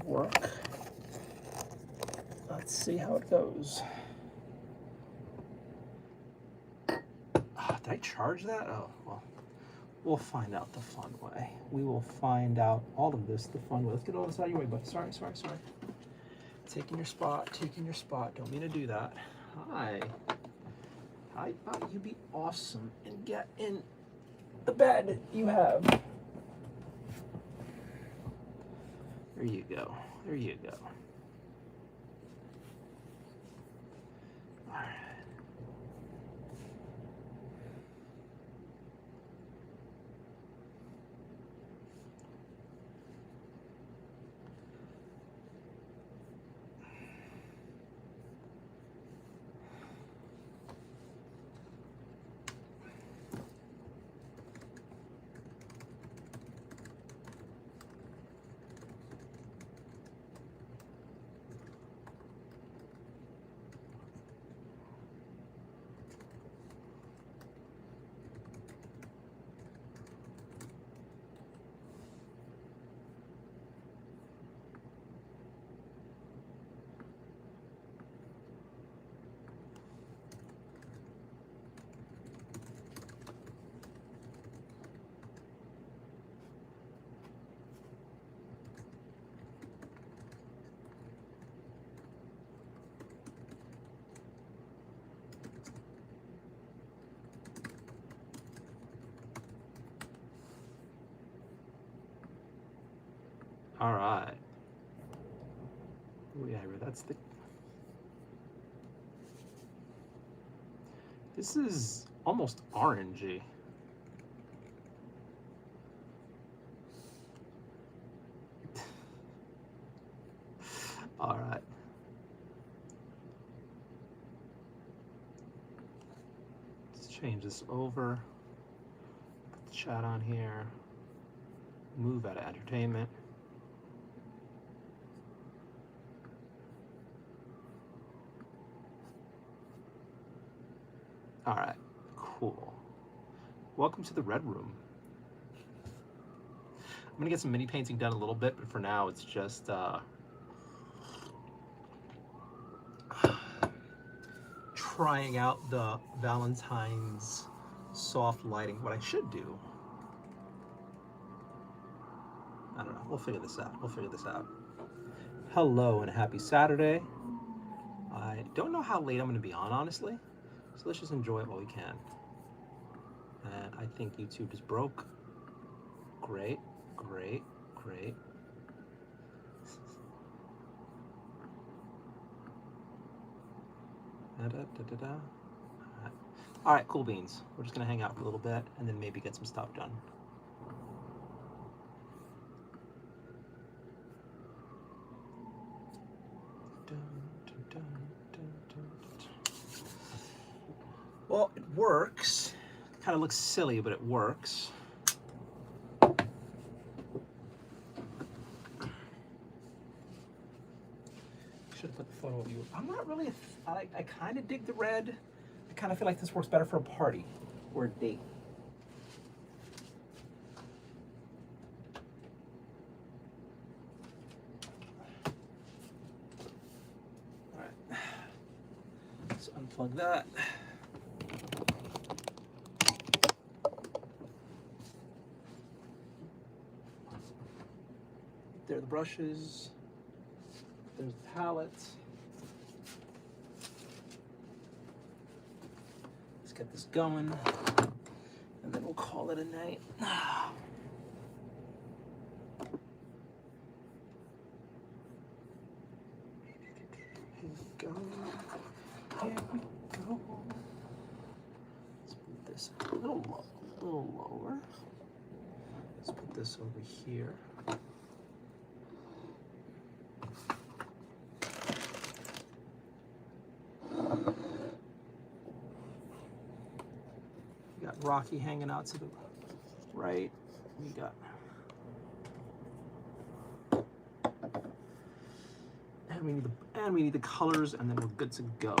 work. Let's see how it goes. Did I charge that? Oh, well, we'll find out the fun way. We will find out all of this the fun way. Let's get all this out of your way, buddy. Sorry. Taking your spot. Don't mean to do that. Hi, buddy. You be awesome and get in the bed you have. There you go. All right. All right. Oh yeah, that's the. This is almost orangey. All right. Let's change this over. Put the chat on here. Move out of entertainment. All right, cool. Welcome to the Red Room. I'm gonna get some mini painting done a little bit, but for now it's just trying out the Valentine's soft lighting. What I should do, I don't know, we'll figure this out. Hello and happy Saturday. I don't know how late I'm gonna be on, honestly. So let's just enjoy it while we can. And I think YouTube is broke. Great. All right, cool beans. We're just gonna hang out for a little bit and then maybe get some stuff done. Well, it works. Kind of looks silly, but it works. Should have put the photo of you. I'm not really, I kind of dig the red. I kind of feel like this works better for a party or a date. All right, let's unplug that. There are the brushes. There's the palette. Let's get this going, and then we'll call it a night. Here we go. Let's put this a little lower. Let's put this over here. Rocky hanging out to the right. We got, and we need the colors, and then we're good to go.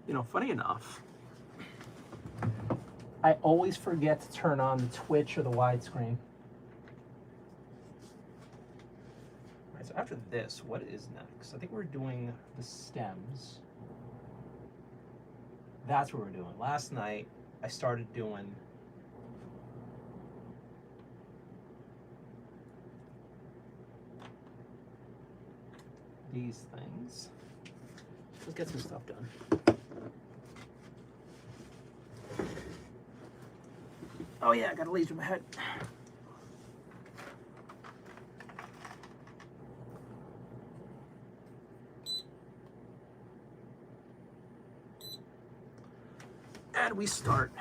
You know, funny enough, I always forget to turn on the Twitch or the widescreen. All right, so after this, what is next? I think we're doing the stems. That's what we're doing. Last night, I started doing these things. Let's get some stuff done. Oh yeah, I got a laser in my head. And we start.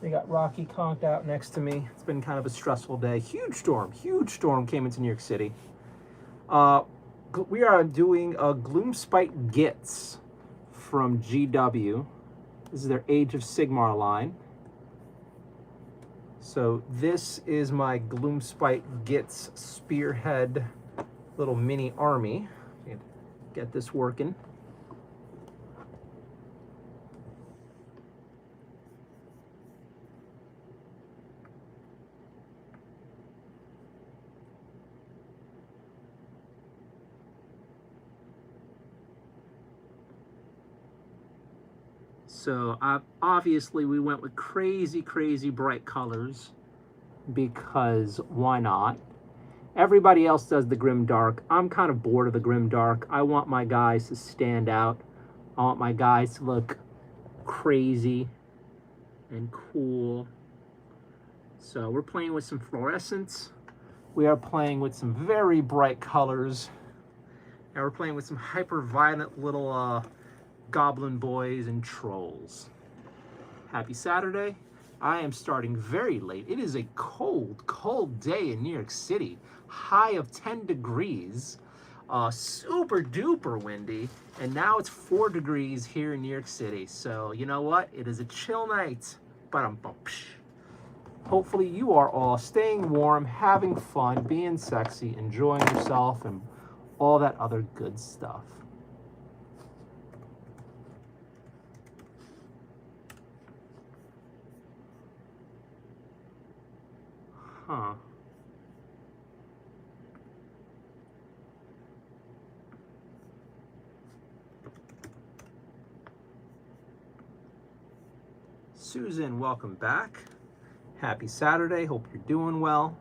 We got Rocky conked out next to me. It's been kind of a stressful day. Huge storm came into New York City. We are doing a Gloomspite Gits from GW. This is their Age of Sigmar line. So this is my Gloomspite Gits Spearhead little mini army. Get this working. So obviously we went with crazy bright colors because why not? Everybody else does the grim dark. I'm kind of bored of the grim dark. I want my guys to stand out. I want my guys to look crazy and cool. So we're playing with some fluorescents. We are playing with some very bright colors. And we're playing with some hyper violent little goblin boys and trolls. Happy Saturday. I am starting very late. It is a cold day in New York City. High of 10 degrees. Super duper windy. And now it's 4 degrees here in New York City. So you know what? It is a chill night. Hopefully you are all staying warm, having fun, being sexy, enjoying yourself, and all that other good stuff. Huh. Susan, welcome back. Happy Saturday. Hope you're doing well.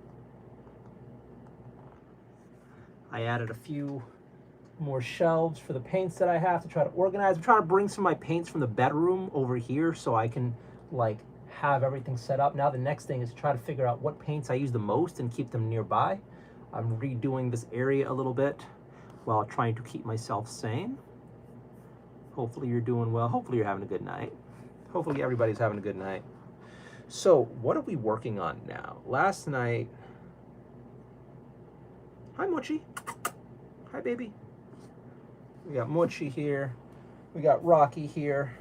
I added a few more shelves for the paints that I have to try to organize. I'm trying to bring some of my paints from the bedroom over here so I can like have everything set up. Now the next thing is to try to figure out what paints I use the most and keep them nearby. I'm redoing this area a little bit while trying to keep myself sane. Hopefully you're doing well. Hopefully you're having a good night. Hopefully everybody's having a good night. So what are we working on now? Last night, hi Mochi. Hi baby. We got Mochi here. We got Rocky here.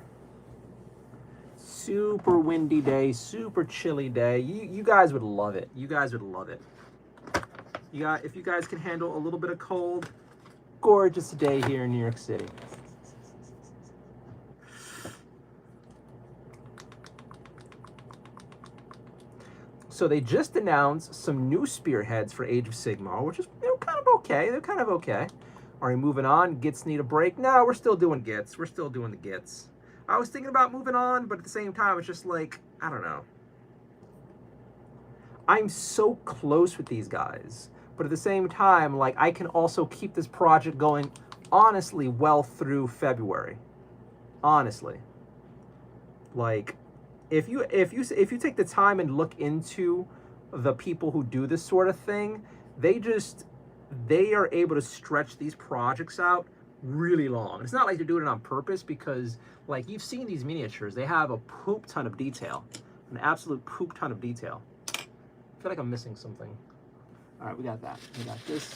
Super windy day, super chilly day. You guys would love it. You guys would love it. If you guys can handle a little bit of cold, gorgeous day here in New York City. So they just announced some new spearheads for Age of Sigmar, which is kind of okay. They're kind of okay. Are we moving on? Gits need a break? No, we're still doing Gits. We're still doing the Gits. I was thinking about moving on, but at the same time, it's just like, I don't know. I'm so close with these guys, but at the same time, like, I can also keep this project going, honestly, well through February. Honestly. Like, if you take the time and look into the people who do this sort of thing, they are able to stretch these projects out really long. It's not like they're doing it on purpose because, like, you've seen these miniatures. They have a poop ton of detail, an absolute poop ton of detail. I feel like I'm missing something. All right, we got that. We got this.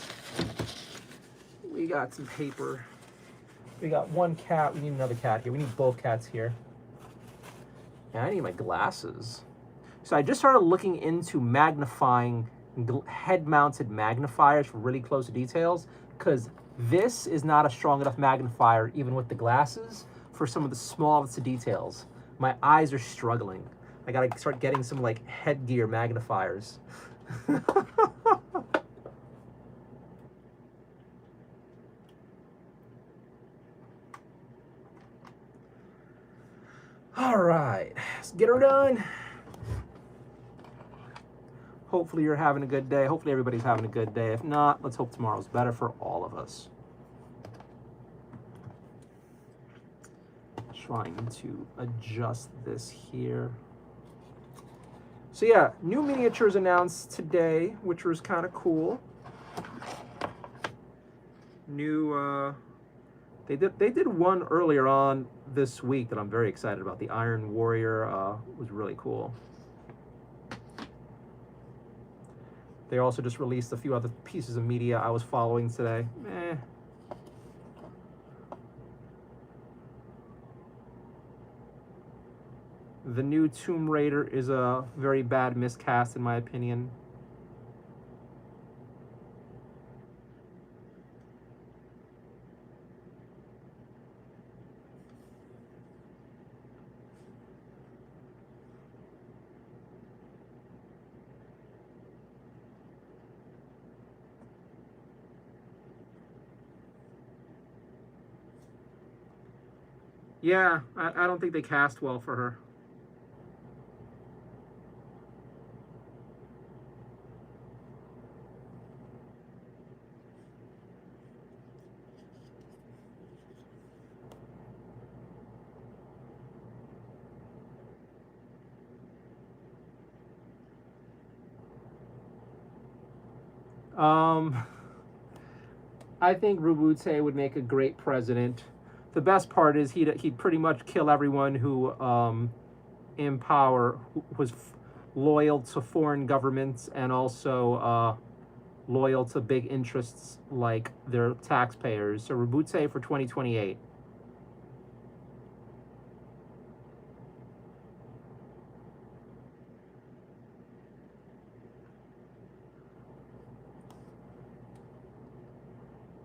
We got some paper. We got one cat. We need another cat here. We need both cats here. And I need my glasses. So I just started looking into magnifying head-mounted magnifiers for really close details because This is not a strong enough magnifier, even with the glasses, for some of the smallest of details. My eyes are struggling. I gotta start getting some like headgear magnifiers. All right, let's get her done. Hopefully you're having a good day. Hopefully everybody's having a good day. If not, let's hope tomorrow's better for all of us. Trying to adjust this here. So yeah, new miniatures announced today, which was kind of cool. New, they did one earlier on this week that I'm very excited about. The Iron Warrior was really cool. They also just released a few other pieces of media I was following today. The new Tomb Raider is a very bad miscast in my opinion. Yeah, I don't think they cast well for her. I think Rabute would make a great president. The best part is he'd pretty much kill everyone who in power who was loyal to foreign governments and also loyal to big interests like their taxpayers. So Rabute for 2028.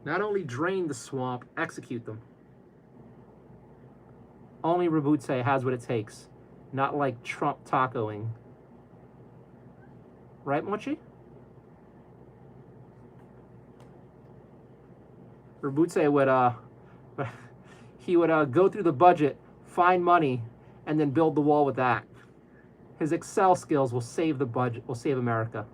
Not only drain the swamp, execute them. Only Rabute has what it takes. Not like Trump tacoing. Right, Mochi? Rabute would, he would go through the budget, find money, and then build the wall with that. His Excel skills will save the budget, will save America.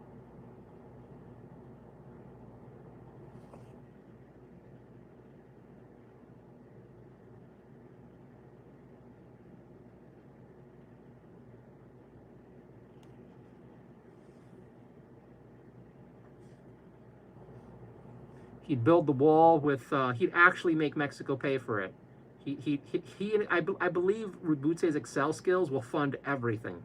He'd build the wall with, he'd actually make Mexico pay for it. I believe Rabute's Excel skills will fund everything.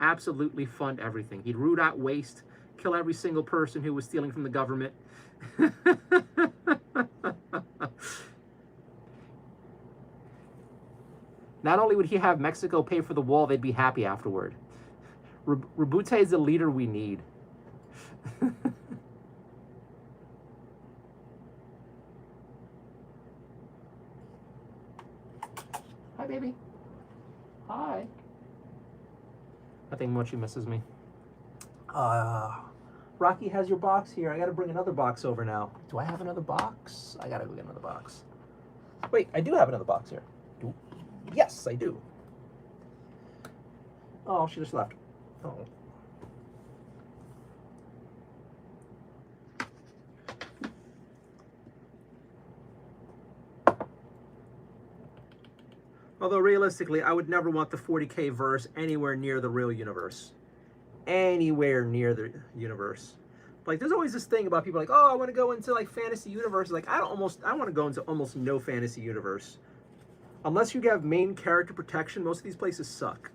Absolutely fund everything. He'd root out waste, kill every single person who was stealing from the government. Not only would he have Mexico pay for the wall, they'd be happy afterward. Rabute is the leader we need. Hi, baby. Hi. I think Mochi misses me. Rocky has your box here. I gotta bring another box over now. Do I have another box? I gotta go get another box. Wait, I do have another box here. Yes, I do. Oh, she just left. Oh. Although realistically, I would never want the 40K verse anywhere near the real universe. Anywhere near the universe. Like, there's always this thing about people like, oh, I want to go into like fantasy universe. Like, I want to go into almost no fantasy universe. Unless you have main character protection, most of these places suck.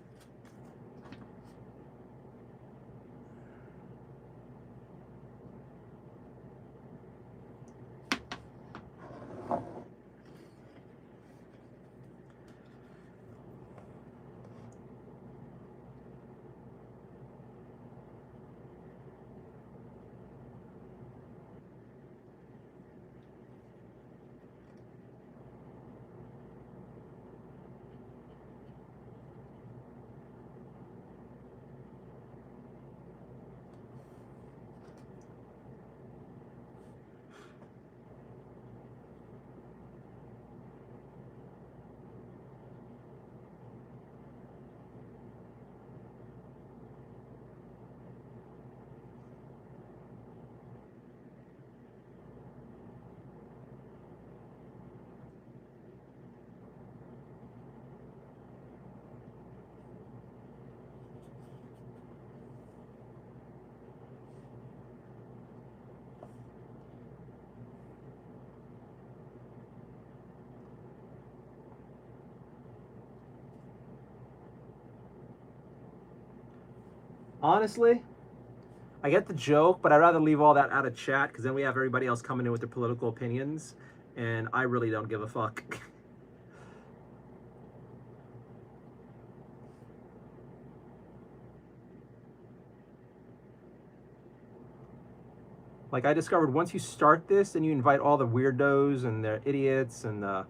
Honestly, I get the joke, but I'd rather leave all that out of chat because then we have everybody else coming in with their political opinions, and I really don't give a fuck. Like, I discovered once you start this and you invite all the weirdos and the idiots and the,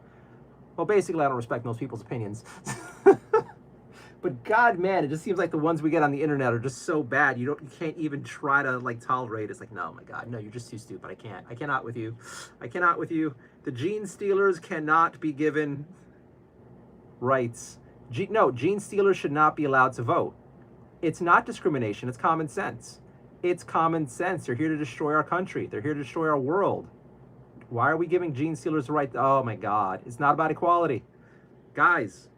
well, basically I don't respect most people's opinions. But god, man, it just seems like the ones we get on the internet are just so bad. You can't even try to like tolerate it. It's like, no, my god, no, you're just too stupid. I cannot with you. I cannot with you. The gene stealers cannot be given rights. No, gene stealers should not be allowed to vote. It's not discrimination, it's common sense. It's common sense. They're here to destroy our country. They're here to destroy our world. Why are we giving gene stealers the right? Oh my god, it's not about equality. Guys.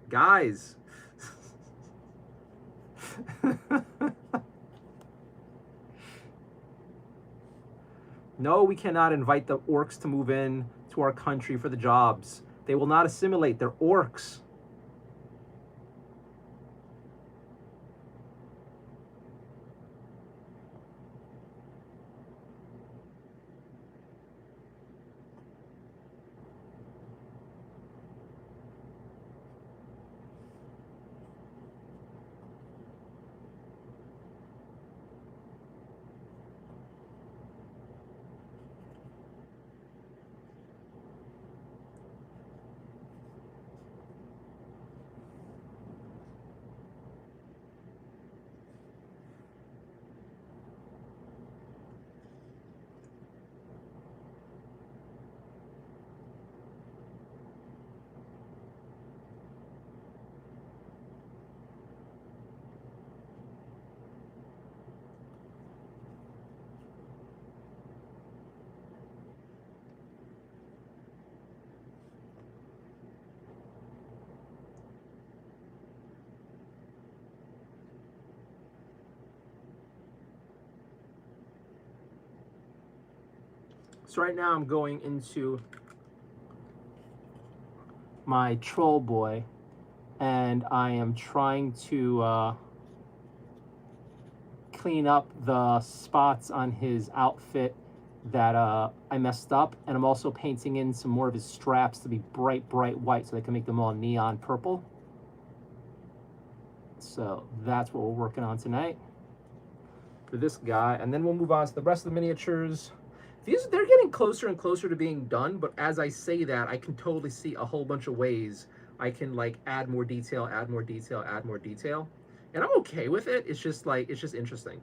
No, we cannot invite the orcs to move in to our country for the jobs. They will not assimilate. They're orcs. So right now I'm going into my troll boy and I am trying to clean up the spots on his outfit that I messed up, and I'm also painting in some more of his straps to be bright white so they can make them all neon purple. So that's what we're working on tonight for this guy, and then we'll move on to the rest of the miniatures. They're getting closer and closer to being done, but as I say that, I can totally see a whole bunch of ways I can like add more detail, and I'm okay with it. It's just like, it's just interesting.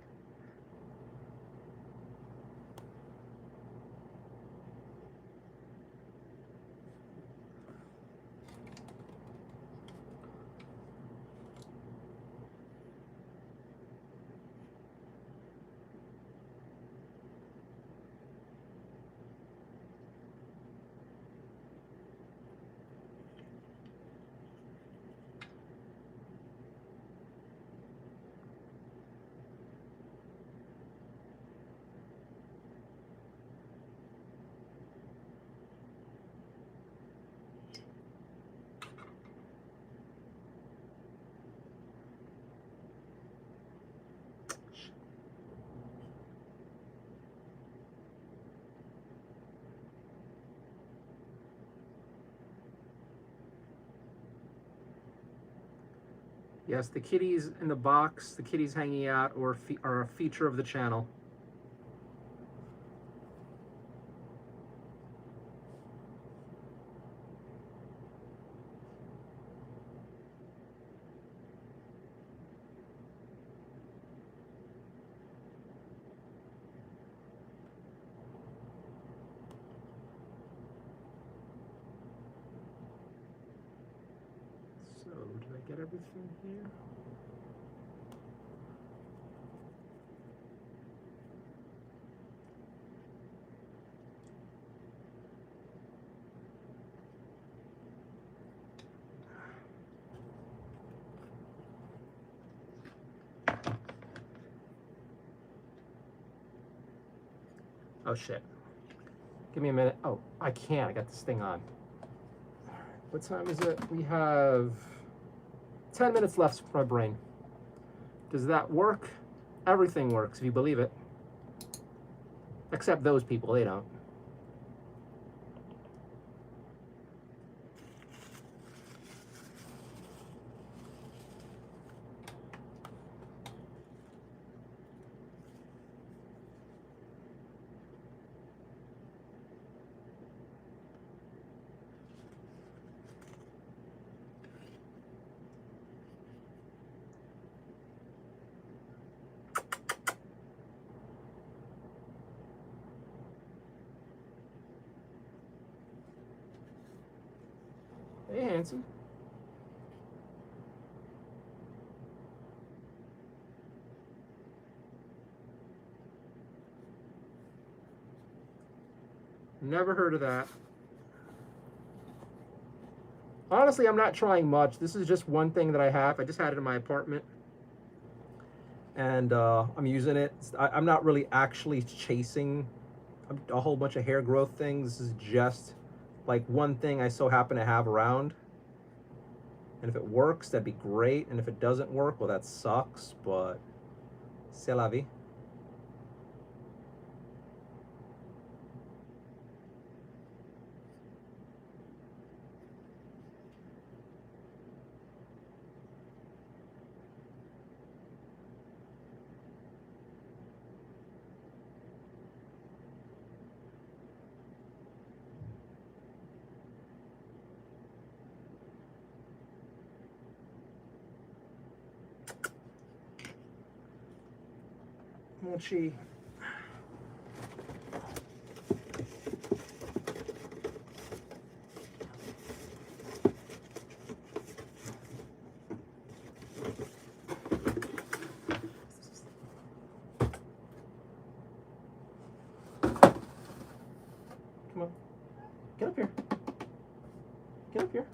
Yes, the kitties in the box, the kitties hanging out, are a feature of the channel. So, did I get everything here? Oh shit. Give me a minute. Oh, I can't. I got this thing on. What time is it? We have 10 minutes left for my brain. Does that work? Everything works if you believe it. Except those people, they don't. Hey, handsome. Never heard of that. Honestly, I'm not trying much. This is just one thing that I have. I just had it in my apartment. And I'm using it. I'm not really actually chasing a whole bunch of hair growth things. This is just like one thing I so happen to have around. And if it works, that'd be great. And if it doesn't work, well, that sucks. But c'est la vie. Mochi. Come on. Get up here. Get up here.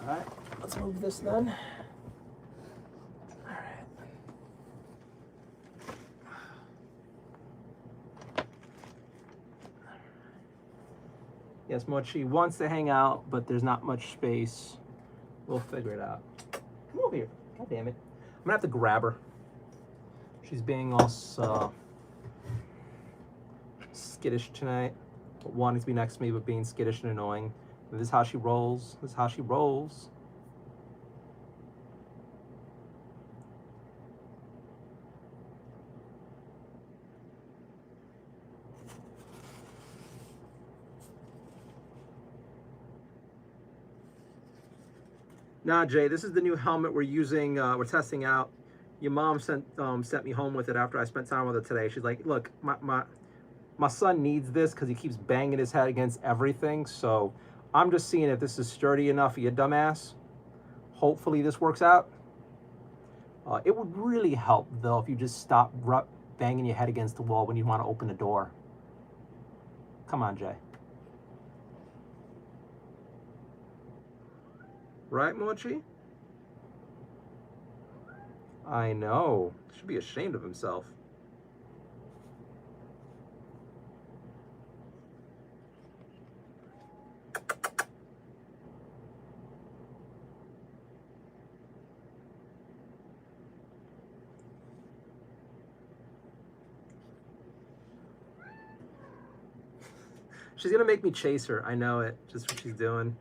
All right, let's move this then. Yes, Mochi wants to hang out, but there's not much space. We'll figure it out. Come over here. God damn it. I'm gonna have to grab her. She's being all skittish tonight. Wanting to be next to me, but being skittish and annoying. This is how she rolls. This is how she rolls. Nah, Jay, this is the new helmet we're using, we're testing out. Your mom sent me home with it after I spent time with her today. She's like, look, my son needs this because he keeps banging his head against everything. So I'm just seeing if this is sturdy enough for your dumbass. Hopefully this works out. It would really help, though, if you just stop banging your head against the wall when you want to open the door. Come on, Jay. Right, Mochi? I know. Should be ashamed of himself. She's gonna make me chase her. I know it. Just what she's doing.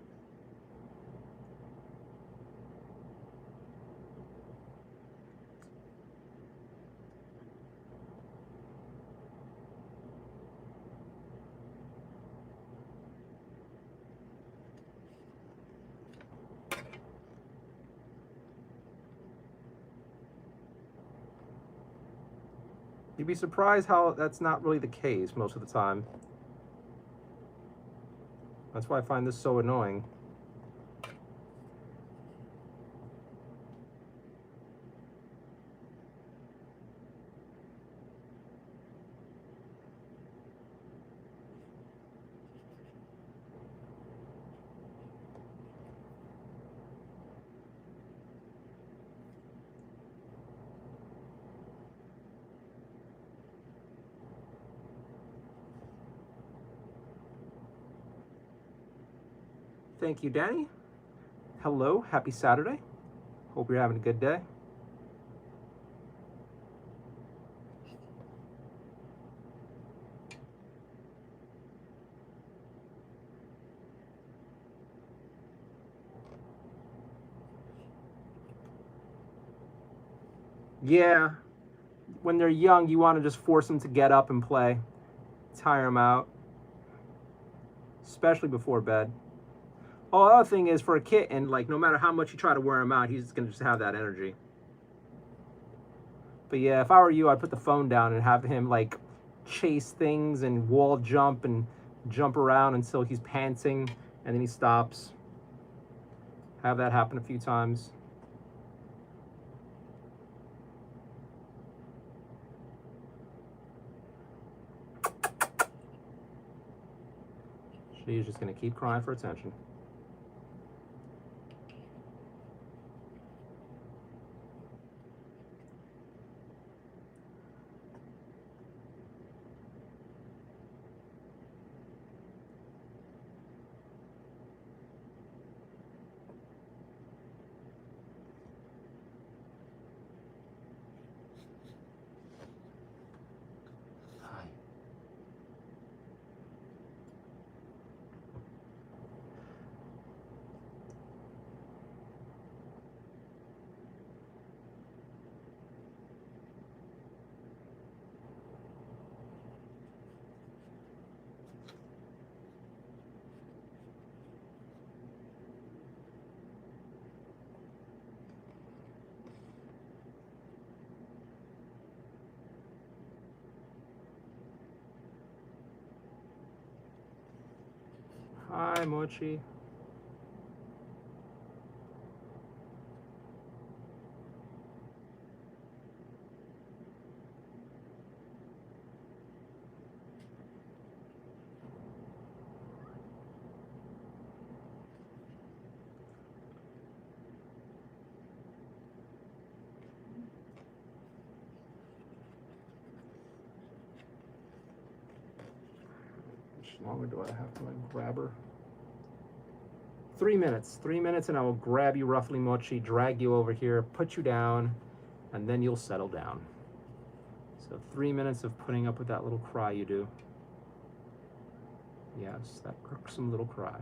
You'd be surprised how that's not really the case most of the time. That's why I find this so annoying. Thank you, Danny. Hello, happy Saturday. Hope you're having a good day. Yeah, when they're young, you want to just force them to get up and play. Tire them out, especially before bed. Oh, the other thing is for a kitten, like no matter how much you try to wear him out, he's gonna just have that energy. But yeah, if I were you, I'd put the phone down and have him like chase things and wall jump and jump around until he's panting and then he stops. Have that happen a few times. She's just gonna keep crying for attention. Hi, Mochi. How long do I have to grab her? 3 minutes. 3 minutes, and I will grab you roughly, Mochi, drag you over here, put you down, and then you'll settle down. So 3 minutes of putting up with that little cry you do. Yes, that irksome little cry.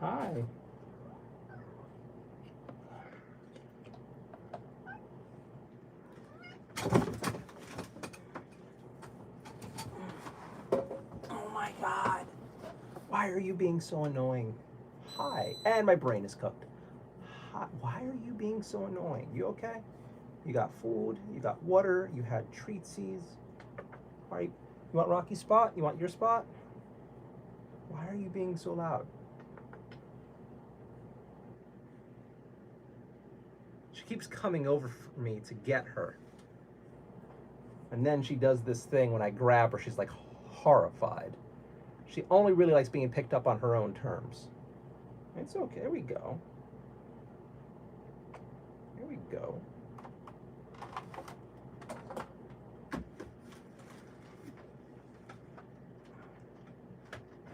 Hi. Oh my God. Why are you being so annoying? Hi. And my brain is cooked. Hi. Why are you being so annoying? You okay? You got food, you got water, you had treatsies. All right, you want Rocky's spot? You want your spot? Why are you being so loud? She keeps coming over for me to get her. And then she does this thing when I grab her, she's like horrified. She only really likes being picked up on her own terms. It's okay, there we go. There we go.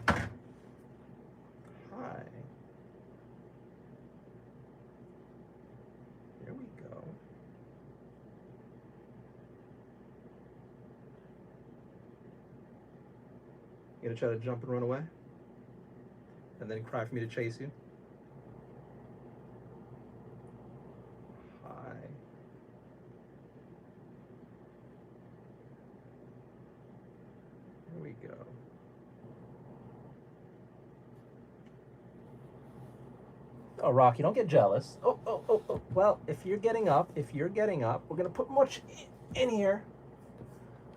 Hi. There we go. You gonna try to jump and run away? And then cry for me to chase you? Hi. There we go. Oh, Rocky, don't get jealous. Oh. Well, if you're getting up, we're gonna put much in here.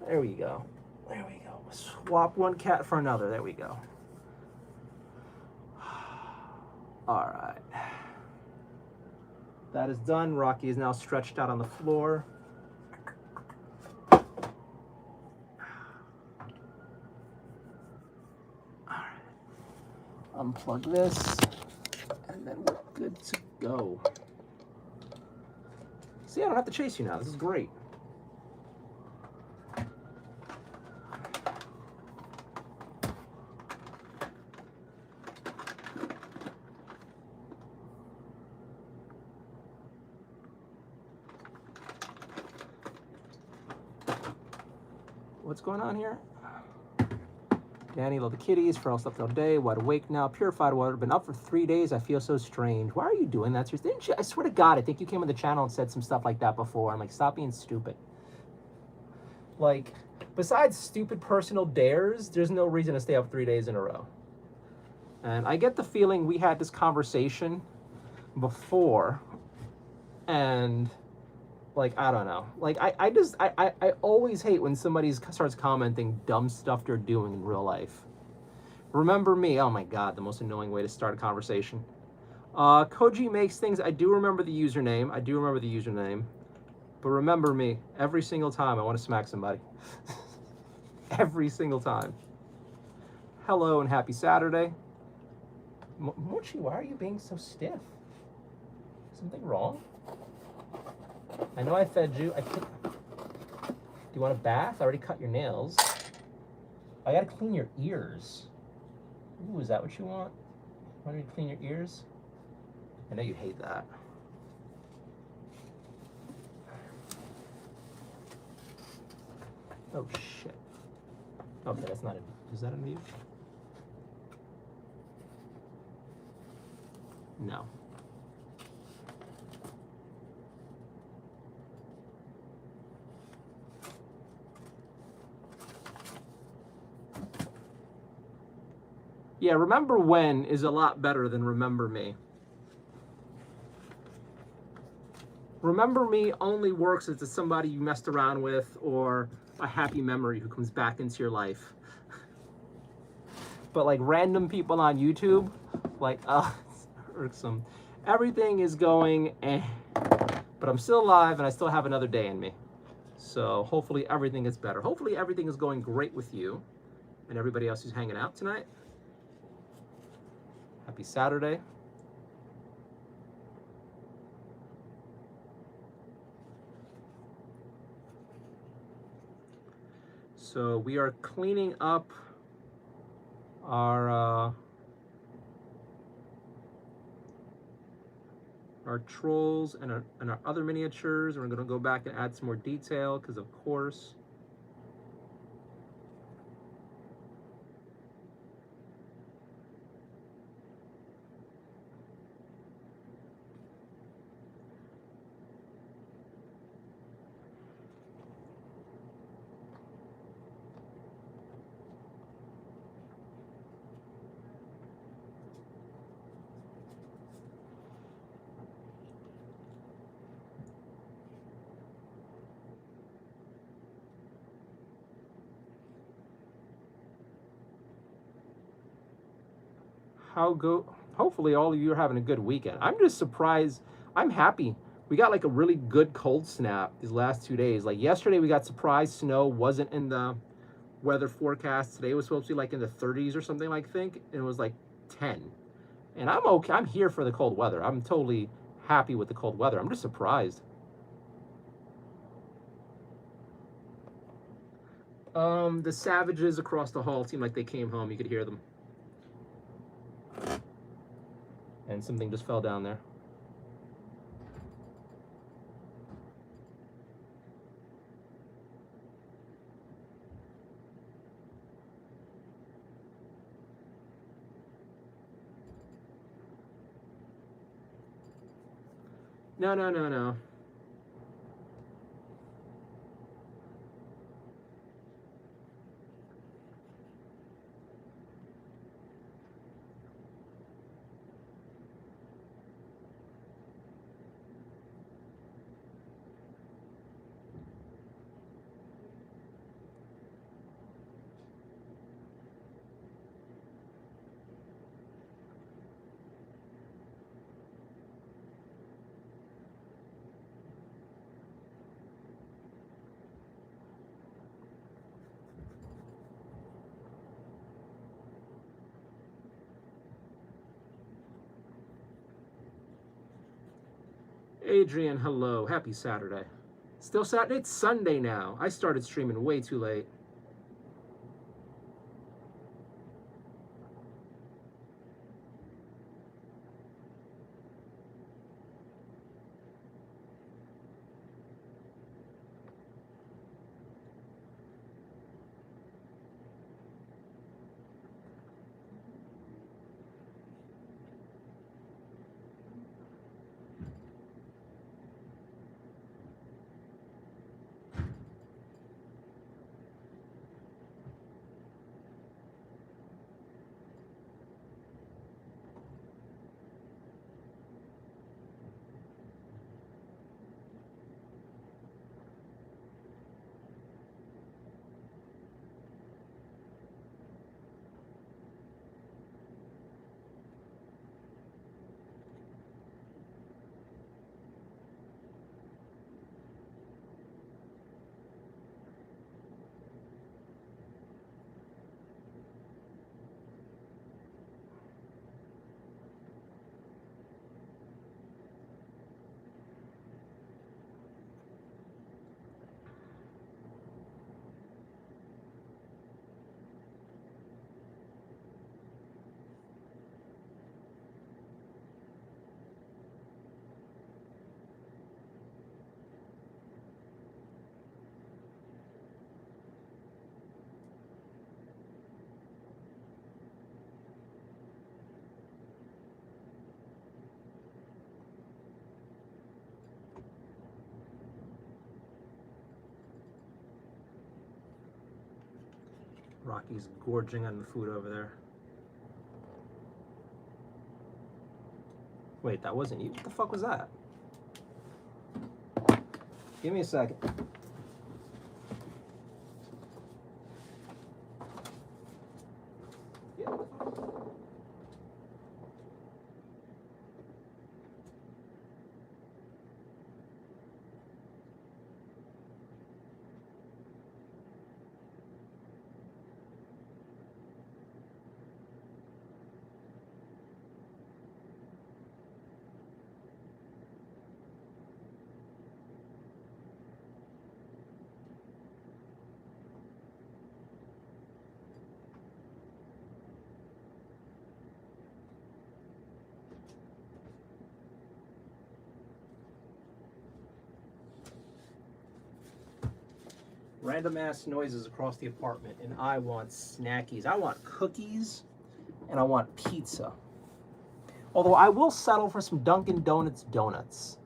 There we go. There we go. Swap one cat for another. There we go. All right. That is done. Rocky is now stretched out on the floor. All right. Unplug this, and then we're good to go. See, I don't have to chase you now. This is great. What's going on here? Danny, love the kitties. Feral slept all day. Wide awake now. Purified water. Been up for 3 days. I feel so strange. Why are you doing that? Didn't you? I swear to God, I think you came on the channel and said some stuff like that before. I'm like, stop being stupid. Like, besides stupid personal dares, there's no reason to stay up 3 days in a row. And I get the feeling we had this conversation before, and like, I don't know. Like, I always hate when somebody starts commenting dumb stuff they're doing in real life. Remember me. Oh my God, the most annoying way to start a conversation. Koji makes things. I do remember the username. But remember me. Every single time I want to smack somebody. Every single time. Hello and happy Saturday. Mochi, why are you being so stiff? Something wrong? I know I fed you. Do you want a bath? I already cut your nails. I gotta clean your ears. Ooh, is that what you want? Want me to clean your ears? I know you hate that. Oh shit. Okay, that's not a. Is that a mute? No. Yeah, remember when is a lot better than remember me. Remember me only works if it's somebody you messed around with or a happy memory who comes back into your life. But like random people on YouTube, like, it's irksome. Everything is going but I'm still alive and I still have another day in me. So hopefully everything is better. Hopefully everything is going great with you and everybody else who's hanging out tonight. Happy Saturday. So we are cleaning up our trolls and our other miniatures. We're going to go back and add some more detail because, of course, Hopefully all of you are having a good weekend. I'm just surprised. I'm happy. We got like a really good cold snap these last 2 days. Like yesterday we got surprise snow, wasn't in the weather forecast. Today was supposed to be like in the 30s or something, like think, and it was like 10. And I'm okay. I'm here for the cold weather. I'm totally happy with the cold weather. I'm just surprised. The savages across the hall seemed like they came home. You could hear them. And something just fell down there. No, no, no, no. Adrian, hello. Happy Saturday. Still Saturday? It's Sunday now. I started streaming way too late. Rocky's gorging on the food over there. Wait, that wasn't you? What the fuck was that? Give me a second. Random ass noises across the apartment, and I want snackies. I want cookies, and I want pizza. Although I will settle for some Dunkin' Donuts donuts.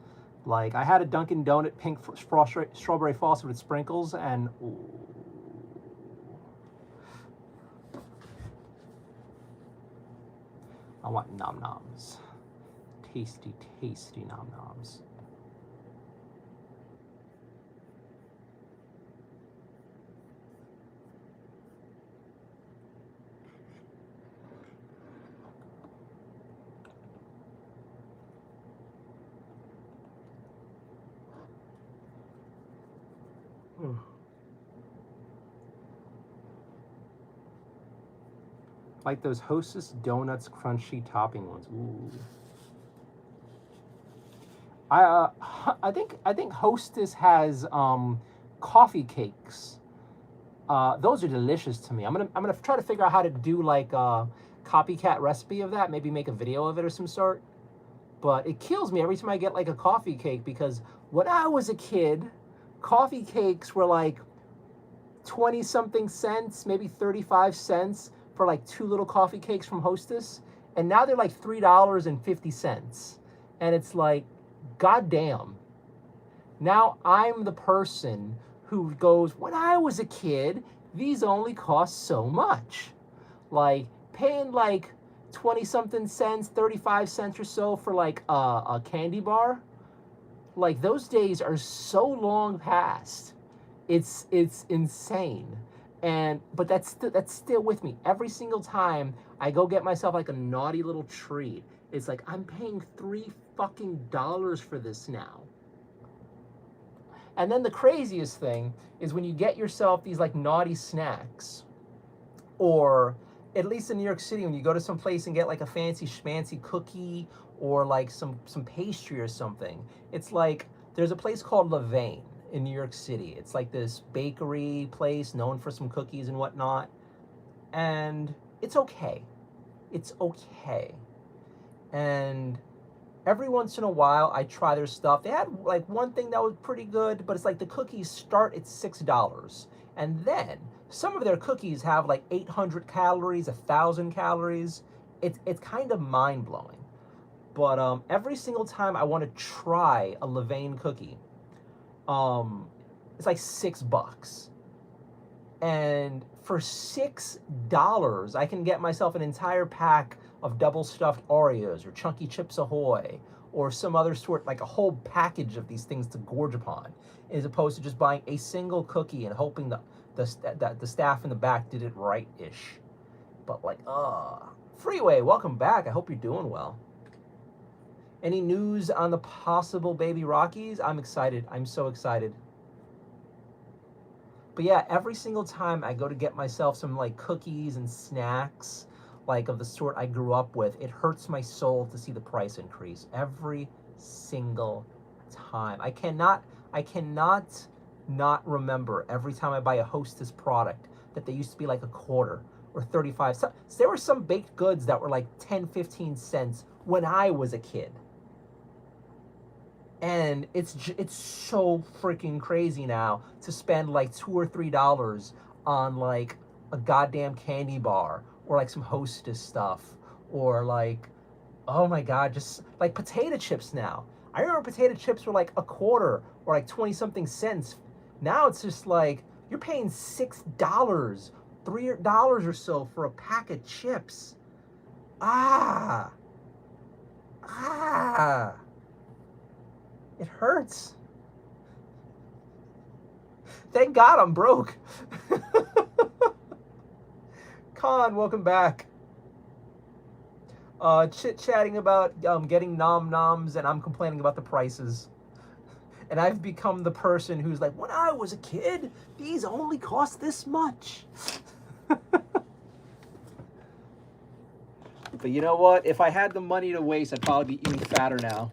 Like, I had a Dunkin' Donut pink strawberry frosted with sprinkles, and ooh. I want nom noms. Tasty, tasty nom noms. Like those Hostess Donuts crunchy topping ones. Ooh. I think Hostess has coffee cakes. Those are delicious to me. I'm gonna try to figure out how to do like a copycat recipe of that. Maybe make a video of it or some sort. But it kills me every time I get like a coffee cake, because when I was a kid, coffee cakes were like 20 something cents, maybe 35 cents for like 2 little coffee cakes from Hostess, and now they're like $3.50. And it's like, goddamn. Now I'm the person who goes, when I was a kid, these only cost so much. Like paying like 20 something cents, 35 cents or so for like a candy bar. Like those days are so long past. It's insane. But that's still with me every single time I go get myself like a naughty little treat. It's like I'm paying $3 fucking for this now. And then the craziest thing is when you get yourself these like naughty snacks, or at least in New York City, when you go to some place and get like a fancy schmancy cookie or like some pastry or something. It's like there's a place called Levain in New York City. It's like this bakery place known for some cookies and whatnot. And it's okay. It's okay. And every once in a while, I try their stuff. They had like one thing that was pretty good, but it's like the cookies start at $6. And then some of their cookies have like 800 calories, 1,000 calories. It's kind of mind-blowing. But every single time I want to try a Levain cookie, it's like $6. And for $6, I can get myself an entire pack of double stuffed Oreos or Chunky Chips Ahoy or some other sort, like a whole package of these things to gorge upon, as opposed to just buying a single cookie and hoping that the staff in the back did it right-ish. But like, Freeway, welcome back. I hope you're doing well. Any news on the possible baby Rockies? I'm excited. I'm so excited. But yeah, every single time I go to get myself some like cookies and snacks, like of the sort I grew up with, it hurts my soul to see the price increase every single time. I cannot not remember every time I buy a Hostess product that they used to be like a quarter or 35. So there were some baked goods that were like 10, 15 cents when I was a kid. And it's so freaking crazy now to spend like $2 or $3 on like a goddamn candy bar or like some Hostess stuff, or like, oh my God, just like potato chips now. I remember potato chips were like a quarter or like 20 something cents. Now it's just like you're paying $6, $3 or so for a pack of chips. It hurts. Thank God I'm broke. Khan, welcome back. Chit-chatting about getting nom-noms, and I'm complaining about the prices. And I've become the person who's like, when I was a kid, these only cost this much. But you know what? If I had the money to waste, I'd probably be even fatter now.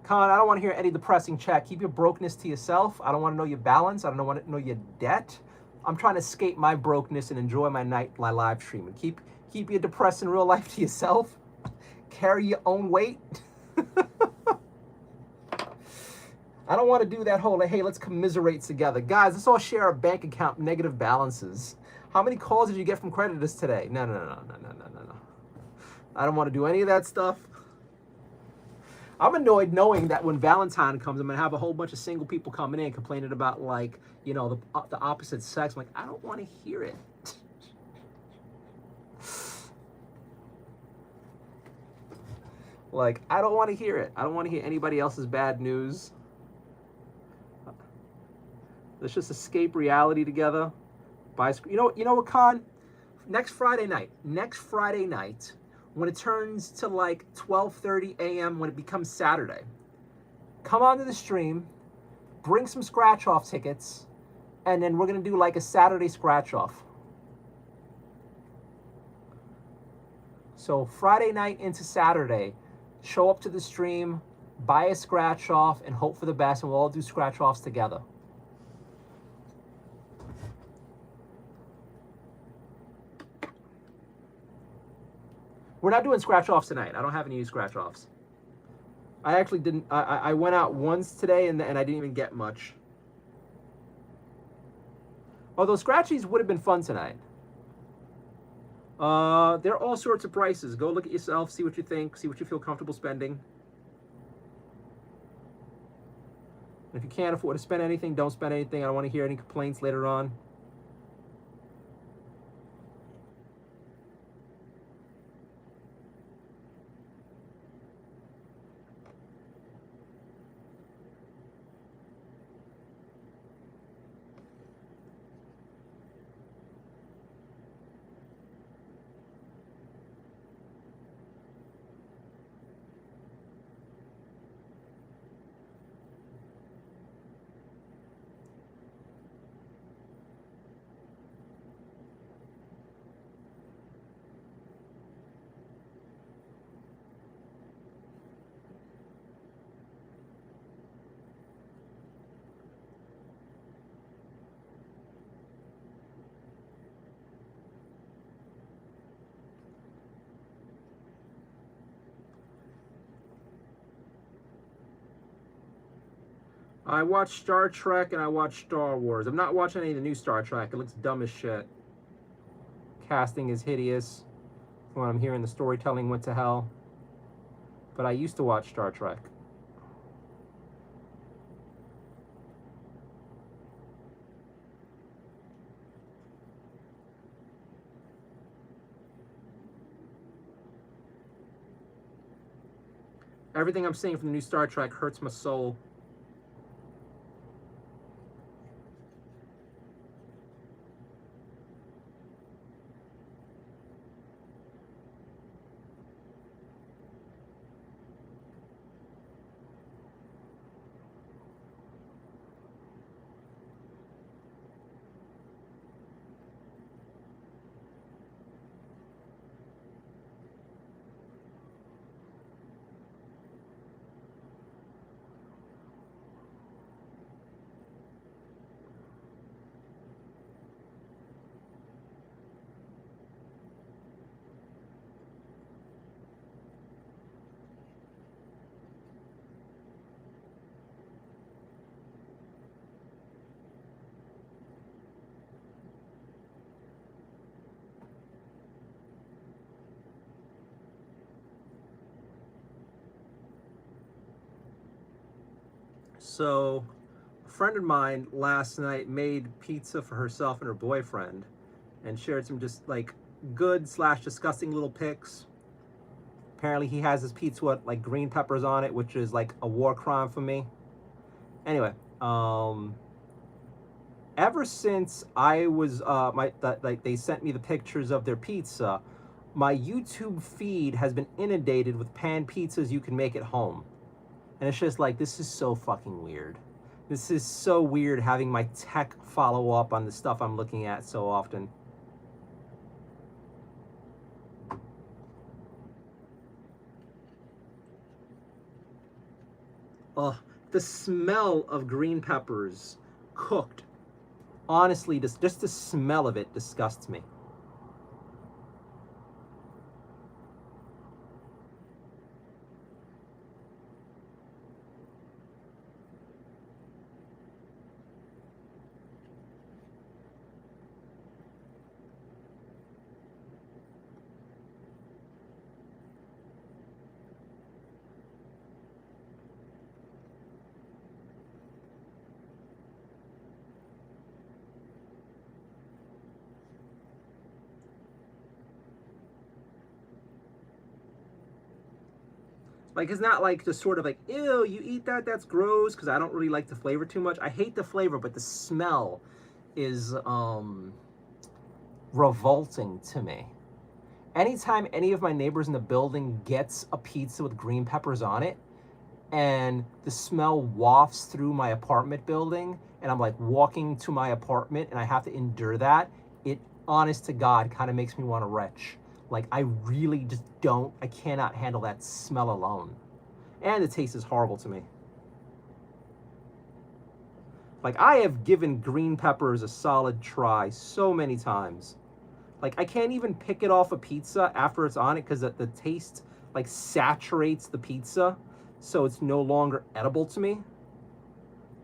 Con, I don't want to hear any depressing chat. Keep your brokenness to yourself. I don't want to know your balance. I don't want to know your debt. I'm trying to escape my brokenness and enjoy my live stream. And keep your depressing real life to yourself. Carry your own weight. I don't want to do that whole, hey, let's commiserate together. Guys, let's all share our bank account negative balances. How many calls did you get from creditors today? No. I don't want to do any of that stuff. I'm annoyed knowing that when Valentine comes, I'm going to have a whole bunch of single people coming in complaining about, like, you know, the opposite sex. I'm like, I don't want to hear it. Like, I don't want to hear it. I don't want to hear anybody else's bad news. Let's just escape reality together. You know what, Con? next Friday night, when it turns to like 12:30 a.m., when it becomes Saturday, come onto the stream, bring some scratch-off tickets, and then we're going to do like a Saturday scratch-off. So Friday night into Saturday, show up to the stream, buy a scratch-off, and hope for the best, and we'll all do scratch-offs together. We're not doing scratch-offs tonight. I don't have any scratch-offs. I actually didn't. I went out once today, and I didn't even get much. Although scratchies would have been fun tonight. There are all sorts of prices. Go look at yourself, see what you think, see what you feel comfortable spending. If you can't afford to spend anything, don't spend anything. I don't want to hear any complaints later on. I watched Star Trek and I watched Star Wars. I'm not watching any of the new Star Trek. It looks dumb as shit. Casting is hideous. From what I'm hearing, the storytelling went to hell. But I used to watch Star Trek. Everything I'm seeing from the new Star Trek hurts my soul. So, a friend of mine last night made pizza for herself and her boyfriend and shared some just like good / disgusting little pics. Apparently he has his pizza with like green peppers on it, which is like a war crime for me. Anyway, ever since I was like they sent me the pictures of their pizza, my YouTube feed has been inundated with pan pizzas you can make at home. And it's just like, this is so fucking weird. This is so weird having my tech follow up on the stuff I'm looking at so often. Ugh, the smell of green peppers cooked, honestly, just the smell of it disgusts me. Like, it's not like just sort of like, ew, you eat that, that's gross, because I don't really like the flavor too much. I hate the flavor, but the smell is revolting to me. Anytime any of my neighbors in the building gets a pizza with green peppers on it, and the smell wafts through my apartment building, and I'm like walking to my apartment and I have to endure that, it, honest to God, kind of makes me want to retch. Like, I really just don't, I cannot handle that smell alone. And the taste is horrible to me. Like, I have given green peppers a solid try so many times. Like, I can't even pick it off a pizza after it's on it because the taste, like, saturates the pizza, so it's no longer edible to me.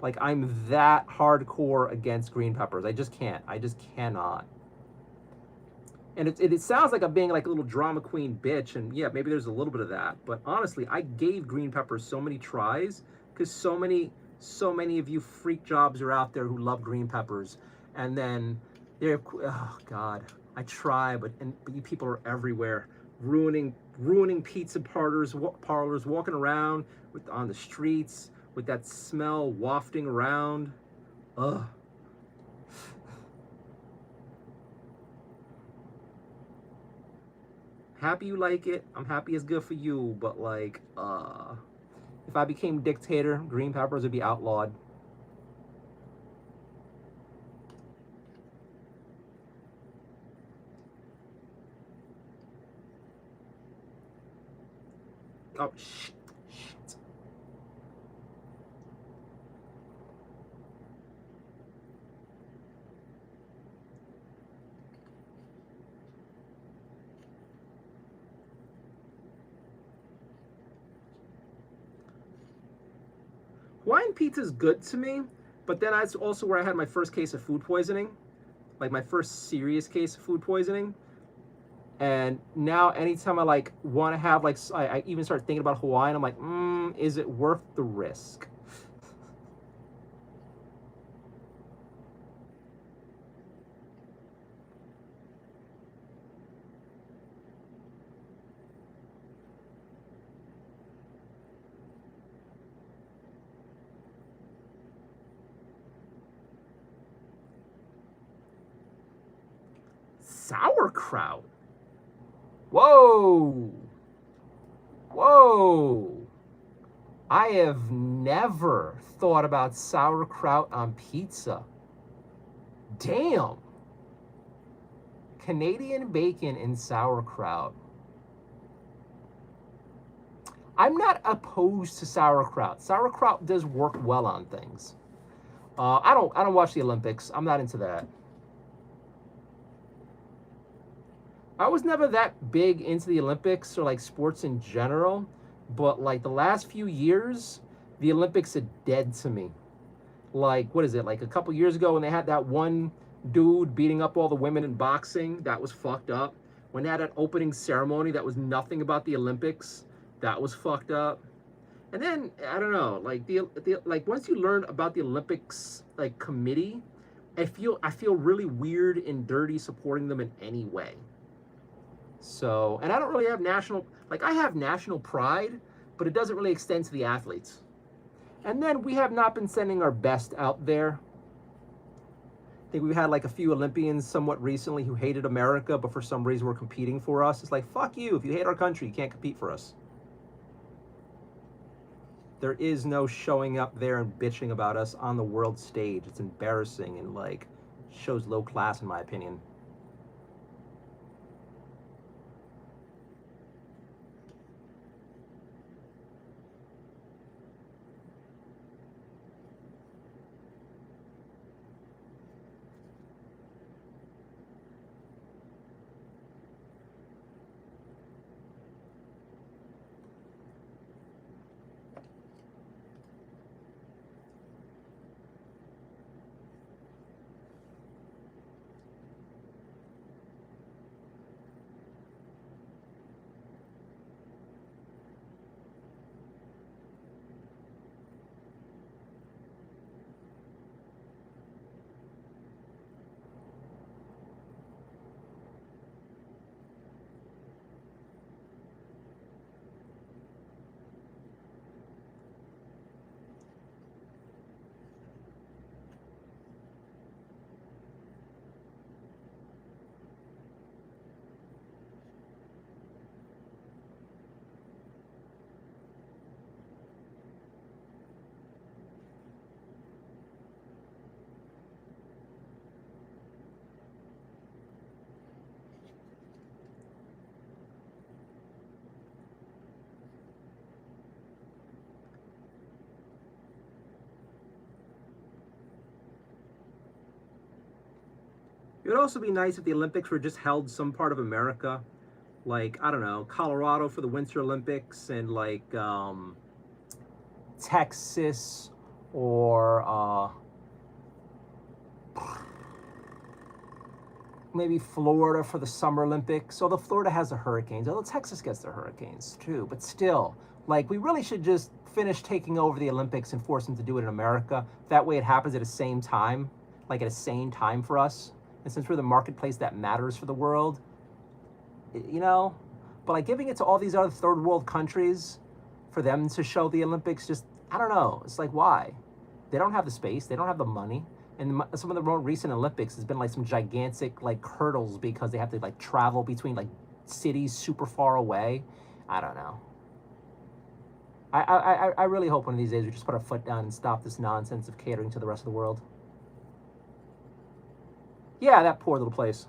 Like, I'm that hardcore against green peppers. I just can't. I just cannot. And it sounds like I'm being like a little drama queen bitch, and yeah, maybe there's a little bit of that. But honestly, I gave green peppers so many tries because so many of you freak jobs are out there who love green peppers, and then they're, oh God, I try, but you people are everywhere, ruining pizza parlors, walking around on the streets with that smell wafting around. Ugh. Happy you like it. I'm happy it's good for you, but like, if I became dictator, green peppers would be outlawed. Oh, shit. Hawaiian pizza is good to me, but then that's also where I had my first case of food poisoning, like my first serious case of food poisoning. And now anytime I like want to have like, I even start thinking about Hawaiian, I'm like, is it worth the risk? Sauerkraut. Whoa. Whoa. I have never thought about sauerkraut on pizza. Damn. Canadian bacon and sauerkraut. I'm not opposed to sauerkraut. Sauerkraut does work well on things. I don't watch the Olympics. I'm not into that. I was never that big into the Olympics or like sports in general, but like the last few years, the Olympics are dead to me. Like, what is it? Like a couple years ago when they had that one dude beating up all the women in boxing, that was fucked up. When they had that opening ceremony that was nothing about the Olympics, that was fucked up. And then I don't know, like the like once you learn about the Olympics like committee, I feel really weird and dirty supporting them in any way. So, and I don't really have I have national pride, but it doesn't really extend to the athletes. And then we have not been sending our best out there. I think we've had like a few Olympians somewhat recently who hated America, but for some reason were competing for us. It's like, fuck you. If you hate our country, you can't compete for us. There is no showing up there and bitching about us on the world stage. It's embarrassing and like shows low class in my opinion. It would also be nice if the Olympics were just held some part of America, like, I don't know, Colorado for the Winter Olympics, and like Texas, or maybe Florida for the Summer Olympics. Although Florida has the hurricanes, although Texas gets the hurricanes too. But still, like, we really should just finish taking over the Olympics and force them to do it in America. That way it happens at the same time, like at a same time for us. And since we're the marketplace that matters for the world, you know, but like giving it to all these other third world countries for them to show the Olympics, just, I don't know. It's like, why? They don't have the space, they don't have the money. And some of the more recent Olympics has been like some gigantic like hurdles because they have to like travel between like cities super far away. I don't know. I really hope one of these days we just put our foot down and stop this nonsense of catering to the rest of the world. Yeah, that poor little place.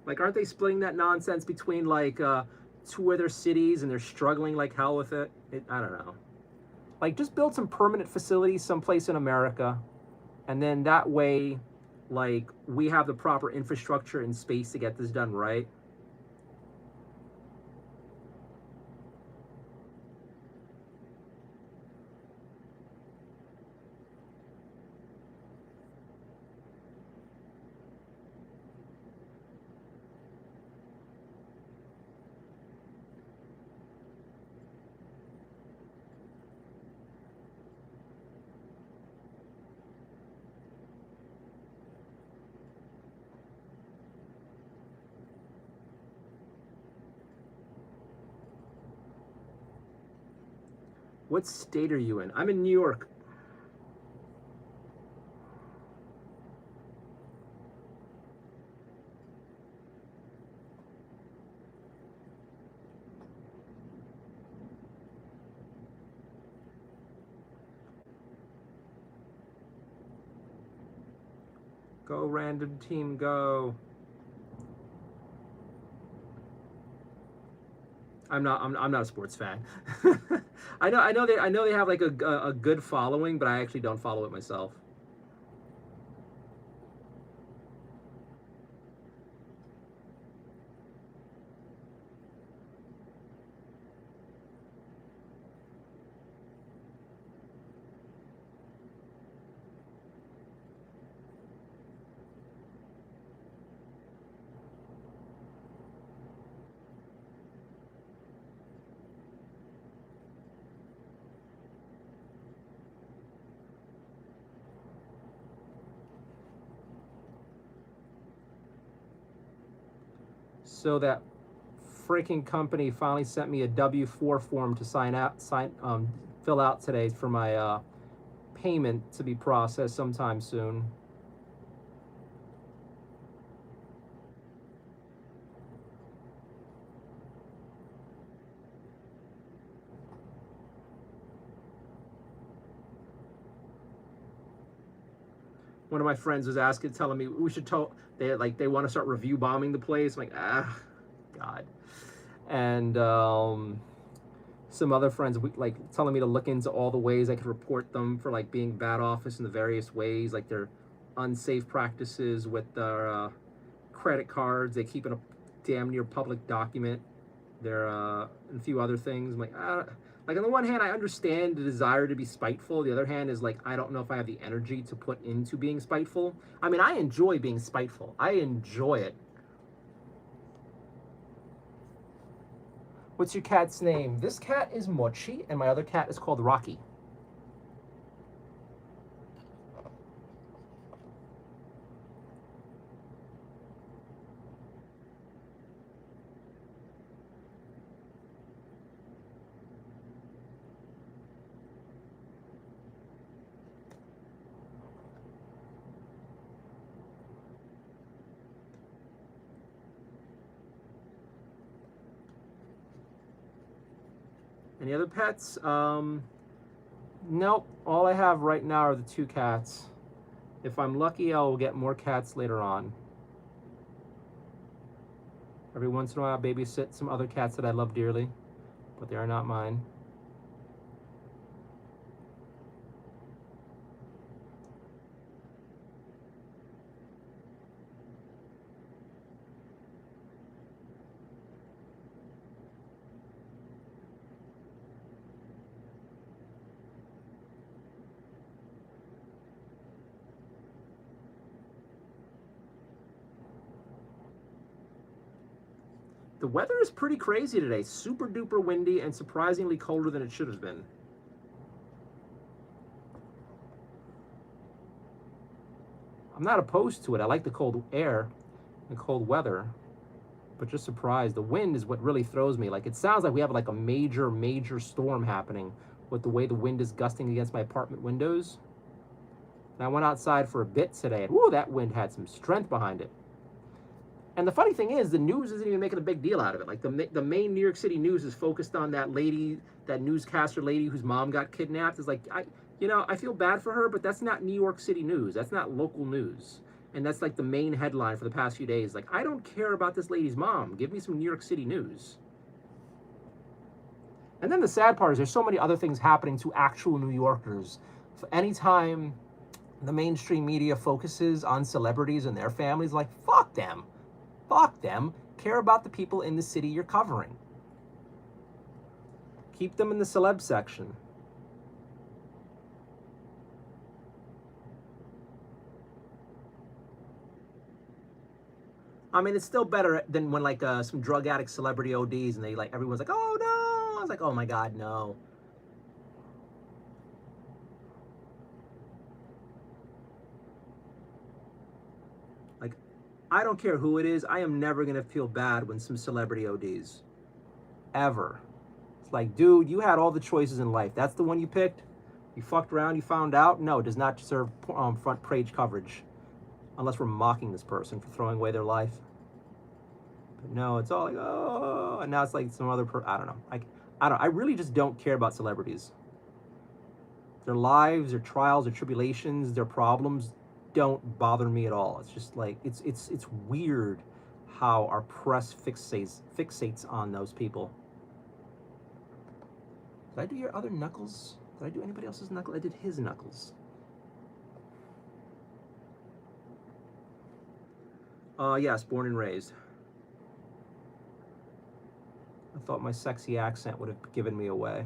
Like, aren't they splitting that nonsense between like two other cities and they're struggling like hell with it? I don't know. Like, just build some permanent facilities someplace in America, and then that way, like, we have the proper infrastructure and space to get this done right. What state are you in? I'm in New York. Go, random team, go. I'm not a sports fan. I know they have like a good following, but I actually don't follow it myself. So that freaking company finally sent me a W-4 form to fill out today for my payment to be processed sometime soon. One of my friends was telling me we should they want to start review bombing the place. I'm like, God. And some other friends like telling me to look into all the ways I could report them for like being bad office in the various ways, like their unsafe practices with their credit cards. They keep in a damn near public document. There and a few other things. I'm like on the one hand, I understand the desire to be spiteful. The other hand is like, I don't know if I have the energy to put into being spiteful. I mean, I enjoy being spiteful. I enjoy it. What's your cat's name? This cat is Mochi, and my other cat is called Rocky. Any other pets? Nope. All I have right now are the two cats. If I'm lucky, I'll get more cats later on. Every once in a while, I babysit some other cats that I love dearly, but they are not mine. The weather is pretty crazy today. Super duper windy and surprisingly colder than it should have been. I'm not opposed to it. I like the cold air and cold weather, but just surprised. The wind is what really throws me. Like, it sounds like we have like a major storm happening with the way the wind is gusting against my apartment windows. And I went outside for a bit today, and whoo, that wind had some strength behind it. And the funny thing is, the news isn't even making a big deal out of it. Like, the main New York City news is focused on that lady, that newscaster lady whose mom got kidnapped. It's like, I feel bad for her, but that's not New York City news. That's not local news. And that's like the main headline for the past few days. Like, I don't care about this lady's mom. Give me some New York City news. And then the sad part is there's so many other things happening to actual New Yorkers. Anytime the mainstream media focuses on celebrities and their families, like, fuck them. Fuck them. Care about the people in the city you're covering. Keep them in the celeb section. I mean, it's still better than when like some drug addict celebrity ODs and they like everyone's like, oh no. I was like, oh my God, no. Like, I don't care who it is. I am never gonna feel bad when some celebrity ODs. Ever. It's like, dude, you had all the choices in life. That's the one you picked. You fucked around. You found out. No, it does not deserve front page coverage, unless we're mocking this person for throwing away their life. But no, it's all like, oh, and now it's like some other I don't know. I really just don't care about celebrities. Their lives, their trials, their tribulations, their problems don't bother me at all. It's just like it's weird how our press fixates on those people. Did I do your other knuckles? Did I do anybody else's knuckles? I did his knuckles. Yes, born and raised. I thought my sexy accent would have given me away.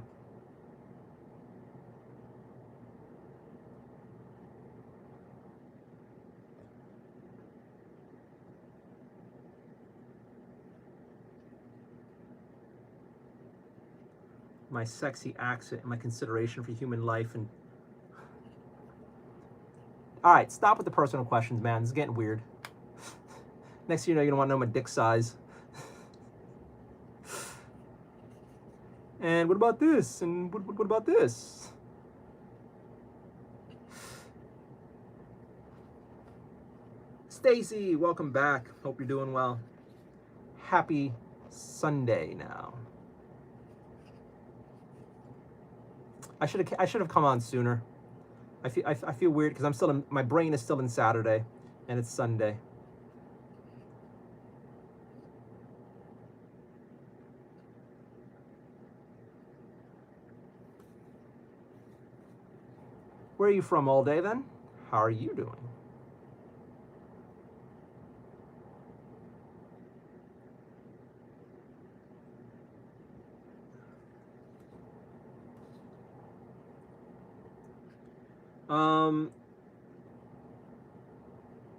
My sexy accent and my consideration for human life and... All right, stop with the personal questions, man. This is getting weird. Next thing you know, you don't want to know my dick size. And what about this? And what about this? Stacy, welcome back. Hope you're doing well. Happy Sunday now. I should have come on sooner. I feel weird because I'm still in, my brain is still in Saturday, and it's Sunday. Where are you from all day then? How are you doing?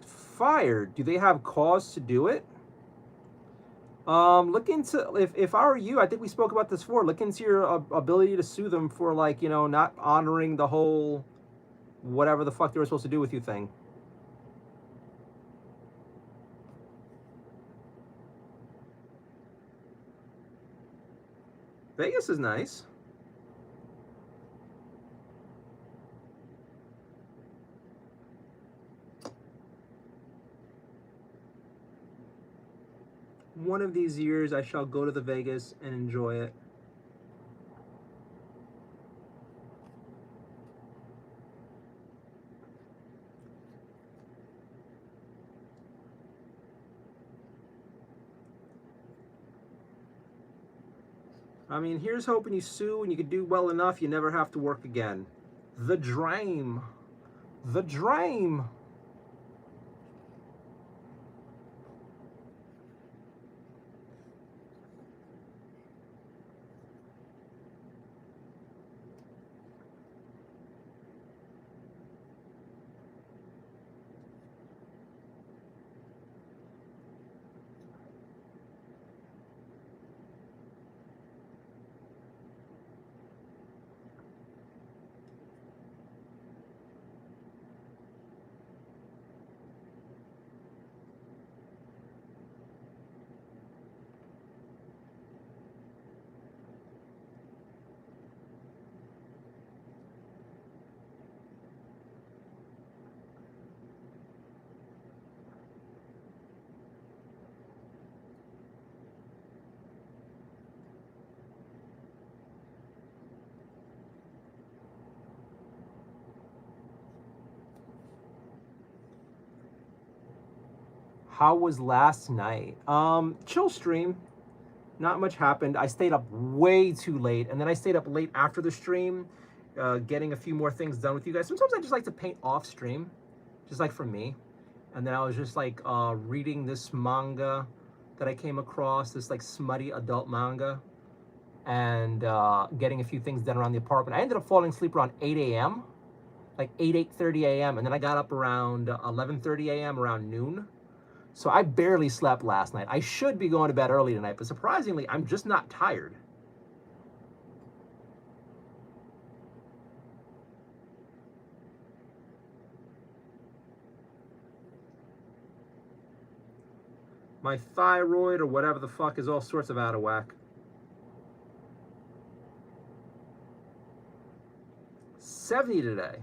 Fired. Do they have cause to do it? Look into, if I were you, I think we spoke about this before, look into your ability to sue them for, like, you know, not honoring the whole whatever the fuck they were supposed to do with you thing. Vegas is nice. One of these years I shall go to the Vegas and enjoy it. I mean, here's hoping you sue and you can do well enough you never have to work again. The dream. The dream. How was last night? Chill stream. Not much happened. I stayed up way too late, and then I stayed up late after the stream, getting a few more things done with you guys. Sometimes I just like to paint off stream, just like for me. And then I was just like reading this manga that I came across, this like smutty adult manga, and getting a few things done around the apartment. I ended up falling asleep around 8 a.m., like 8:30 a.m., and then I got up around 11:30 a.m., around noon. So I barely slept last night. I should be going to bed early tonight, but surprisingly, I'm just not tired. My thyroid or whatever the fuck is all sorts of out of whack. 70 today.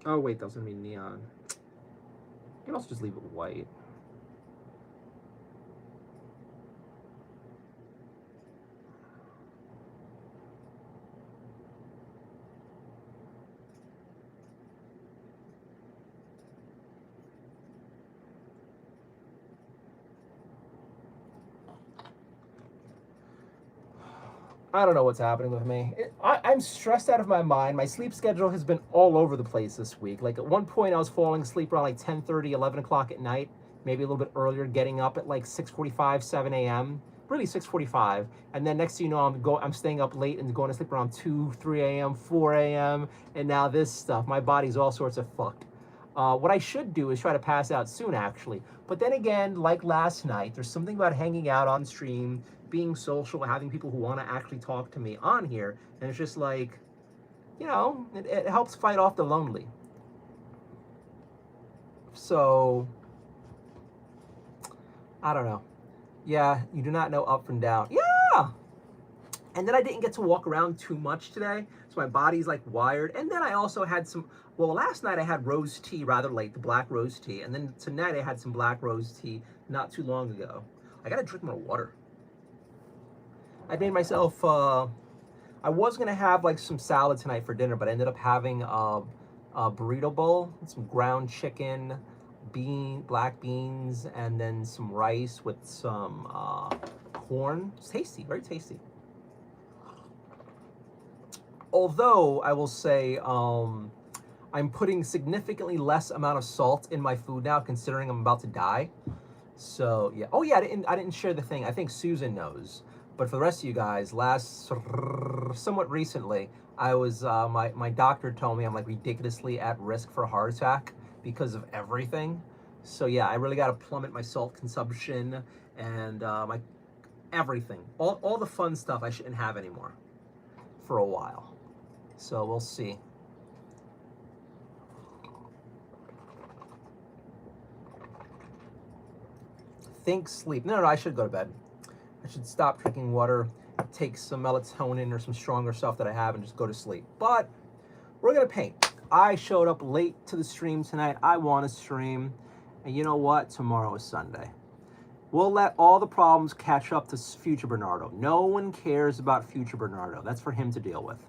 Oh wait, that was gonna be neon. You can also just leave it white. I don't know what's happening with me. I'm stressed out of my mind. My sleep schedule has been all over the place this week. Like at one point I was falling asleep around like 10:30, 11 o'clock at night, maybe a little bit earlier, getting up at like 6:45, 7 a.m., really 6:45. And then next thing you know, I'm staying up late and going to sleep around 2, 3 a.m., 4 a.m. And now this stuff, my body's all sorts of fucked. What I should do is try to pass out soon, actually. But then again, like last night, there's something about hanging out on stream, being social, having people who want to actually talk to me on here. And it's just like, you know, it helps fight off the lonely. So, I don't know. Yeah, you do not know up from down. Yeah! And then I didn't get to walk around too much today, so my body's like wired. And then I also had some, well, last night I had rose tea rather late, the black rose tea. And then tonight I had some black rose tea not too long ago. I gotta drink more water. I made myself, I was gonna have like some salad tonight for dinner, but I ended up having a burrito bowl, some ground chicken, black beans, and then some rice with some corn. It's tasty, very tasty. Although I will say, I'm putting significantly less amount of salt in my food now, considering I'm about to die. So yeah. Oh yeah, I didn't share the thing. I think Susan knows. But for the rest of you guys, somewhat recently, I was my doctor told me I'm like ridiculously at risk for a heart attack because of everything. So yeah, I really got to plummet my salt consumption and my everything, all the fun stuff I shouldn't have anymore for a while. So we'll see. think sleep. No, I should go to bed. I should stop drinking water, take some melatonin or some stronger stuff that I have, and just go to sleep. But we're gonna paint. I showed up late to the stream tonight. I want to stream. And you know what? Tomorrow is Sunday. We'll let all the problems catch up to future Bernardo. No one cares about future Bernardo. That's for him to deal with.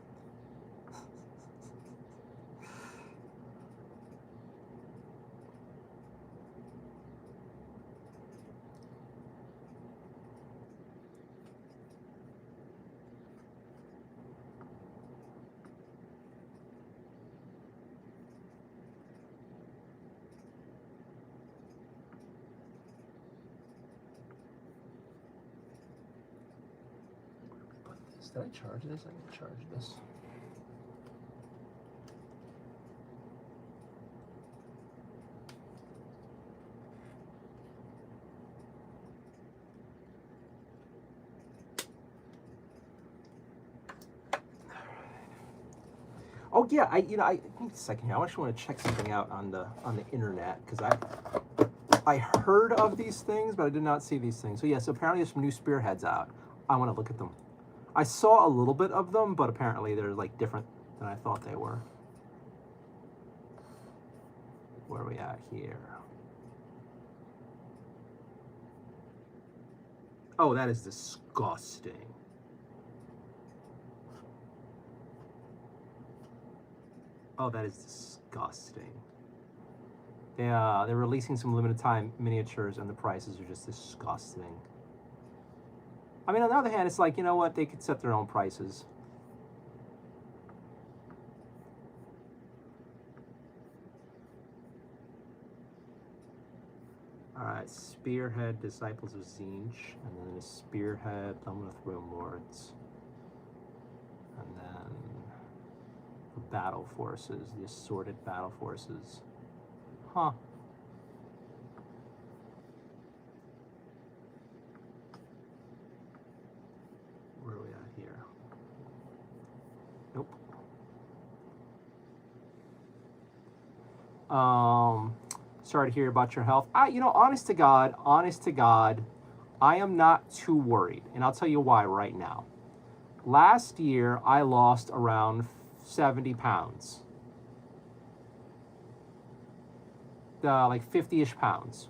Did I charge this? I can charge this. Oh yeah, I need a second here. I actually want to check something out on the internet because I heard of these things, but I did not see these things. So yeah, so apparently there's some new spearheads out. I want to look at them. I saw a little bit of them, but apparently they're like different than I thought they were. Where are we at here? Oh, that is disgusting. Oh, that is disgusting. Yeah, they're releasing some limited time miniatures and the prices are just disgusting. I mean, on the other hand, it's like, you know what? They could set their own prices. All right, Spearhead, Disciples of Tzeentch, and then a Spearhead, Dominant Throne Lords, and then the Battle Forces, the Assorted Battle Forces. Huh. Where are we at here? Nope. Sorry to hear about your health. Honest to God, I am not too worried, and I'll tell you why right now. Last year, I lost around 70 pounds. Like 50-ish pounds.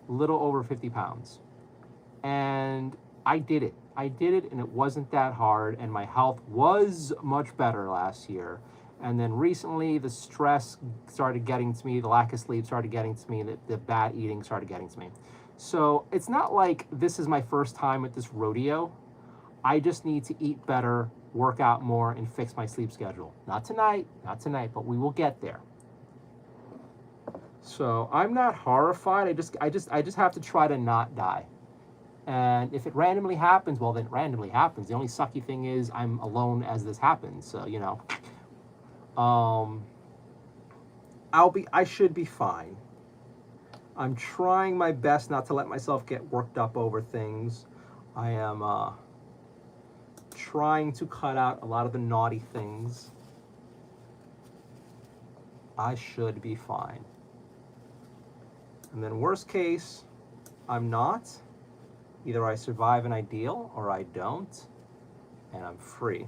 A little over 50 pounds. And I did it. And it wasn't that hard, and my health was much better last year. And then recently, the stress started getting to me, the lack of sleep started getting to me, the bad eating started getting to me. So it's not like this is my first time at this rodeo. I just need to eat better, work out more, and fix my sleep schedule. Not tonight, but we will get there. So I'm not horrified. I just have to try to not die. And if it randomly happens, well, then it randomly happens. The only sucky thing is I'm alone as this happens. So, I should be fine. I'm trying my best not to let myself get worked up over things. I am trying to cut out a lot of the naughty things. I should be fine. And then worst case, I'm not. Either I survive and I deal, or I don't, and I'm free.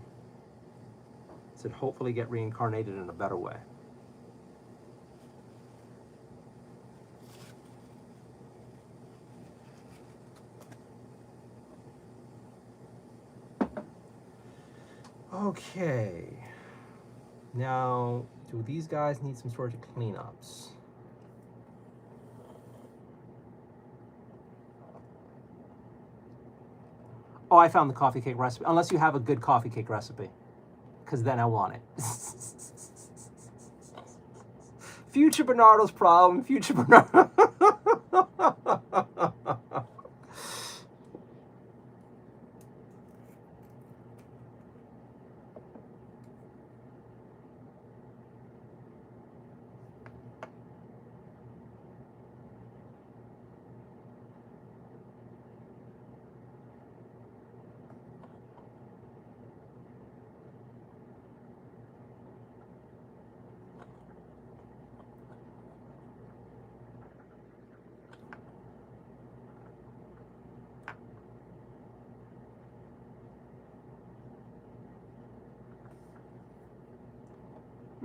To hopefully get reincarnated in a better way. Okay. Now, do these guys need some sort of cleanups? Oh, I found the coffee cake recipe. Unless you have a good coffee cake recipe. Because then I want it. Future Bernardo's problem. Future Bernardo.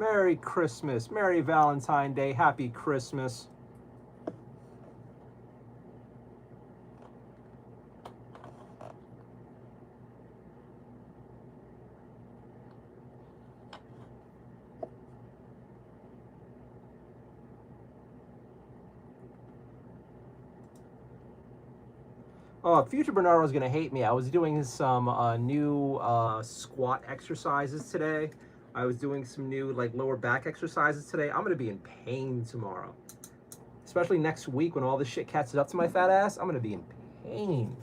Merry Christmas. Merry Valentine's Day. Happy Christmas. Oh, future Bernardo's gonna hate me. I was doing some new squat exercises today. I was doing some new like lower back exercises today. I'm gonna be in pain tomorrow, especially next week when all this shit catches up to my fat ass. I'm gonna be in pain.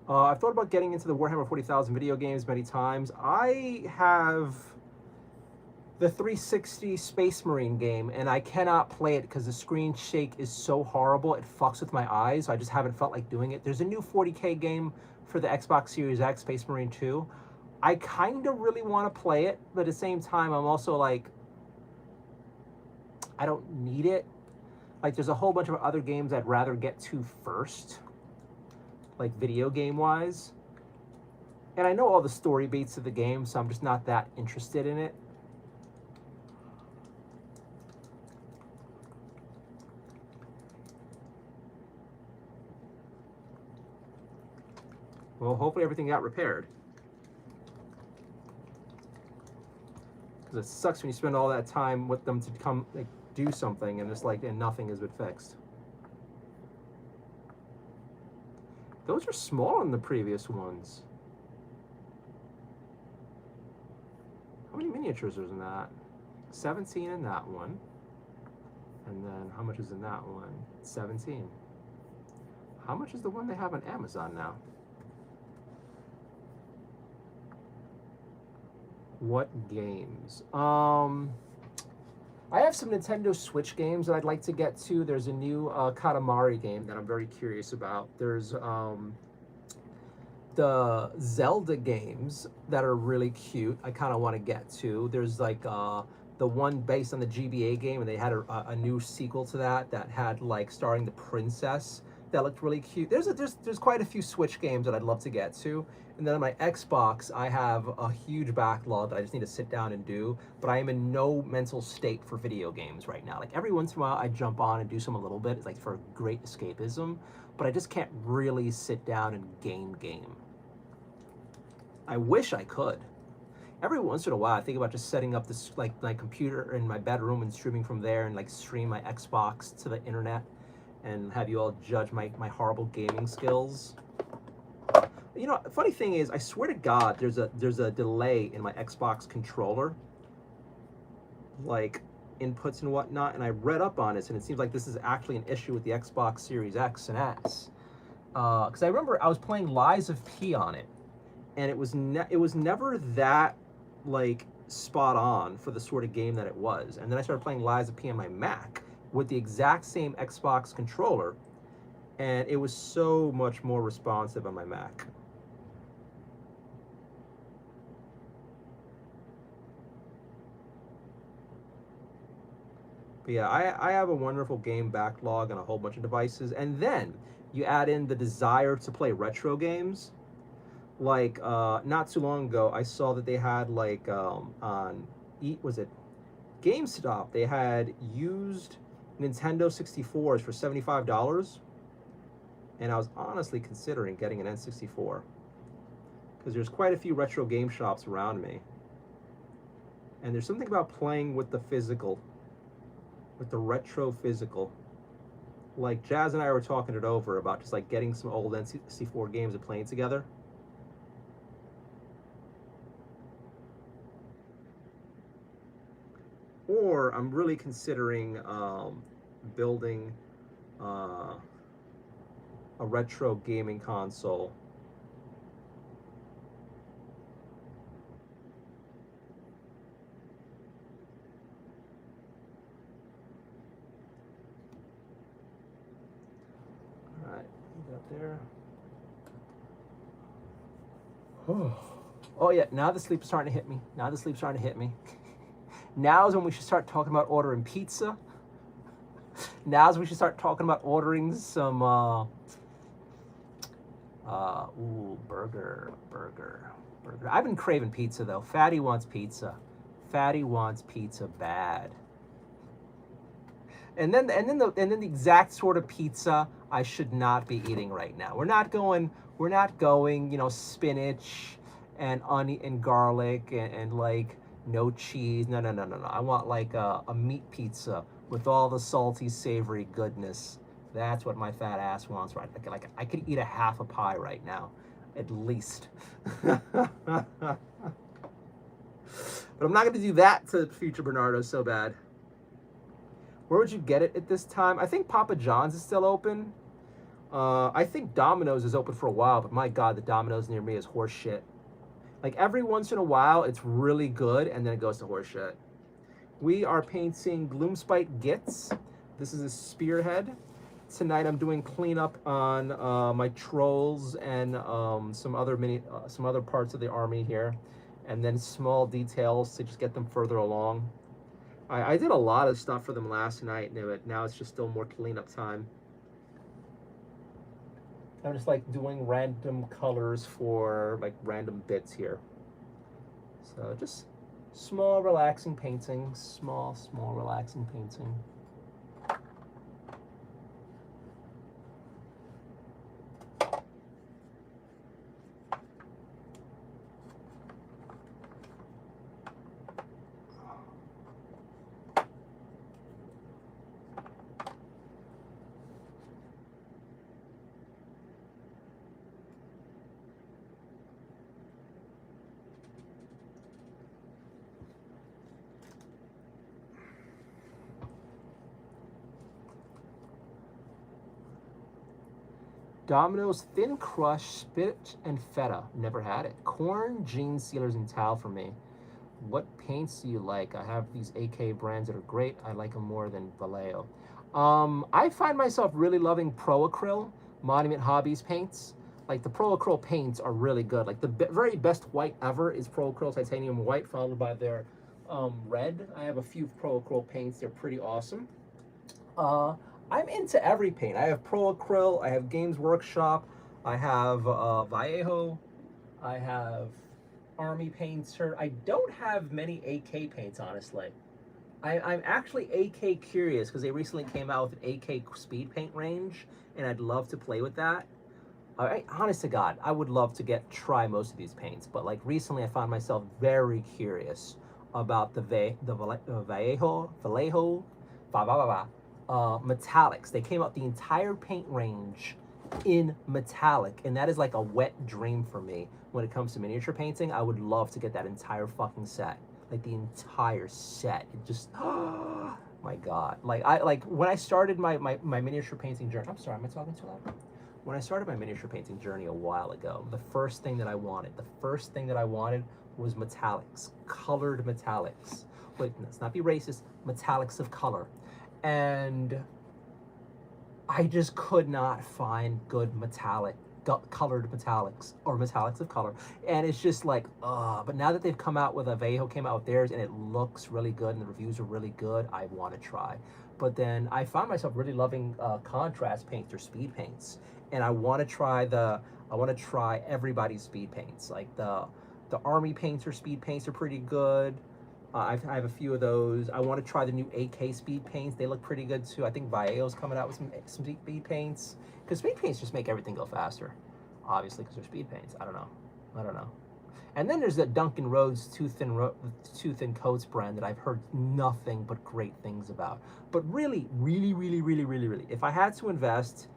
I've thought about getting into the Warhammer 40,000 video games many times. I have the 360 Space Marine game, and I cannot play it because the screen shake is so horrible. It fucks with my eyes, so I just haven't felt like doing it. There's a new 40K game for the Xbox Series X, Space Marine 2. I kind of really want to play it, but at the same time, I'm also like, I don't need it. Like, there's a whole bunch of other games I'd rather get to first, like video game wise. And I know all the story beats of the game, so I'm just not that interested in it. Well, hopefully everything got repaired. Because it sucks when you spend all that time with them to come like do something and it's like and nothing has been fixed. Those are smaller than the previous ones. How many miniatures is in that? 17 in that one. And then how much is in that one? 17. How much is the one they have on Amazon now? What games? I have some Nintendo Switch games that I'd like to get to. There's a new Katamari game that I'm very curious about. There's the Zelda games that are really cute. I kind of want to get to. There's like the one based on the GBA game, and they had a new sequel to that that had like starring the princess that looked really cute. There's quite a few Switch games that I'd love to get to. And then on my Xbox, I have a huge backlog that I just need to sit down and do, but I am in no mental state for video games right now. Like every once in a while I jump on and do some a little bit, it's like for great escapism, but I just can't really sit down and game. I wish I could. Every once in a while I think about just setting up this like my computer in my bedroom and streaming from there and like stream my Xbox to the internet and have you all judge my horrible gaming skills. You know, funny thing is, I swear to God, there's a delay in my Xbox controller, like inputs and whatnot, and I read up on this, and it seems like this is actually an issue with the Xbox Series X and S. Because I remember I was playing Lies of P on it, and it was never that like spot on for the sort of game that it was. And then I started playing Lies of P on my Mac with the exact same Xbox controller, and it was so much more responsive on my Mac. But yeah, I have a wonderful game backlog on a whole bunch of devices, and then you add in the desire to play retro games. Like not too long ago, I saw that they had like on was it GameStop? They had used Nintendo 64s for $75, and I was honestly considering getting an N64 because there's quite a few retro game shops around me, and there's something about playing with the physical with the retro physical. Like Jazz and I were talking it over about just like getting some old NC4 games and playing together. Or I'm really considering building a retro gaming console. All right, leave that there. Oh yeah, now the sleep's starting to hit me. Now the sleep's starting to hit me. Now is when we should start talking about ordering pizza. Now is when we should start talking about ordering some burger. I've been craving pizza though. Fatty wants pizza. Fatty wants pizza bad. And then the exact sort of pizza I should not be eating right now. We're not going, you know, spinach and onion and garlic and like no cheese. No. I want like a meat pizza with all the salty, savory goodness. That's what my fat ass wants, right? Like I could eat a half a pie right now, at least. But I'm not gonna do that to future Bernardo so bad. Where would you get it at this time? I think Papa John's is still open. I think Domino's is open for a while, but my God, the Domino's near me is horse shit. Like every once in a while, it's really good, and then it goes to horse shit. We are painting Gloomspite Gits. This is a spearhead. Tonight I'm doing cleanup on my trolls and some other parts of the army here, and then small details to just get them further along. I did a lot of stuff for them last night, now it's just still more cleanup time. I'm just like doing random colors for like random bits here. So just small relaxing painting, small relaxing painting. Domino's Thin Crush, Spinach and Feta. Never had it. Corn, Jean Sealers, and Towel for me. What paints do you like? I have these AK brands that are great. I like them more than Vallejo. I find myself really loving Pro Acryl, Monument Hobbies paints. Like the Pro Acryl paints are really good. Like the very best white ever is Pro Acryl Titanium White, followed by their red. I have a few Pro Acryl paints. They're pretty awesome. I'm into every paint. I have Pro Acryl, I have Games Workshop, I have Vallejo, I have Army Painter. I don't have many AK paints, honestly. I'm actually AK curious because they recently came out with an AK speed paint range, and I'd love to play with that. Honest to God, I would love to try most of these paints, but like recently I found myself very curious about the Vallejo, metallics. They came out the entire paint range in metallic, and that is like a wet dream for me when it comes to miniature painting. I would love to get that entire fucking set, like the entire set. It just my God, like when I started my miniature painting journey. I'm sorry, am I talking too loud? When I started my miniature painting journey a while ago, the first thing that I wanted was metallics, colored metallics. Wait, let's not be racist, metallics of color. And I just could not find good colored metallics or metallics of color. And it's just like, but now that they've come out with Vallejo came out with theirs and it looks really good and the reviews are really good, I want to try. But then I found myself really loving contrast paints or speed paints. And I want to try everybody's speed paints. Like the Army paints or speed paints are pretty good. I have a few of those. I want to try the new AK speed paints. They look pretty good too. I think Vallejo's coming out with some speed paints. Because speed paints just make everything go faster. Obviously, because they're speed paints. I don't know. And then there's that Duncan Rhodes Too Thin Coats brand that I've heard nothing but great things about. But really, if I had to invest,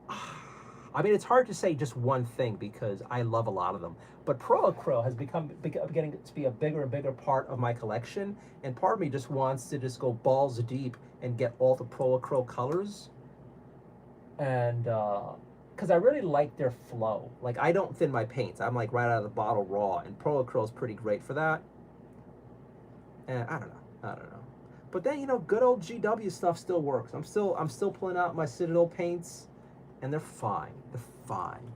I mean, it's hard to say just one thing because I love a lot of them. But Pro Acryl has getting to be a bigger and bigger part of my collection, and part of me just wants to just go balls deep and get all the Pro Acryl colors. And because I really like their flow. Like, I don't thin my paints. I'm like right out of the bottle raw, and Pro Acryl is pretty great for that. And I don't know. But then, you know, good old GW stuff still works. I'm still pulling out my Citadel paints, and they're fine. They're fine.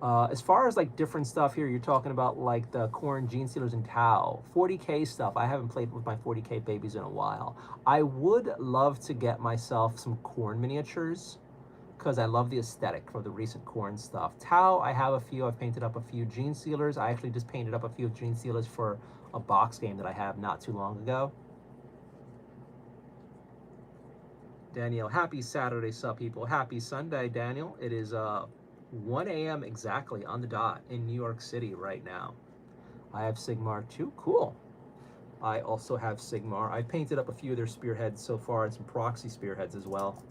As far as like different stuff here, you're talking about like the Corn Gene Stealers and Tau. 40K stuff, I haven't played with my 40K babies in a while. I would love to get myself some Corn miniatures because I love the aesthetic for the recent Corn stuff. Tau, I have a few. I've painted up a few Gene Stealers. I actually just painted up a few Gene Stealers for a box game that I have not too long ago. Danielle, happy Saturday, sup people. Happy Sunday, Daniel. It is 1 a.m. exactly on the dot in New York City right now. I have Sigmar too. Cool. I also have Sigmar. I painted up a few of their spearheads so far and some proxy spearheads as well.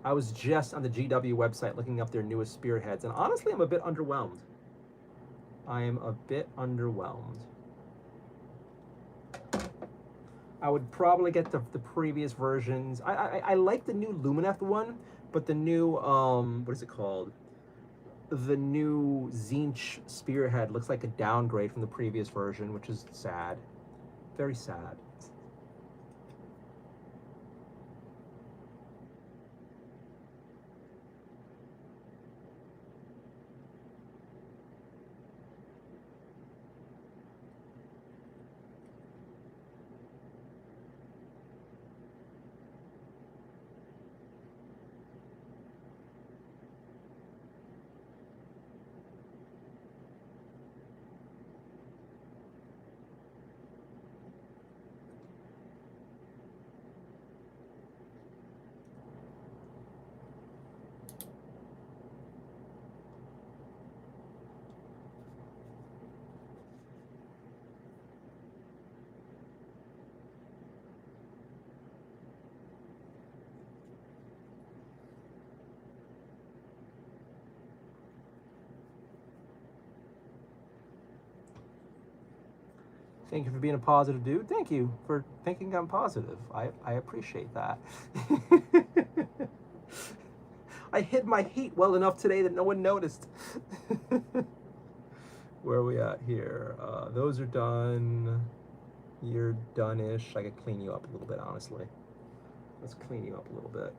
I was just on the GW website looking up their newest spearheads, and honestly, I'm a bit underwhelmed. I am a bit underwhelmed. I would probably get the previous versions. I like the new Lumineth one, but the new, what is it called? The new Zinch spearhead looks like a downgrade from the previous version, which is sad. Very sad. Thank you for being a positive dude. Thank you for thinking I'm positive. I appreciate that. I hid my heat well enough today that no one noticed. Where are we at here? Those are done. You're done-ish. I could clean you up a little bit, honestly. Let's clean you up a little bit.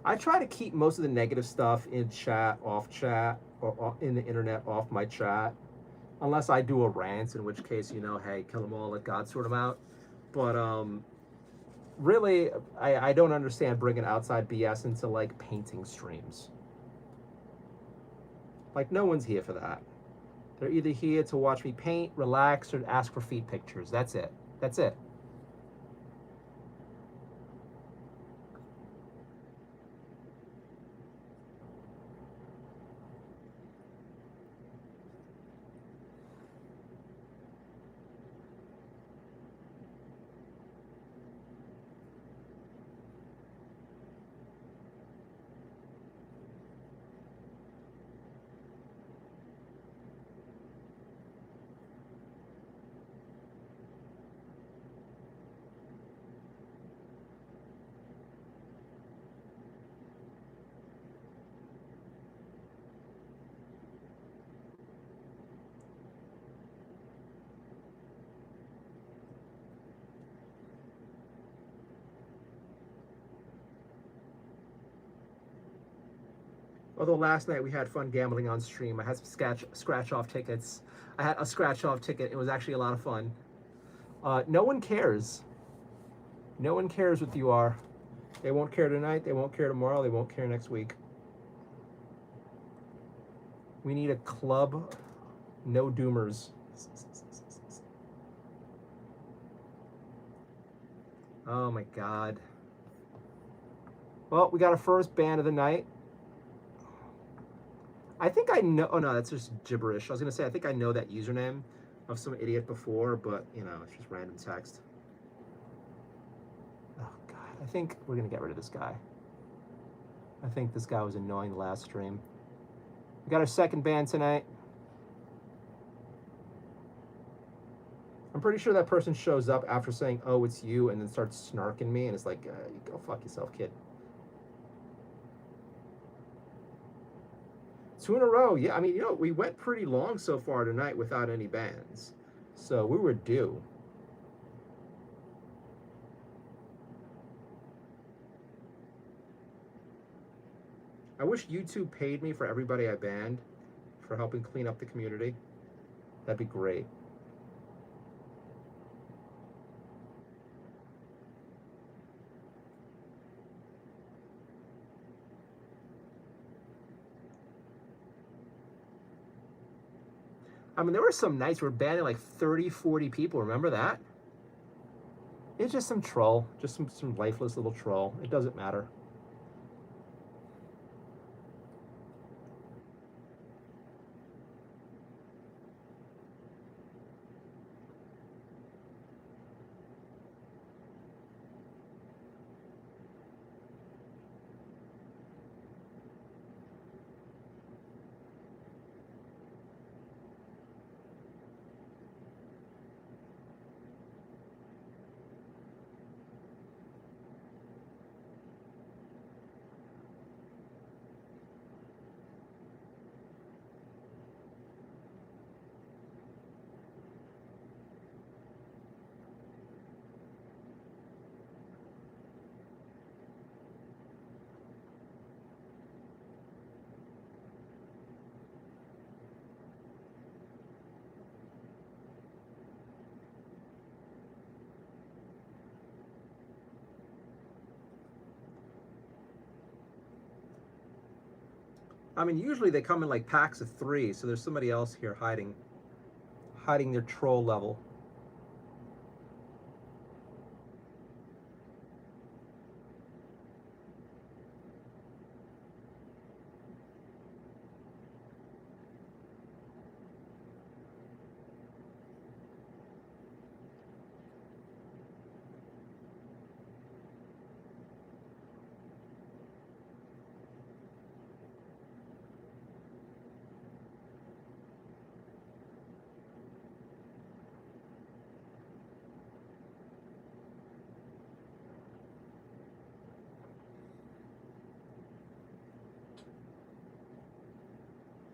I try to keep most of the negative stuff in chat, off chat, or in the internet, off my chat. Unless I do a rant, in which case, you know, hey, kill them all, let God sort them out. But really, I don't understand bringing outside BS into, like, painting streams. Like, no one's here for that. They're either here to watch me paint, relax, or ask for feet pictures. That's it. That's it. Although last night we had fun gambling on stream. I had some scratch-off tickets. I had a scratch-off ticket. It was actually a lot of fun. No one cares. No one cares what you are. They won't care tonight. They won't care tomorrow. They won't care next week. We need a club. No doomers. Oh my God. Well, we got our first ban of the night. I think I know. Oh no, that's just gibberish. I was gonna say I think I know that username of some idiot before, but you know, it's just random text. Oh god, I think we're gonna get rid of this guy. I think this guy was annoying the last stream. We got our second ban tonight. I'm pretty sure that person shows up after saying, "Oh, it's you," and then starts snarking me, and it's like, you go fuck yourself, kid. 2 in a row. Yeah, I mean, you know, we went pretty long so far tonight without any bans. So we were due. I wish YouTube paid me for everybody I banned for helping clean up the community. That'd be great. I mean, there were some nights where banning like 30, 40 people. Remember that? It's just some troll. Just some lifeless little troll. It doesn't matter. I mean, usually they come in like packs of 3, so there's somebody else here hiding their troll level.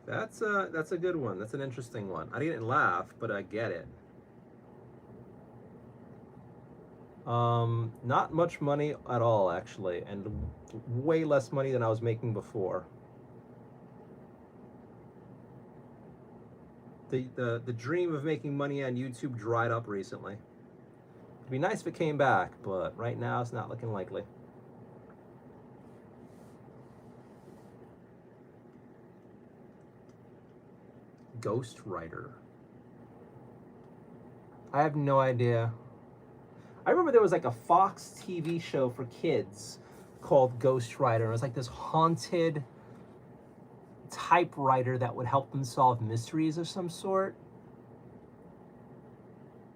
That's a good one. That's an interesting one. I didn't laugh, but I get it. Not much money at all, actually, and way less money than I was making before. The dream of making money on YouTube dried up recently. It'd be nice if it came back, but right now it's not looking likely. Ghost Rider. I have no idea. I remember there was like a Fox TV show for kids called Ghost Rider. It was like this haunted typewriter that would help them solve mysteries of some sort.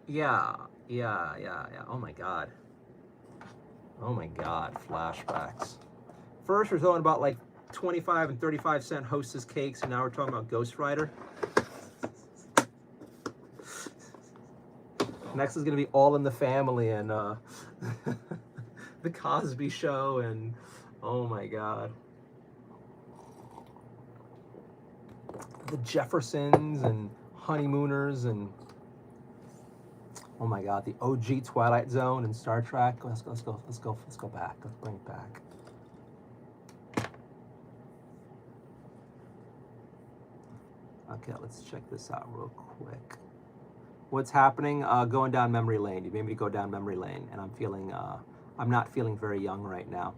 Yeah. Oh my god. Oh my god, flashbacks. First we're talking about like 25 and 35-cent Hostess cakes, and now we're talking about Ghost Rider. Next is going to be All in the Family and The Cosby Show, and oh my god. The Jeffersons and Honeymooners, and oh my god, the OG Twilight Zone and Star Trek. Let's go back. Let's bring it back. Okay, let's check this out real quick. What's happening? Going down memory lane. You made me go down memory lane, and I'm not feeling very young right now.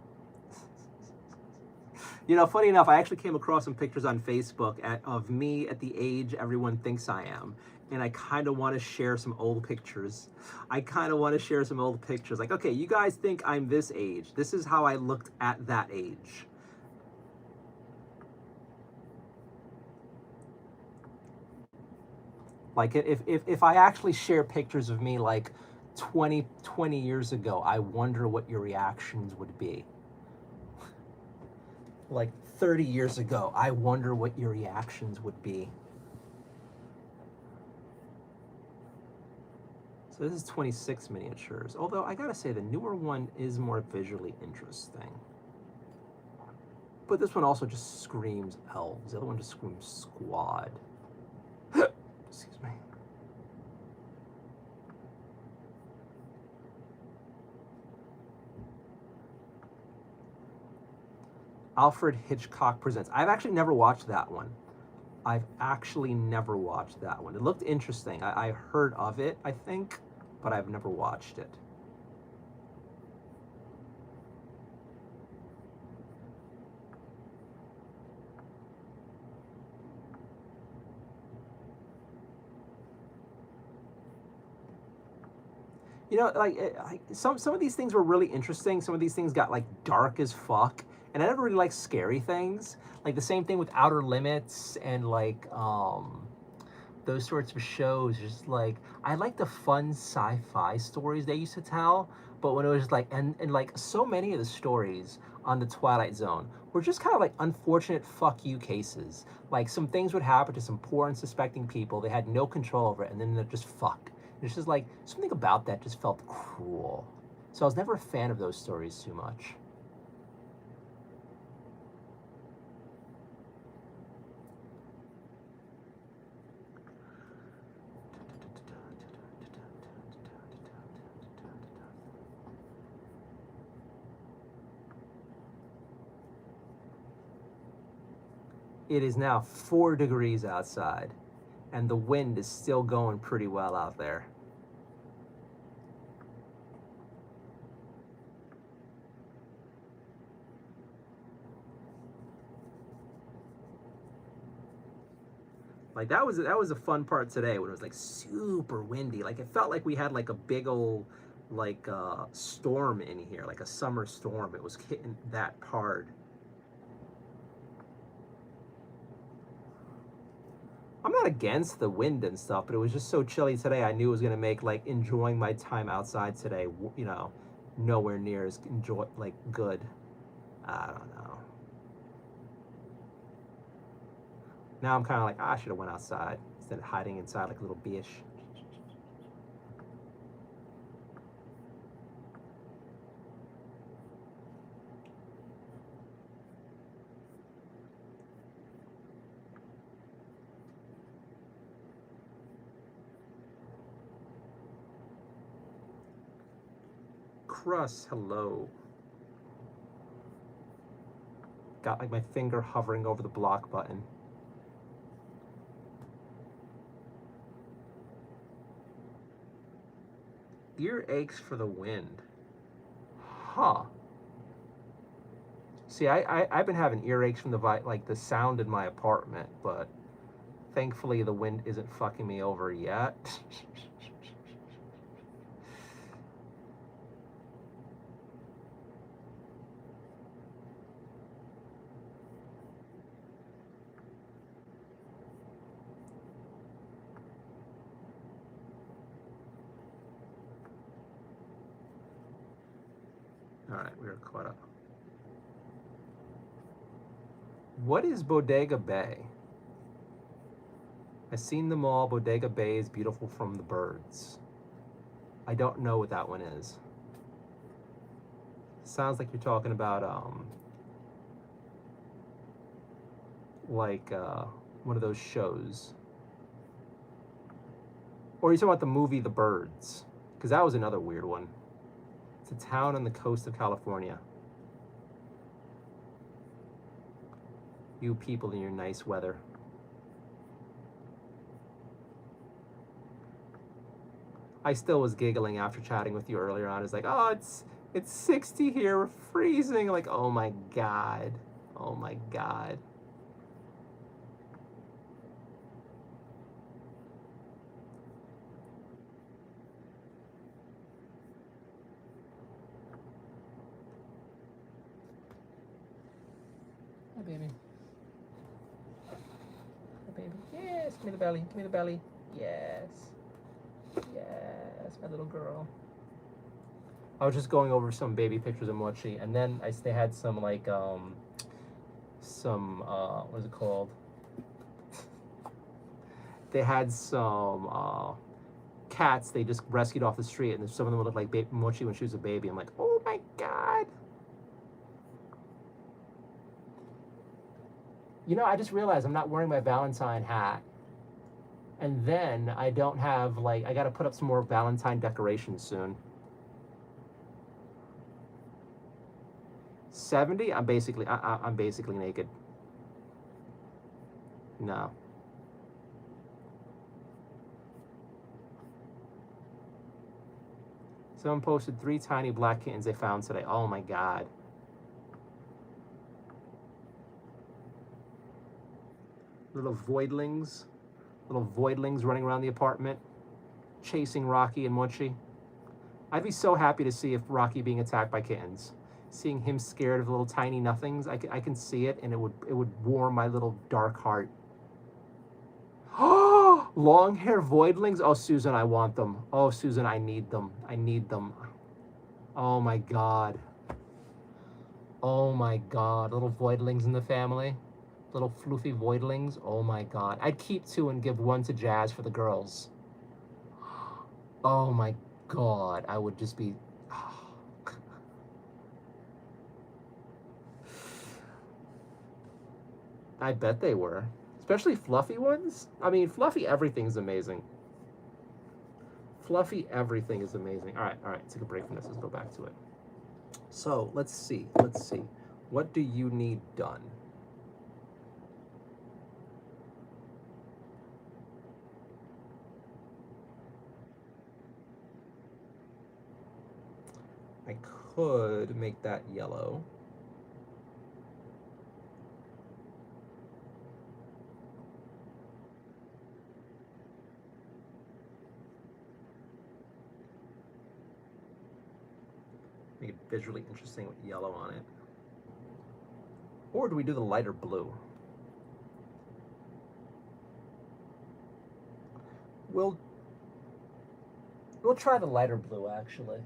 You know, funny enough, I actually came across some pictures on Facebook of me at the age everyone thinks I am, and I kind of want to share some old pictures. Like, okay, you guys think I'm this age. This is how I looked at that age. Like if I actually share pictures of me like 20 years ago, I wonder what your reactions would be. Like 30 years ago, I wonder what your reactions would be. So this is 26 miniatures. Although I gotta say the newer one is more visually interesting. But this one also just screams elves. The other one just screams squad. Excuse me. Alfred Hitchcock Presents. I've actually never watched that one. I've actually never watched that one. It looked interesting. I heard of it, I think, but I've never watched it. You know, like some of these things were really interesting. Some of these things got like dark as fuck, and I never really liked scary things. Like the same thing with Outer Limits and like those sorts of shows. Just like I like the fun sci-fi stories they used to tell, but when it was like and like so many of the stories on the Twilight Zone were just kind of like unfortunate fuck you cases. Like some things would happen to some poor and suspecting people. They had no control over it, and then they're just fucked. It's just like something about that just felt cruel. So I was never a fan of those stories too much. It is now 4 degrees outside, and the wind is still going pretty well out there. Like that was a fun part today when it was like super windy. Like it felt like we had like a big old like storm in here, like a summer storm. It was hitting that hard. I'm not against the wind and stuff, but it was just so chilly today. I knew it was gonna make like enjoying my time outside today, you know, nowhere near as good. I don't know. Now I'm kind of like, I should have went outside instead of hiding inside like a little bitch. Crust, hello. Got like my finger hovering over the block button. Ear aches for the wind. Huh. See, I've been having earaches from the sound in my apartment, but thankfully the wind isn't fucking me over yet. All right, we're caught up. What is Bodega Bay? I've seen them all. Bodega Bay is beautiful from the birds. I don't know what that one is. Sounds like you're talking about one of those shows. Or are you talking about the movie The Birds? Because that was another weird one. It's a town on the coast of California. You people in your nice weather. I still was giggling after chatting with you earlier on. It's like, oh, it's 60 here. We're freezing. Like, oh my God. Oh my God. Hi, baby. Hi, baby. Yes, give me the belly. Give me the belly. Yes. Yes, my little girl. I was just going over some baby pictures of Mochi, and then they had some like what is it called? They had some cats they just rescued off the street, and some of them would look like Mochi when she was a baby. I'm like, oh my god. You know, I just realized I'm not wearing my Valentine hat. And then I don't have, like, I gotta put up some more Valentine decorations soon. 70? I'm basically naked. No. Someone posted 3 tiny black kittens they found today. Oh my god. Little voidlings running around the apartment, chasing Rocky and Mochi. I'd be so happy to see if Rocky being attacked by kittens. Seeing him scared of little tiny nothings, I can see it, and it would warm my little dark heart. Oh, long hair voidlings. Oh, Susan, I want them. Oh, Susan, I need them. I need them. Oh my god. Oh my god. Little voidlings in the family. Little floofy voidlings. Oh my god. I'd keep 2 and give 1 to Jazz for the girls. Oh my god. I would just be... I bet they were. Especially fluffy ones. I mean, fluffy everything's amazing. Fluffy everything is amazing. All right. Take a break from this. Let's go back to it. So, let's see. What do you need done? I could make that yellow. Make it visually interesting with yellow on it. Or do we do the lighter blue? We'll try the lighter blue, actually.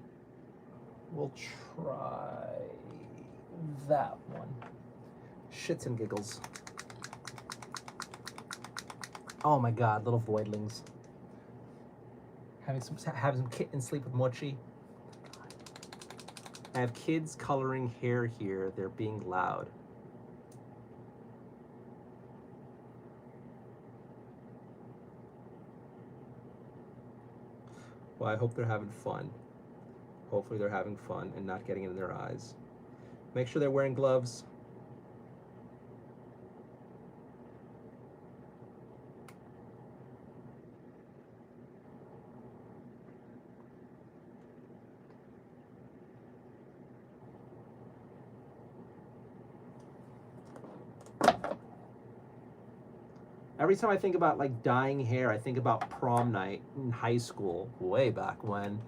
We'll try that one. Shits and giggles. Oh my god, little voidlings. Having some kittens sleep with Mochi. I have kids coloring hair here. They're being loud. Well, I hope they're having fun. Hopefully they're having fun and not getting it in their eyes. Make sure they're wearing gloves. Every time I think about like dyeing hair, I think about prom night in high school, way back when.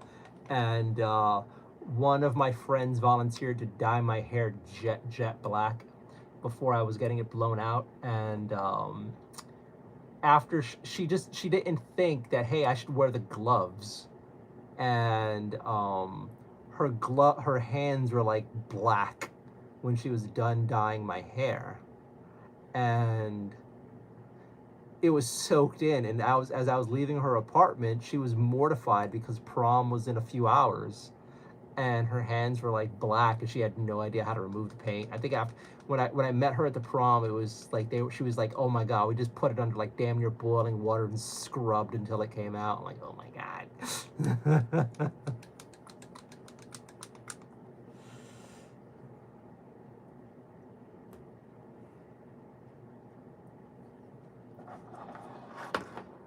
And one of my friends volunteered to dye my hair jet black before I was getting it blown out. And after she didn't think that, hey, I should wear the gloves. And her hands were like black when she was done dyeing my hair. And it was soaked in, and as I was leaving her apartment, she was mortified because prom was in a few hours, and her hands were like black, and she had no idea how to remove the paint. I think when I met her at the prom, it was like she was like, oh my god, we just put it under like damn near boiling water and scrubbed until it came out. I'm like, oh my god.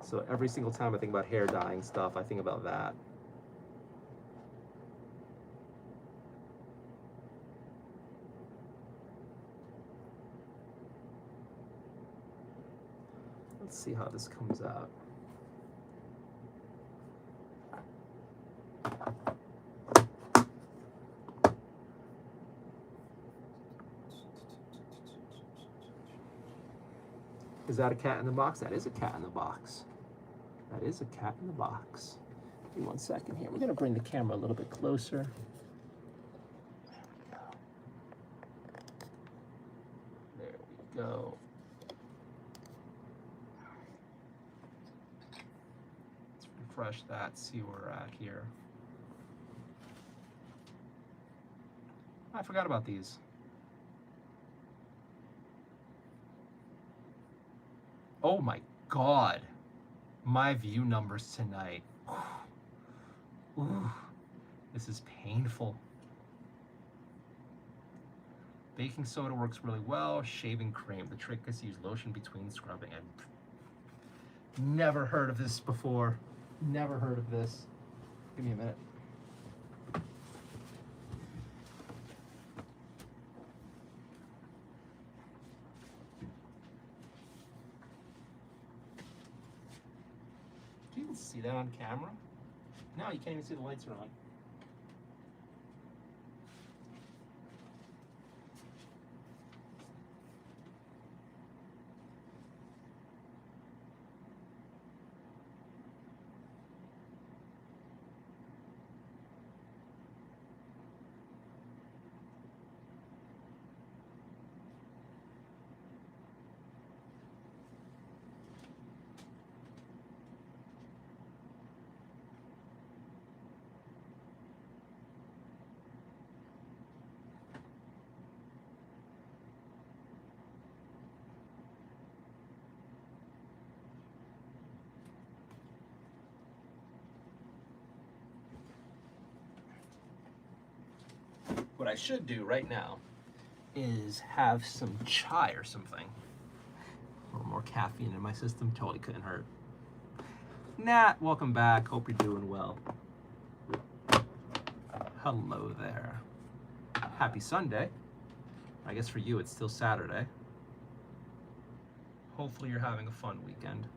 So every single time I think about hair dyeing stuff, I think about that. Let's see how this comes out. Is that a cat in the box? That is a cat in the box. That is a cat in the box. Give me 1 second here. We're gonna bring the camera a little bit closer. There we go. Let's refresh that, see where we're at here. I forgot about these. Oh my God. My view numbers tonight. Ooh, this is painful. Baking soda works really well. Shaving cream. The trick is to use lotion between scrubbing. I've never heard of this before. Never heard of this. Give me a minute. Can you even see that on camera? No, you can't even see the lights are on. What I should do right now is have some chai or something. A little more caffeine in my system, totally couldn't hurt. Nat, welcome back, hope you're doing well. Hello there. Happy Sunday. I guess for you it's still Saturday. Hopefully you're having a fun weekend.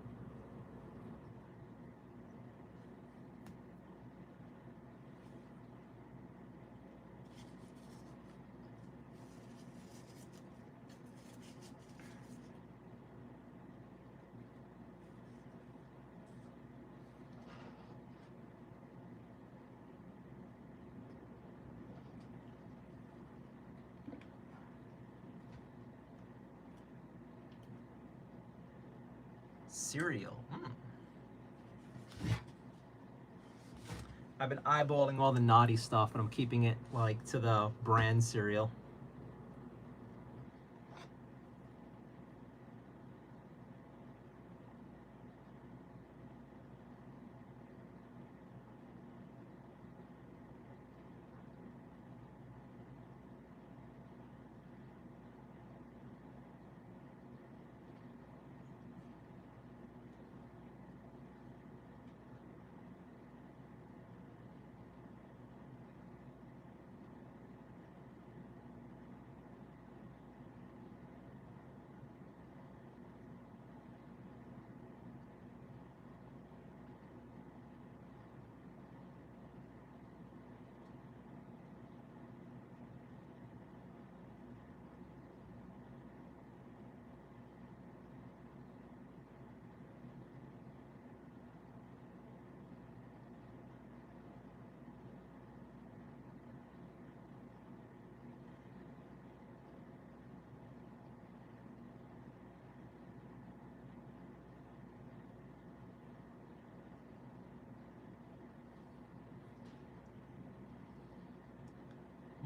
Cereal. I've been eyeballing all the naughty stuff, and I'm keeping it like to the brand cereal.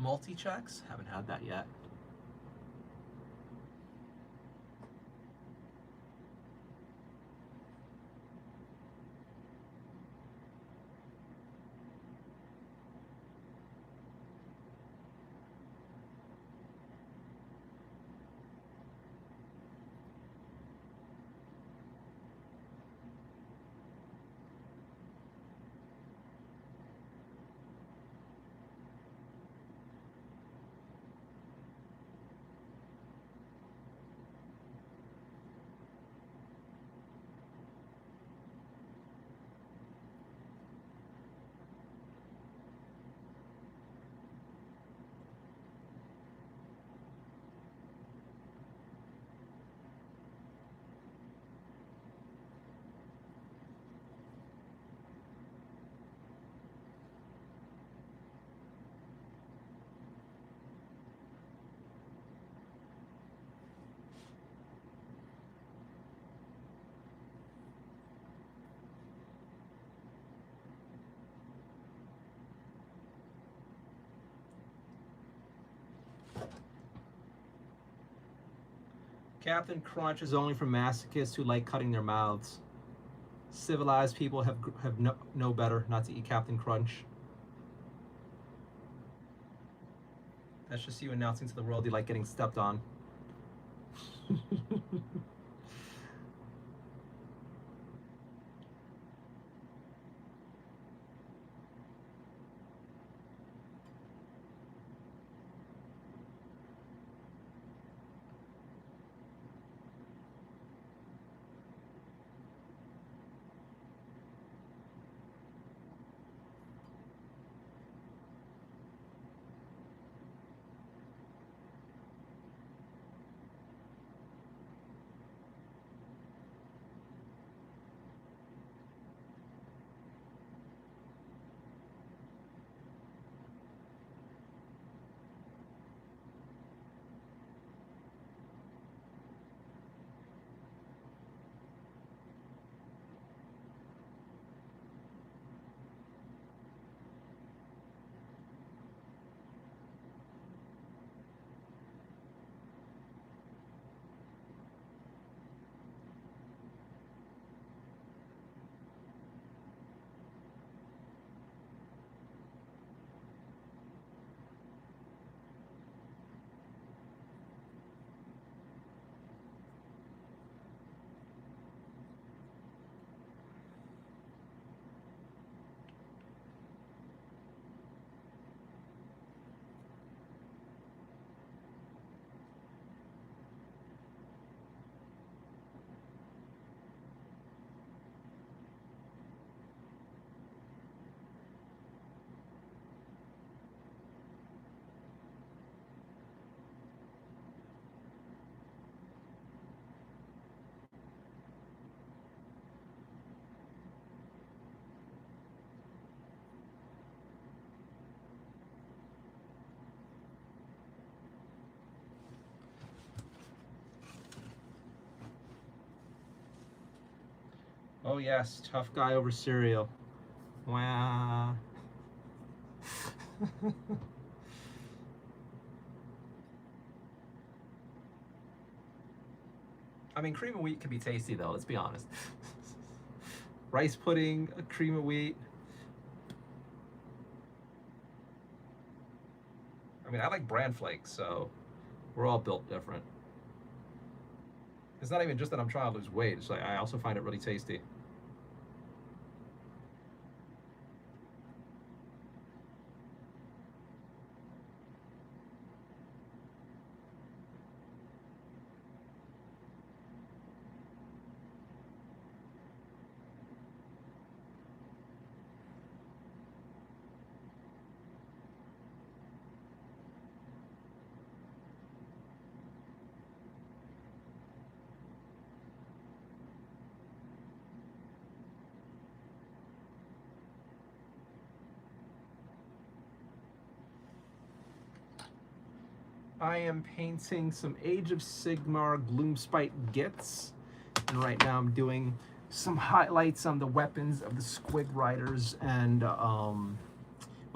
Multi-checks? Haven't had that yet. Captain Crunch is only for masochists who like cutting their mouths. Civilized people have know better not to eat Captain Crunch. That's just you announcing to the world you like getting stepped on. Oh yes, tough guy over cereal. Wow. I mean, cream of wheat can be tasty though, let's be honest. Rice pudding, cream of wheat. I mean, I like bran flakes, so we're all built different. It's not even just that I'm trying to lose weight, it's like I also find it really tasty. I am painting some Age of Sigmar Gloomspite Gits, and right now I'm doing some highlights on the weapons of the Squig Riders and, well,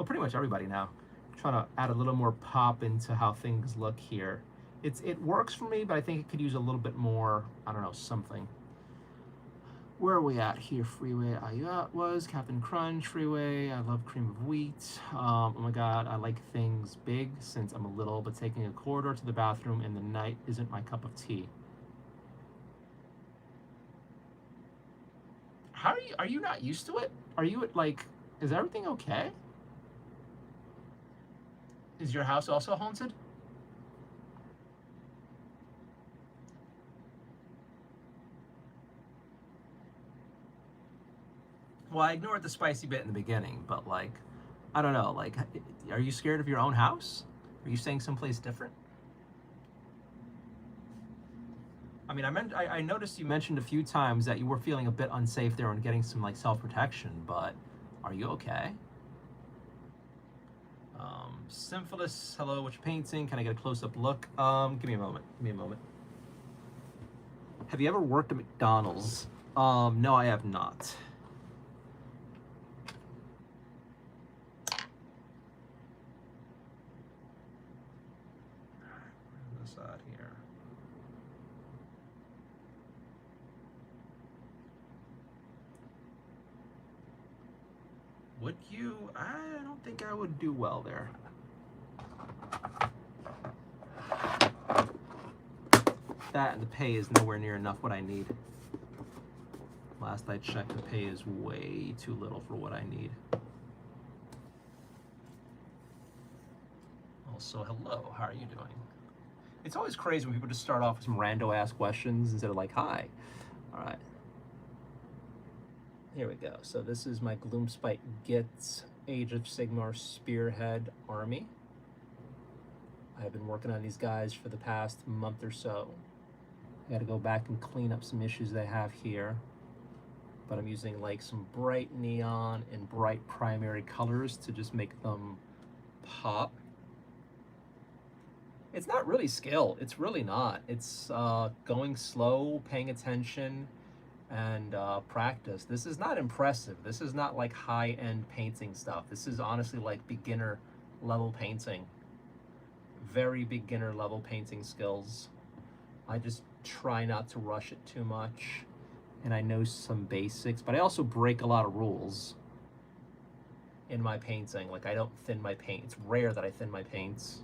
pretty much everybody now. Trying to add a little more pop into how things look here. It works for me, but I think it could use a little bit more, I don't know, something. Where are we at here? Freeway Ayat was Captain Crunch. Freeway, I love cream of wheat. Oh my god, I like things big since I'm a little, but taking a corridor to the bathroom in the night isn't my cup of tea. How are you not used to it? Are you like, is everything okay? Is your house also haunted? Well, I ignored the spicy bit in the beginning, but like, I don't know, like, are you scared of your own house? Are you staying someplace different? I mean, I noticed you mentioned a few times that you were feeling a bit unsafe there and getting some like self-protection, but are you okay? Symphilis, hello, what you painting? Can I get a close-up look? Give me a moment, give me a moment. Have you ever worked at McDonald's? No, I have not. This side here. Would you? I don't think I would do well there. That and the pay is nowhere near enough what I need. Last I checked, the pay is way too little for what I need. Also, hello, how are you doing? It's always crazy when people just start off with some rando-ass questions instead of like, hi. All right. Here we go. So this is my Gloomspite Gitz Age of Sigmar Spearhead Army. I've been working on these guys for the past month or so. I got to go back and clean up some issues they have here. But I'm using like some bright neon and bright primary colors to just make them pop. It's not really skill. It's really not. It's going slow, paying attention, and practice. This is not impressive. This is not like high-end painting stuff. This is honestly like beginner level painting. Very beginner level painting skills. I just try not to rush it too much. And I know some basics, but I also break a lot of rules in my painting. Like I don't thin my paint. It's rare that I thin my paints.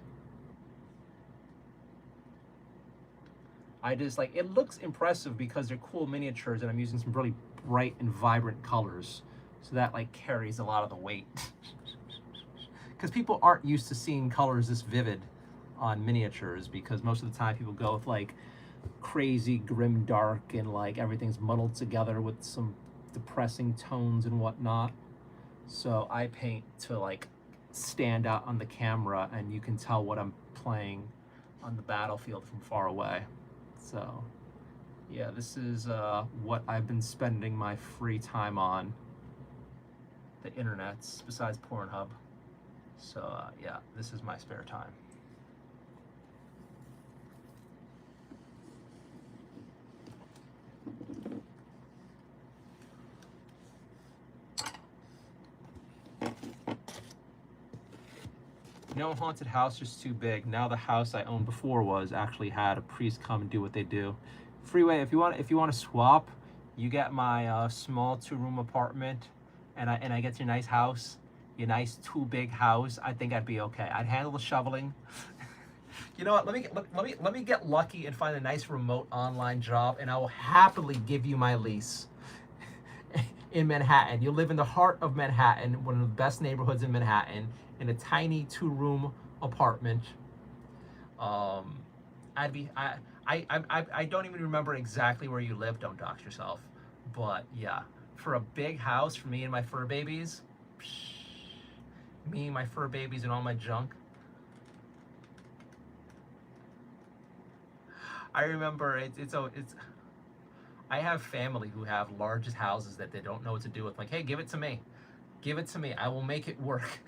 I just like, it looks impressive because they're cool miniatures and I'm using some really bright and vibrant colors. So that like carries a lot of the weight. Because people aren't used to seeing colors this vivid on miniatures, because most of the time people go with like crazy grim dark and like everything's muddled together with some depressing tones and whatnot. So I paint to like stand out on the camera and you can tell what I'm playing on the battlefield from far away. So yeah, this is what I've been spending my free time on the internets besides Pornhub. So yeah, this is my spare time. No haunted house is too big. Now the house I owned before was actually had a priest come and do what they do. Freeway, if you want to swap, you get my small 2-room apartment, and I get your nice house, your nice 2 big house. I think I'd be okay. I'd handle the shoveling. You know what? Let me get lucky and find a nice remote online job, and I will happily give you my lease. In Manhattan, you live in the heart of Manhattan, one of the best neighborhoods in Manhattan, in a tiny 2-room apartment. I don't even remember exactly where you live. Don't dox yourself. But yeah, for a big house for me and my fur babies, me, my fur babies, and all my junk. I remember it's I have family who have largest houses that they don't know what to do with. Like, hey, give it to me. Give it to me. I will make it work.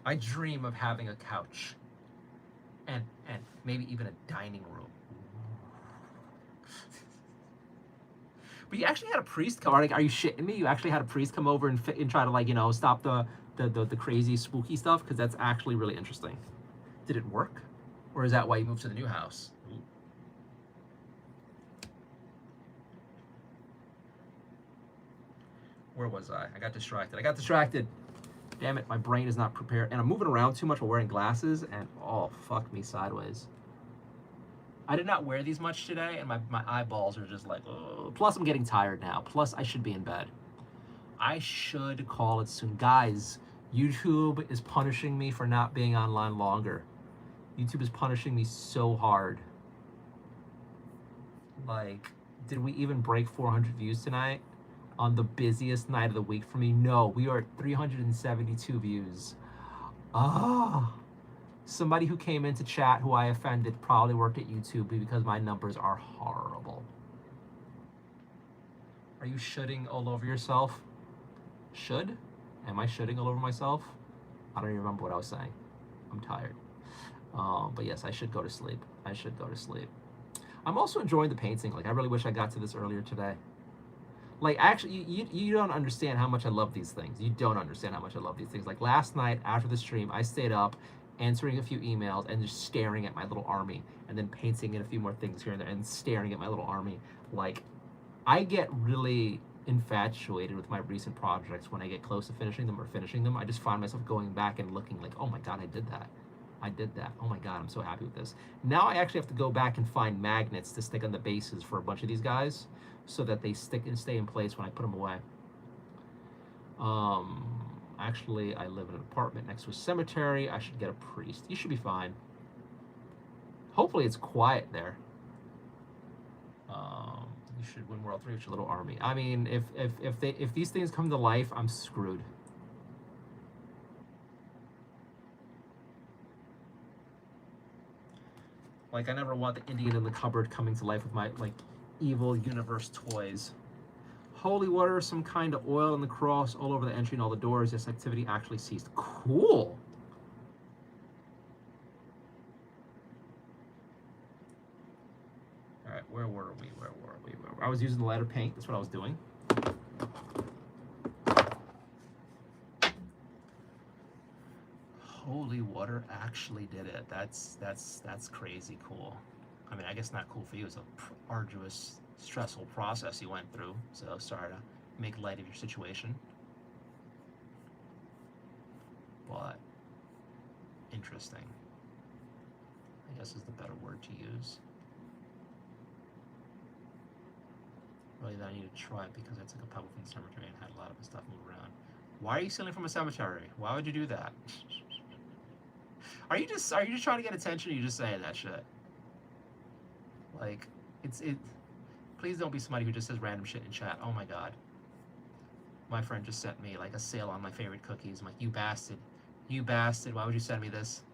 I dream of having a couch and maybe even a dining room. But you actually had a priest come. Like, are you shitting me? You actually had a priest come over and try to, like, you know, stop the crazy spooky stuff? Because that's actually really interesting. Did it work? Or is that why you moved to the new house? Ooh. Where was I? I got distracted. Damn it, my brain is not prepared. And I'm moving around too much while wearing glasses, and oh, fuck me sideways. I did not wear these much today, and my eyeballs are just like, ugh. Plus I'm getting tired now. Plus I should be in bed. I should call it soon. Guys, YouTube is punishing me for not being online longer. YouTube is punishing me so hard. Like, did we even break 400 views tonight? On the busiest night of the week for me? No, we are at 372 views. Ah. Somebody who came into chat who I offended probably worked at YouTube because my numbers are horrible. Are you shitting all over yourself? Should? Am I shitting all over myself? I don't even remember what I was saying. I'm tired. But yes, I should go to sleep. I should go to sleep. I'm also enjoying the painting. Like, I really wish I got to this earlier today. Like, actually, you don't understand how much I love these things. You don't understand how much I love these things. Like, last night after the stream, I stayed up answering a few emails, and just staring at my little army, and then painting in a few more things here and there, and staring at my little army. Like, I get really infatuated with my recent projects when I get close to finishing them or finishing them. I just find myself going back and looking like, oh my god, I did that. I did that. Oh my god, I'm so happy with this. Now I actually have to go back and find magnets to stick on the bases for a bunch of these guys so that they stick and stay in place when I put them away. Actually, I live in an apartment next to a cemetery. I should get a priest. You should be fine. Hopefully it's quiet there. You should win World 3 with your little army. I mean, if these things come to life, I'm screwed. Like, I never want the Indian in the cupboard coming to life with my, like, evil universe toys. Holy water, some kind of oil in the cross all over the entry and all the doors. This activity actually ceased. Cool. All right, where were we? I was using the lighter paint. That's what I was doing. Holy water actually did it. That's crazy cool. I mean, I guess not cool for you. It's a arduous, stressful process you went through. So sorry to make light of your situation, but interesting, I guess, is the better word to use. Really, that I need to try it because I took a pebble from the cemetery and had a lot of stuff move around. Why are you stealing from a cemetery? Why would you do that? Are you just trying to get attention, or are you just saying that shit? Like, please don't be somebody who just says random shit in chat. Oh my god. My friend just sent me like a sale on my favorite cookies. I'm like, you bastard. You bastard, why would you send me this?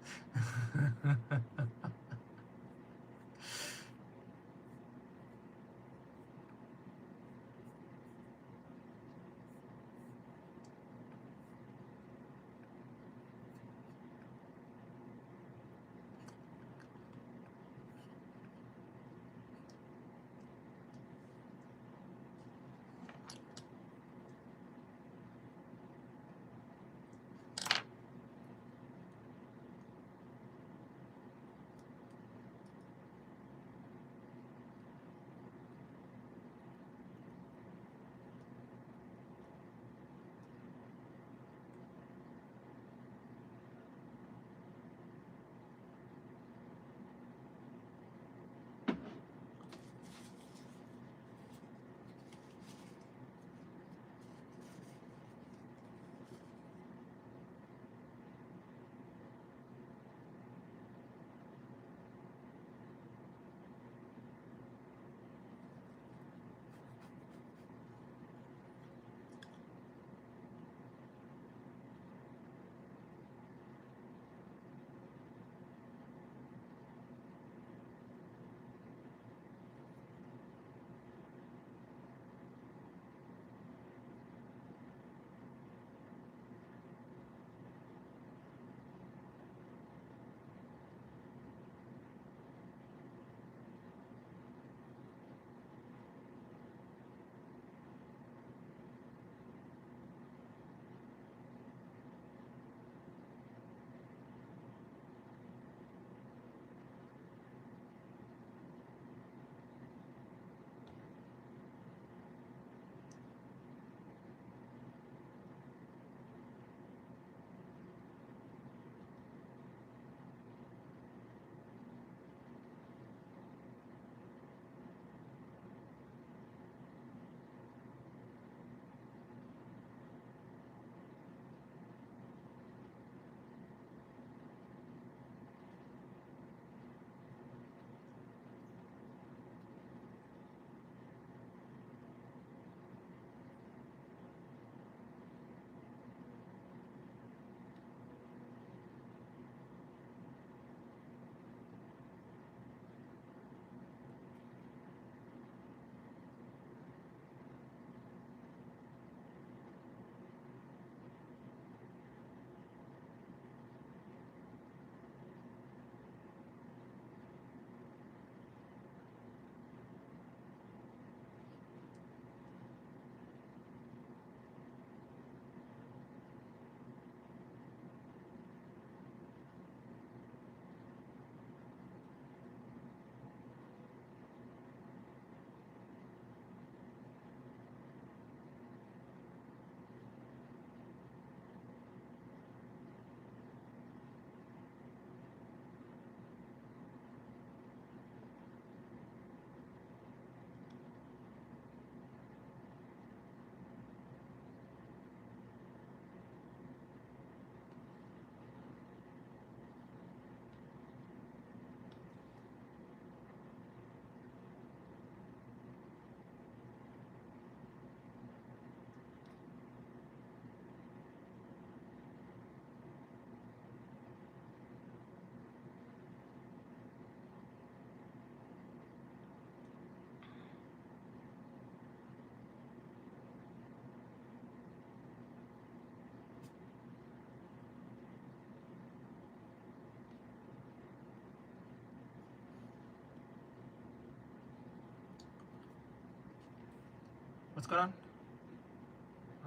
what's going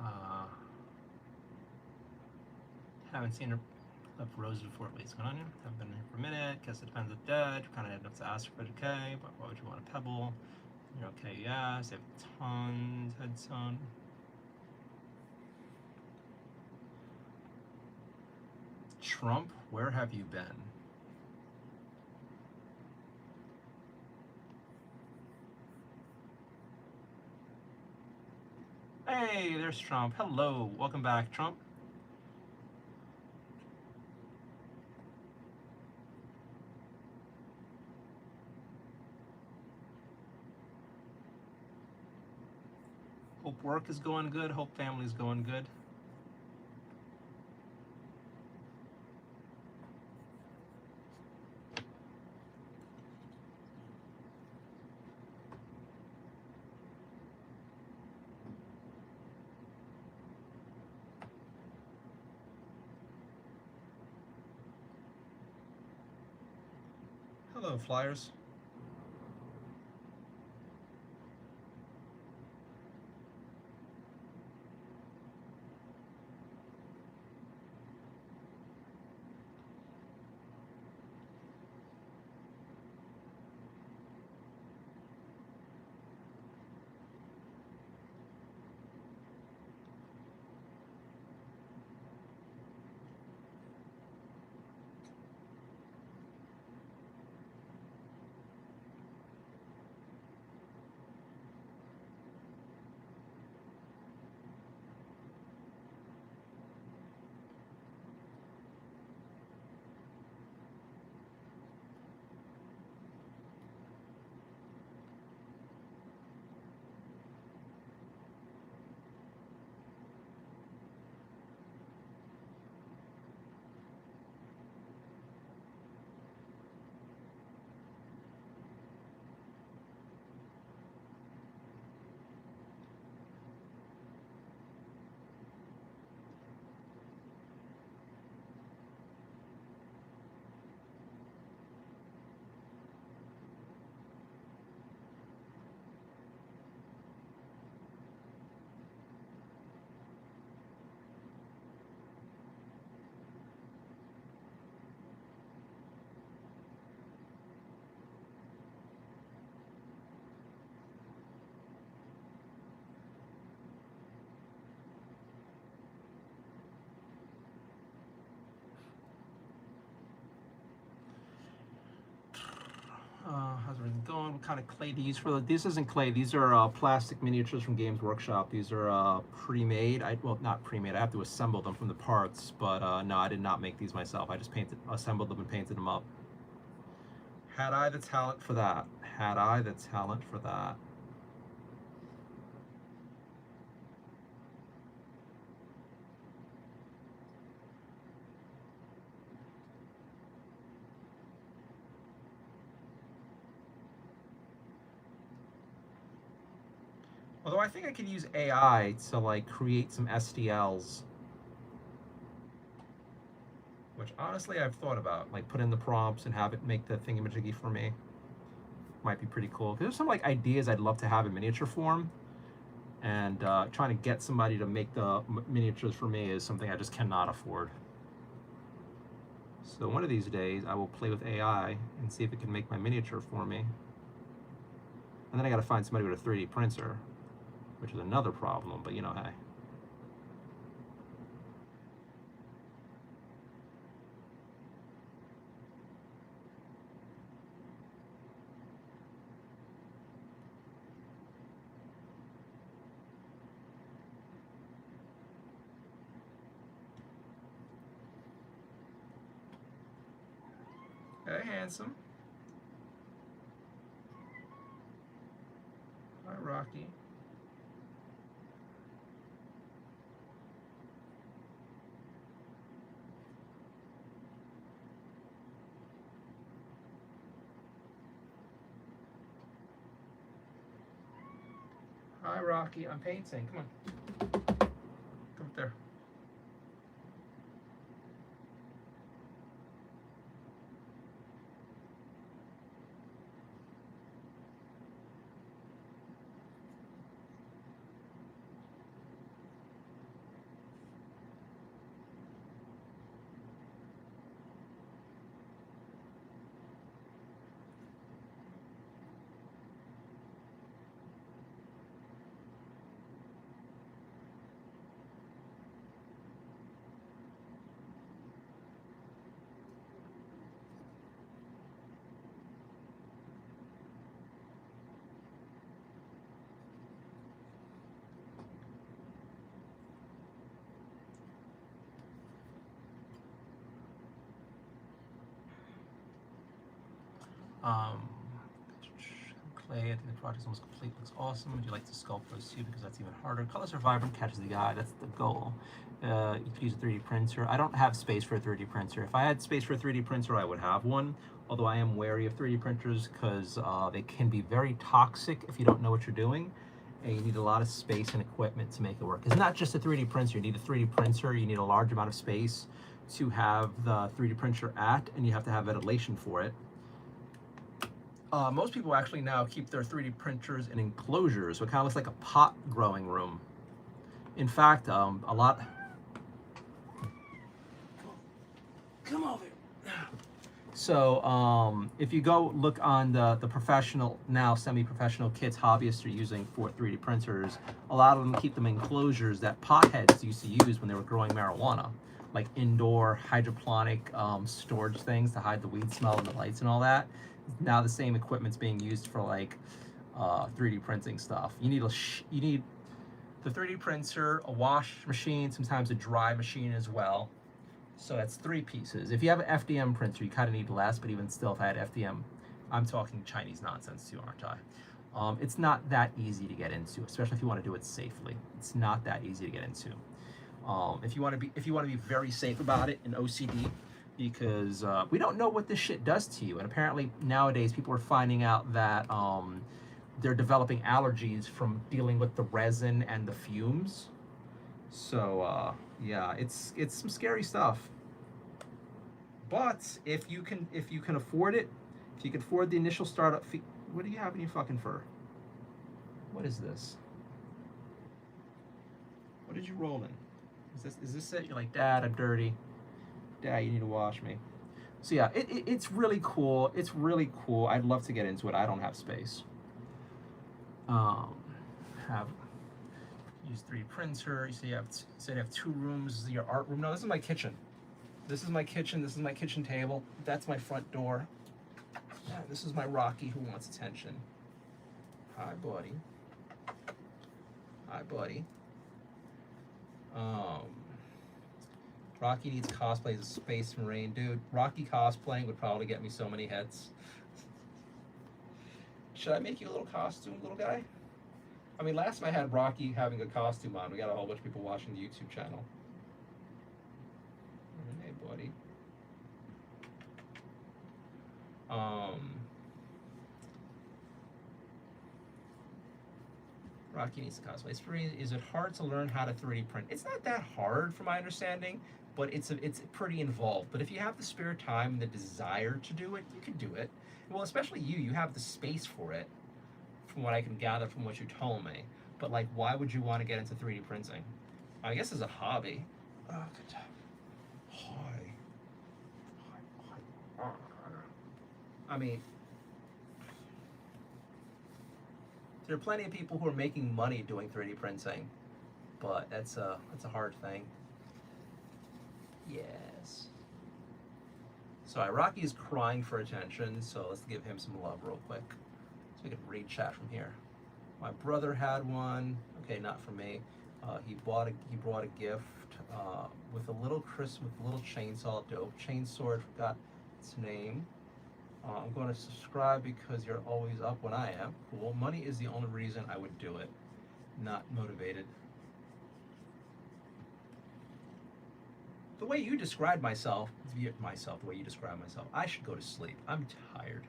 on? Haven't seen her up roses before. What's going on here? Haven't been here for a minute. Guess it depends on dead. Kind of enough to ask for it, okay. But why would you want a pebble? You're okay, yes. They have tons, headstone. Trump, where have you been? Hey, there's Trump. Hello, welcome back, Trump. Hope work is going good. Hope family's going good. Hello, Flyers. How's everything going? What kind of clay do you use for the? This isn't clay. These are plastic miniatures from Games Workshop. These are pre-made. Well, not pre-made. I have to assemble them from the parts. But no, I did not make these myself. I just assembled them and painted them up. Had I the talent for that? Had I the talent for that? Although I think I could use AI to like create some STLs, which honestly I've thought about, like put in the prompts and have it make the thingamajiggy for me. Might be pretty cool. There's some like ideas I'd love to have in miniature form, and trying to get somebody to make the miniatures for me is something I just cannot afford. So one of these days I will play with AI and see if it can make my miniature for me. And then I got to find somebody with a 3D printer, which is another problem, but you know, hey. Hey, handsome. Hi, Rocky. Hi, Rocky. I'm painting. Come on. Come up there. Um, Clay, I think the project's almost complete. Looks awesome. Would you like to sculpt those too? Because that's even harder. Colors are vibrant, catches the eye. That's the goal. You could use a 3D printer. I don't have space for a 3D printer. If I had space for a 3D printer, I would have one. Although I am wary of 3D printers because they can be very toxic if you don't know what you're doing. And you need a lot of space and equipment to make it work. It's not just a 3D printer. You need a 3D printer. You need a large amount of space to have the 3D printer at, and you have to have ventilation for it. Most people actually now keep their 3D printers in enclosures, so it kind of looks like a pot growing room. In fact, a lot. Come over. So if you go look on the professional, now semi-professional kits hobbyists are using for 3D printers, a lot of them keep them in enclosures that potheads used to use when they were growing marijuana, like indoor hydroponic storage things to hide the weed smell and the lights and all that. Now the same equipment's being used for like 3D printing stuff. You need the 3D printer, a wash machine, sometimes a dry machine as well. So that's 3 pieces. If you have an FDM printer, you kind of need less, but even still, if I had FDM, I'm talking Chinese nonsense too, aren't I? It's not that easy to get into, especially if you want to do it safely. It's not that easy to get into. If you want to be very safe about it in OCD, because we don't know what this shit does to you, and apparently nowadays people are finding out that they're developing allergies from dealing with the resin and the fumes. So yeah, it's some scary stuff. But if you can afford it, if you can afford the initial startup fee, what do you have in your fucking fur? What is this? What did you roll in? Is this it? You're like, Dad, I'm dirty. Dad, you need to wash me. So yeah, it's really cool. It's really cool. I'd love to get into it. I don't have space. Have use 3D printer. You say you have 2 rooms. This is your art room. No, this is my kitchen. This is my kitchen. This is my kitchen table. That's my front door. This is my Rocky who wants attention. Hi, buddy. Hi, buddy. Rocky needs cosplay as a Space Marine. Dude, Rocky cosplaying would probably get me so many hits. Should I make you a little costume, little guy? I mean, last time I had Rocky having a costume on, we got a whole bunch of people watching the YouTube channel. Hey, buddy. Rocky needs to cosplay. Is it hard to learn how to 3D print? It's not that hard, from my understanding, but it's pretty involved. But if you have the spare time and the desire to do it, you can do it. Well, especially you have the space for it, from what I can gather from what you told me. But like, why would you want to get into 3D printing? I guess as a hobby. Oh, good job. Hi. I mean, there are plenty of people who are making money doing 3D printing, but that's a hard thing. Yes. So Rocky is crying for attention, so let's give him some love real quick. So we can read chat from here. My brother had one. Okay, not for me. He brought a gift with a little chainsaw. Dope chainsaw. I forgot its name. I'm going to subscribe because you're always up when I am. Cool. Money is the only reason I would do it. Not motivated. The way you describe myself, the way you describe myself, I should go to sleep. I'm tired.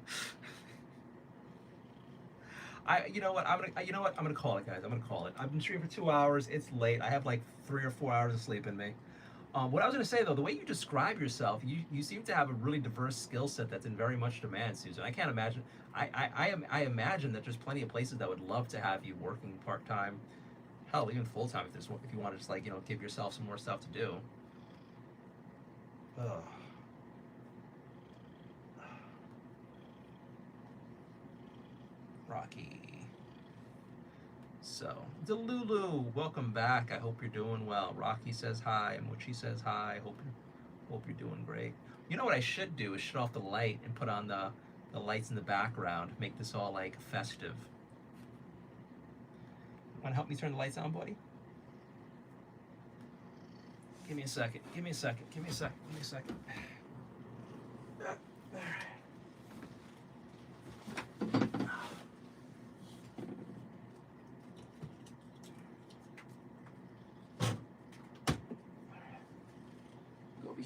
You know what? I'm gonna call it, guys. I'm gonna call it. I've been streaming for 2 hours. It's late. I have like 3 or 4 hours of sleep in me. What I was gonna say though, the way you describe yourself, you seem to have a really diverse skill set that's in very much demand, Susan. I can't imagine. I imagine that there's plenty of places that would love to have you working part time, hell, even full time if you want to just like give yourself some more stuff to do. Ugh. Rocky. So, Delulu, welcome back. I hope you're doing well. Rocky says hi, and Mochi says hi. Hope you're doing great. You know what I should do is shut off the light and put on the lights in the background. Make this all like festive. Want to help me turn the lights on, buddy? Give me a second. Give me a second. Give me a second. Give me a second. All right.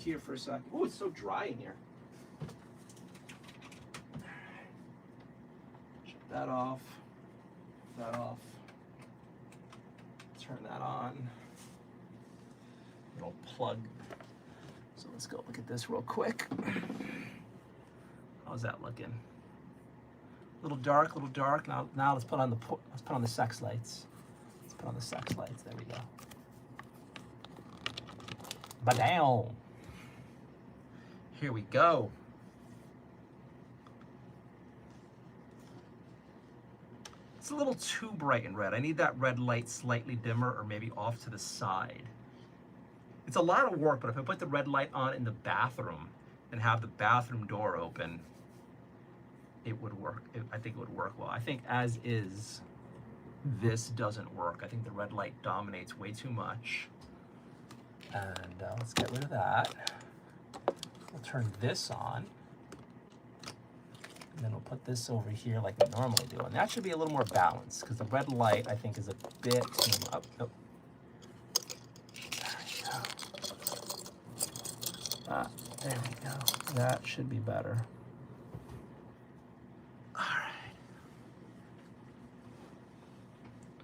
here for a second. Oh, it's so dry in here. Shut that off. That off. Turn that on. Little plug. So let's go look at this real quick. How's that looking? Little dark, little dark. Now let's put on the sex lights. Let's put on the sex lights. There we go. Ba-down. Here we go. It's a little too bright in red. I need that red light slightly dimmer or maybe off to the side. It's a lot of work, but if I put the red light on in the bathroom and have the bathroom door open, it would work. I think it would work well. I think as is, this doesn't work. I think the red light dominates way too much. And let's get rid of that. We'll turn this on. And then we'll put this over here like we normally do. And that should be a little more balanced because the red light, I think, is a bit too much. Oh. There we go. There we go. That should be better. All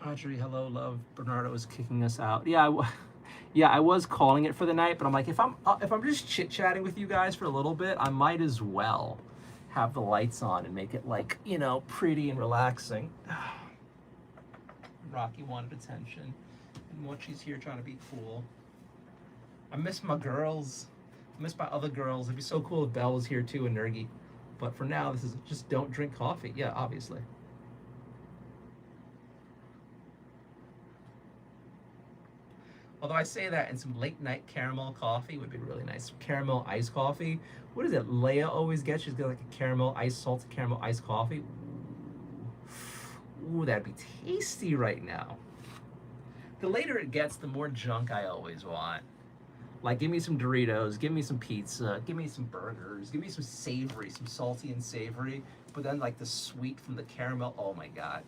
right. Audrey, hello, love. Bernardo is kicking us out. Yeah, I was calling it for the night, but I'm like, if I'm just chit-chatting with you guys for a little bit, I might as well have the lights on and make it like, you know, pretty and relaxing. Rocky wanted attention, and Mochi's here trying to be cool. I miss my girls. I miss my other girls. It'd be so cool if Belle was here too and Nergy. But for now, this is just don't drink coffee. Yeah, obviously. Although I say that, and some late night caramel coffee would be really nice. Caramel iced coffee. What is it? Leia always gets. She's got like a caramel iced salted caramel iced coffee. Ooh, that'd be tasty right now. The later it gets, the more junk I always want. Like, give me some Doritos, give me some pizza, give me some burgers, give me some savory, some salty and savory. But then like the sweet from the caramel. Oh my God.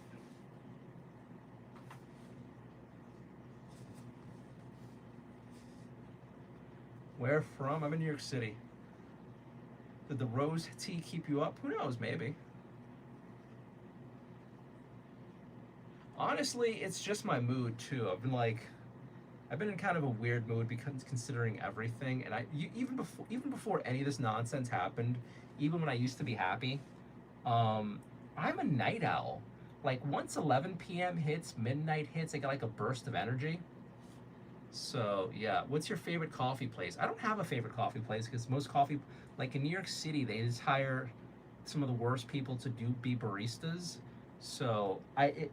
Where from? I'm in New York City. Did the rose tea keep you up? Who knows, maybe. Honestly, it's just my mood too. I've been in kind of a weird mood because considering everything, and even before any of this nonsense happened, even when I used to be happy, I'm a night owl. Like once 11 p.m. hits, midnight hits, I get like a burst of energy. So yeah, what's your favorite coffee place? I don't have a favorite coffee place because most coffee, like in New York City, they just hire some of the worst people to be baristas. So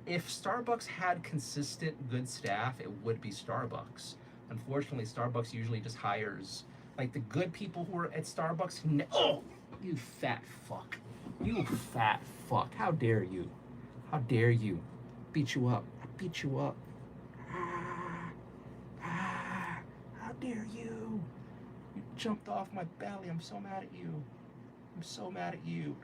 if Starbucks had consistent good staff, it would be Starbucks. Unfortunately, Starbucks usually just hires like the good people who are at Starbucks. Oh, you fat fuck! You fat fuck! How dare you? How dare you? Beat you up! I beat you up! How dare you? You jumped off my belly. I'm so mad at you. I'm so mad at you.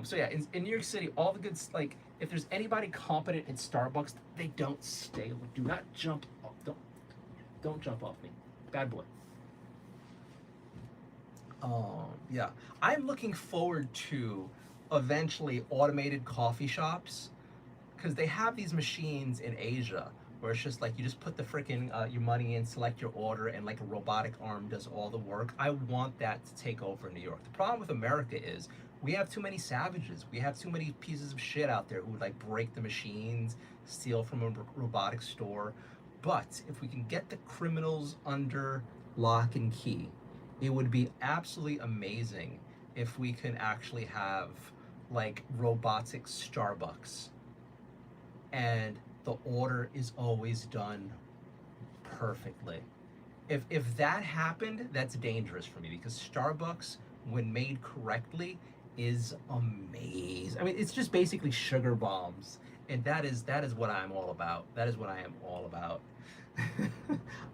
So yeah, in New York City, all the good, like, if there's anybody competent at Starbucks, they don't stay. Do not jump off. Don't jump off me. Bad boy. Yeah. I'm looking forward to eventually automated coffee shops because they have these machines in Asia where it's just like you just put the freaking your money in, select your order, and like a robotic arm does all the work. I want that to take over New York. The problem with America is we have too many savages. We have too many pieces of shit out there who would like break the machines, steal from a robotic store. But if we can get the criminals under lock and key, it would be absolutely amazing if we can actually have like robotic Starbucks and the order is always done perfectly. If that happened, that's dangerous for me because Starbucks, when made correctly, is amazing. I mean, it's just basically sugar bombs, and that is what I'm all about. That is what I am all about.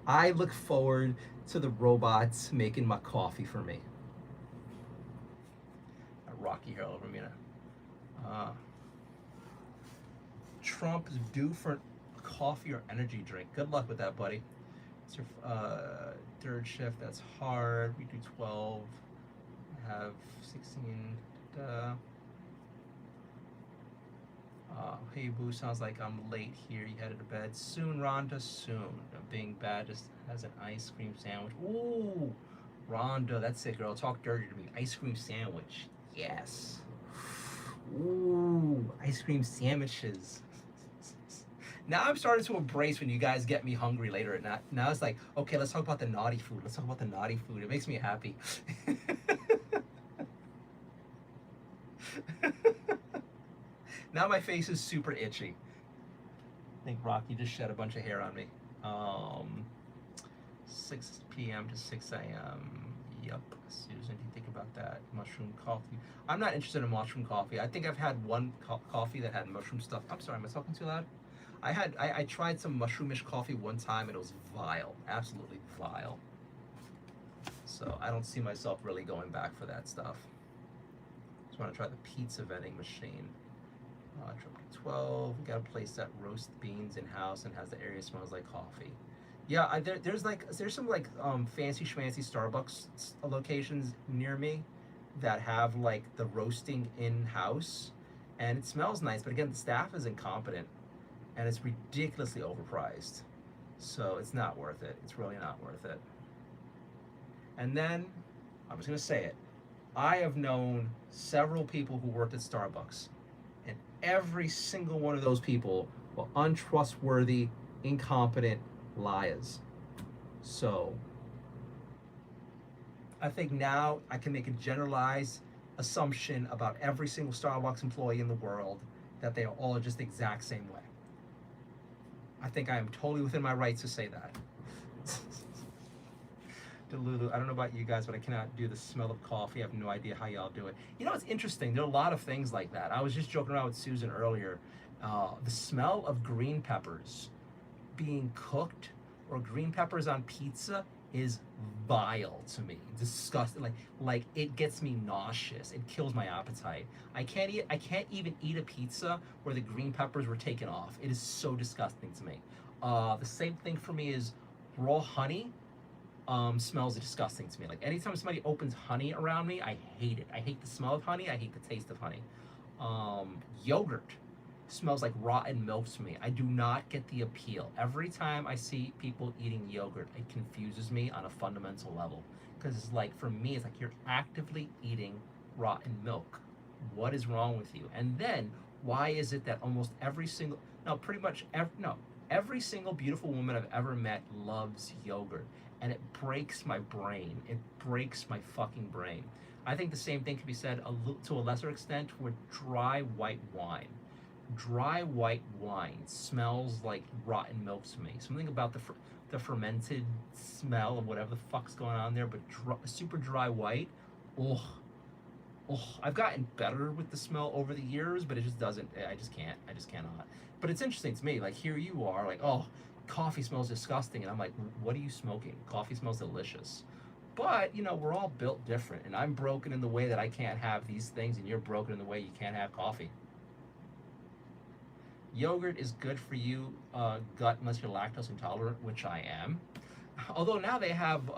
I look forward to the robots making my coffee for me. A rocky hair over me now. Trump is due for a coffee or energy drink. Good luck with that, buddy. Third shift, that's hard. We do 12. Have 16. Hey Boo, sounds like I'm late here. You headed to bed soon, Rhonda. Soon. Being bad just has an ice cream sandwich. Ooh, Rhonda, that's it, girl. Talk dirty to me. Ice cream sandwich. Yes. Ooh, ice cream sandwiches. Now I'm starting to embrace when you guys get me hungry later at night. Now it's like, okay, let's talk about the naughty food. Let's talk about the naughty food. It makes me happy. Now my face is super itchy. I think Rocky just shed a bunch of hair on me. 6 p.m. to 6 a.m. Yep. Susan, do you think about that? Mushroom coffee. I'm not interested in mushroom coffee. I think I've had one coffee that had mushroom stuff. I'm sorry, am I talking too loud? I tried some mushroomish coffee one time and it was vile. Absolutely vile. So I don't see myself really going back for that stuff. Just want to try the pizza vending machine. 12. We got a place that roasts beans in house and has the area smells like coffee. Yeah, there's some like fancy schmancy Starbucks locations near me that have like the roasting in house, and it smells nice. But again, the staff is incompetent, and it's ridiculously overpriced. So it's not worth it. It's really not worth it. And then I'm just gonna say it. I have known several people who worked at Starbucks. And every single one of those people were untrustworthy, incompetent liars. So I think now I can make a generalized assumption about every single Starbucks employee in the world that they are all just the exact same way. I think I am totally within my rights to say that. Delulu, I don't know about you guys, but I cannot do the smell of coffee. I have no idea how y'all do it. You know, it's interesting. There are a lot of things like that. I was just joking around with Susan earlier. The smell of green peppers being cooked or green peppers on pizza is vile to me. Disgusting. Like it gets me nauseous. It kills my appetite. I can't even eat a pizza where the green peppers were taken off. It is so disgusting to me. The same thing for me is raw honey. Smells disgusting to me. Like anytime somebody opens honey around me, I hate it. I hate the smell of honey. I hate the taste of honey. Yogurt smells like rotten milk to me. I do not get the appeal. Every time I see people eating yogurt, it confuses me on a fundamental level. Because it's like, for me, it's like you're actively eating rotten milk. What is wrong with you? And then, why is it that almost every single, every single beautiful woman I've ever met loves yogurt? And it breaks my brain. It breaks my fucking brain. I think the same thing can be said to a lesser extent with dry white wine. Dry white wine smells like rotten milk to me. Something about the fermented smell of whatever the fuck's going on there, but super dry white. Ugh. Ugh. I've gotten better with the smell over the years, but it just doesn't. I just can't. I just cannot. But it's interesting to me. Like here you are, like, oh, coffee smells disgusting, and I'm like, what are you smoking? Coffee smells delicious. But you know, we're all built different, and I'm broken in the way that I can't have these things, and you're broken in the way you can't have coffee. Yogurt is good for you, gut, unless you're lactose intolerant, which I am. Although now they have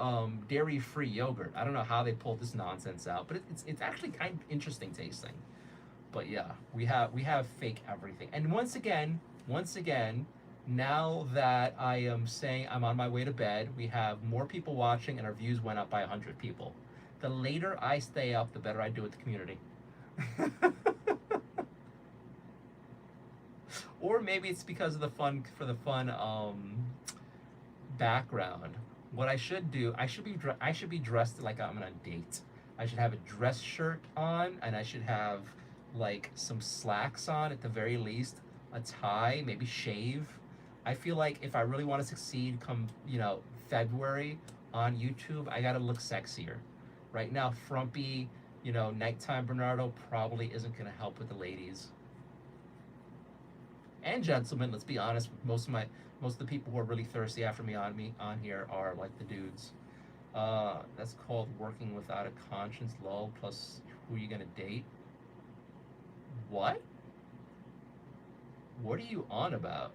dairy-free yogurt. I don't know how they pulled this nonsense out, but it's actually kind of interesting tasting. But yeah, we have fake everything. And once again, now that I am saying I'm on my way to bed, we have more people watching, and our views went up by 100 people. The later I stay up, the better I do with the community. Or maybe it's because of the fun background. What I should do, I should be dressed like I'm on a date. I should have a dress shirt on, and I should have like some slacks on at the very least, a tie, maybe shave. I feel like if I really want to succeed come, February on YouTube, I gotta look sexier. Right now, frumpy, nighttime Bernardo probably isn't gonna help with the ladies. And gentlemen, let's be honest, most of the people who are really thirsty after me on here are like the dudes. That's called working without a conscience, lol, plus who are you gonna date? What? What are you on about?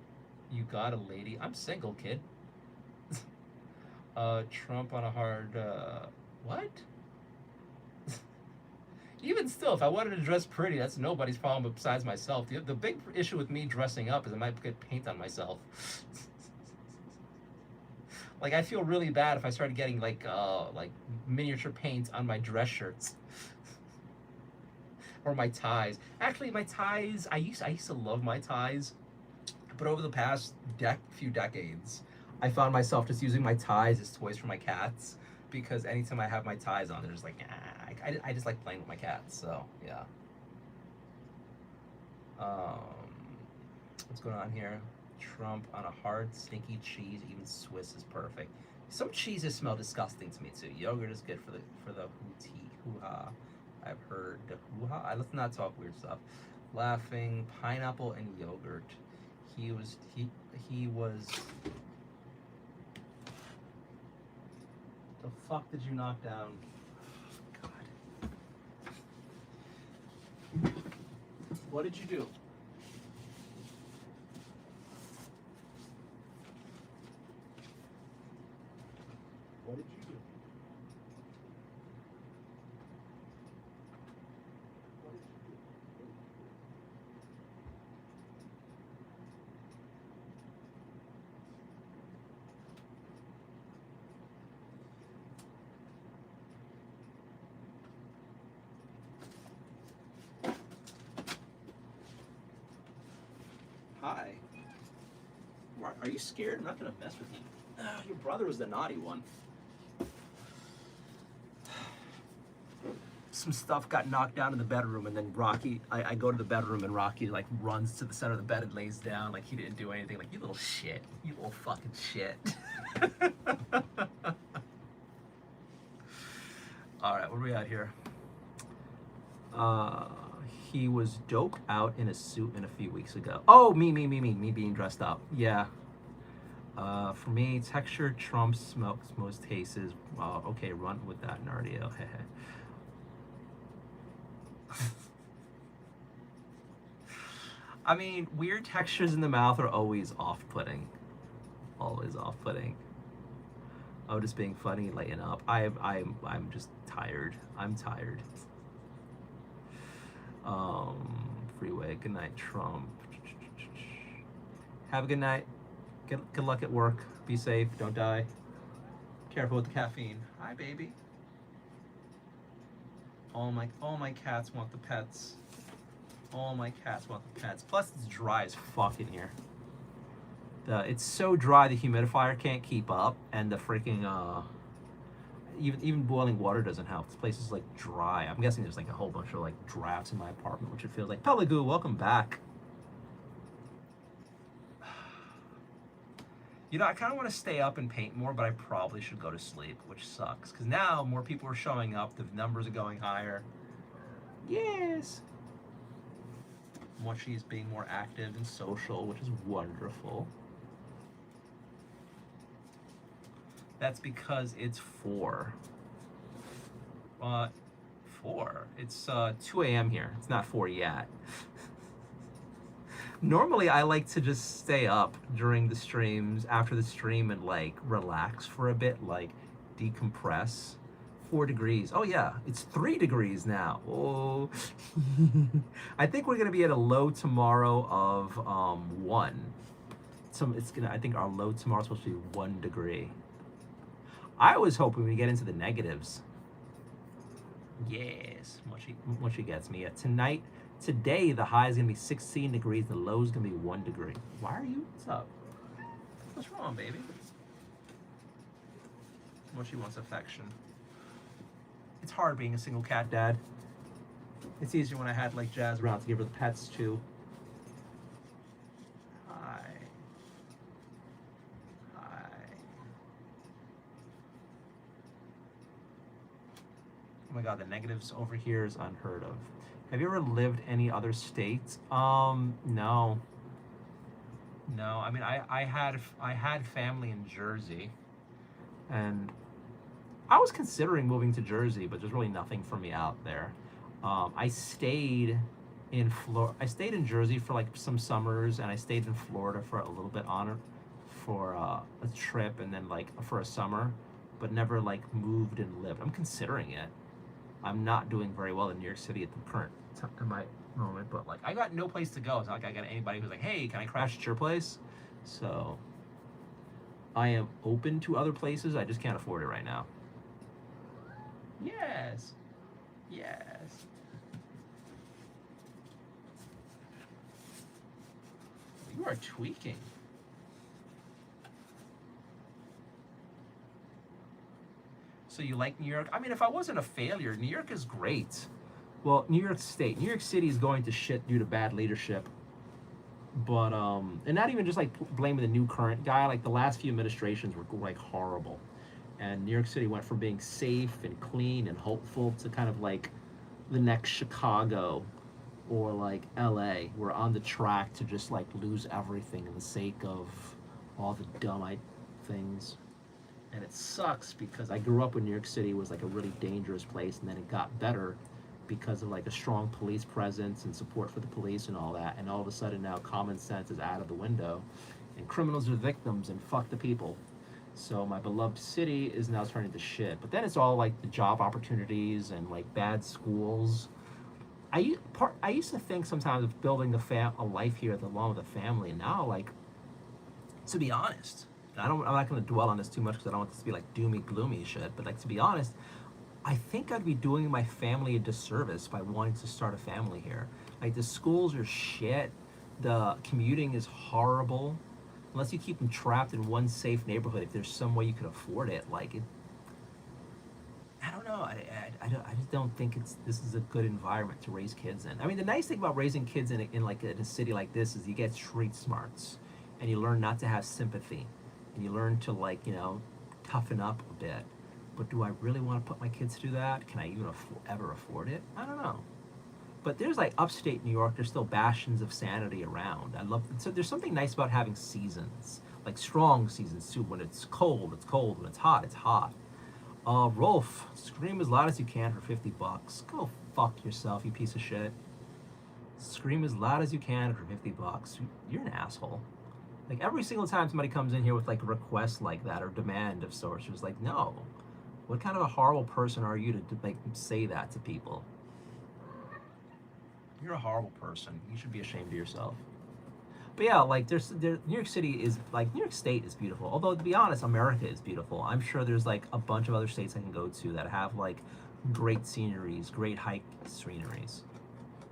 You got a lady? I'm single, kid. Trump on a hard, what? Even still, if I wanted to dress pretty, that's nobody's problem besides myself. The big issue with me dressing up is I might get paint on myself. Like, I feel really bad if I started getting like miniature paint on my dress shirts or my ties. Actually, my ties, I used to love my ties, but over the past few decades, I found myself just using my ties as toys for my cats, because anytime I have my ties on, they're just like, nah. I just like playing with my cats, so yeah. What's going on here? Trump on a hard, stinky cheese. Even Swiss is perfect. Some cheeses smell disgusting to me too. Yogurt is good for the hoo-ha. I've heard the hoo-ha. Let's not talk weird stuff. Laughing, pineapple and yogurt. He was. The fuck did you knock down? God. What did you do? What did you do? What did you do? Hi. Are you scared? I'm not gonna mess with you. Your brother was the naughty one. Some stuff got knocked down in the bedroom, and then Rocky, I go to the bedroom, and Rocky like runs to the center of the bed and lays down like he didn't do anything. Like, you little shit. You little fucking shit. Alright, what are we at here? He was doped out in a suit a few weeks ago. Oh, me being dressed up. Yeah. For me, texture trumps smokes most tastes. Okay, run with that, Nardio. I mean, weird textures in the mouth are always off-putting. Always off-putting. Oh, just being funny, lighten up. I'm just tired. I'm tired. Freeway. Good night, Trump. Have a good night. Good luck at work. Be safe. Don't die. Careful with the caffeine. Hi, baby. All my cats want the pets. All my cats want the pets. Plus, it's dry as fuck in here. It's so dry the humidifier can't keep up, and the freaking even boiling water doesn't help. This place is like dry. I'm guessing there's like a whole bunch of like drafts in my apartment, which it feels like. Peligoo, welcome back. You know, I kind of want to stay up and paint more, but I probably should go to sleep, which sucks. Because now more people are showing up. The numbers are going higher. Yes. Mochi is being more active and social, which is wonderful. That's because it's 4. 4? It's 2 a.m. here. It's not 4 yet. Normally, I like to just stay up during the streams, after the stream, and like relax for a bit, like decompress. 4 degrees. Oh yeah, it's 3 degrees now. Oh, I think we're gonna be at a low tomorrow of 1. So it's gonna. I think our low tomorrow is supposed to be 1 degree. I was hoping we get into the negatives. Yes, Mochi gets me. Today, the high is going to be 16 degrees, the low is going to be 1 degree. Why are you? What's up? What's wrong, baby? Mochi wants affection. It's hard being a single cat dad. It's easier when I had like Jazz around to give her the pets too. Hi. Oh my god, the negatives over here is unheard of. Have you ever lived any other states? No. No, I mean, I had family in Jersey, and I was considering moving to Jersey, but there's really nothing for me out there. I stayed in Jersey for like some summers, and I stayed in Florida for a little bit for a trip, and then like for a summer. but never like moved and lived. I'm considering it. I'm not doing very well in New York City at the current time in my moment, but like I got no place to go. It's not like I got anybody who's like, hey, can I crash at your place? So I am open to other places. I just can't afford it right now. Yes. Yes. You are tweaking. So you like New York? I mean, if I wasn't a failure, New York is great. Well, New York State, New York City is going to shit due to bad leadership. But and not even just like blaming the new current guy. Like the last few administrations were like horrible, and New York City went from being safe and clean and hopeful to kind of like the next Chicago or like LA. We're on the track to just like lose everything in the sake of all the dumb things. And it sucks because I grew up when New York City was like a really dangerous place, and then it got better because of like a strong police presence and support for the police and all that. And all of a sudden now common sense is out of the window, and criminals are victims and fuck the people. So my beloved city is now turning to shit. But then it's all like the job opportunities and like bad schools. I used to think sometimes of building a life here along with a family, and now like, to be honest, I'm not going to dwell on this too much because I don't want this to be like doomy gloomy shit. But like, to be honest, I think I'd be doing my family a disservice by wanting to start a family here. Like the schools are shit, the commuting is horrible. Unless you keep them trapped in one safe neighborhood, if there's some way you can afford it, like it. I don't know. I just don't think this is a good environment to raise kids in. I mean, the nice thing about raising kids in a city like this is you get street smarts, and you learn not to have sympathy, and you learn to like toughen up a bit. But do I really want to put my kids through that? Can I even ever afford it? I don't know. But there's like upstate New York, there's still bastions of sanity around. So there's something nice about having seasons, like strong seasons too. When it's cold, it's cold. When it's hot. Rolf, scream as loud as you can for $50. Go fuck yourself, you piece of shit. Scream as loud as you can for $50. You're an asshole. Like every single time somebody comes in here with like a request like that or demand of sorts, it's like, no. What kind of a horrible person are you to like say that to people? You're a horrible person. You should be ashamed of yourself. But yeah, like New York City is like, New York State is beautiful. Although to be honest, America is beautiful. I'm sure there's like a bunch of other states I can go to that have like great sceneries, great hike sceneries.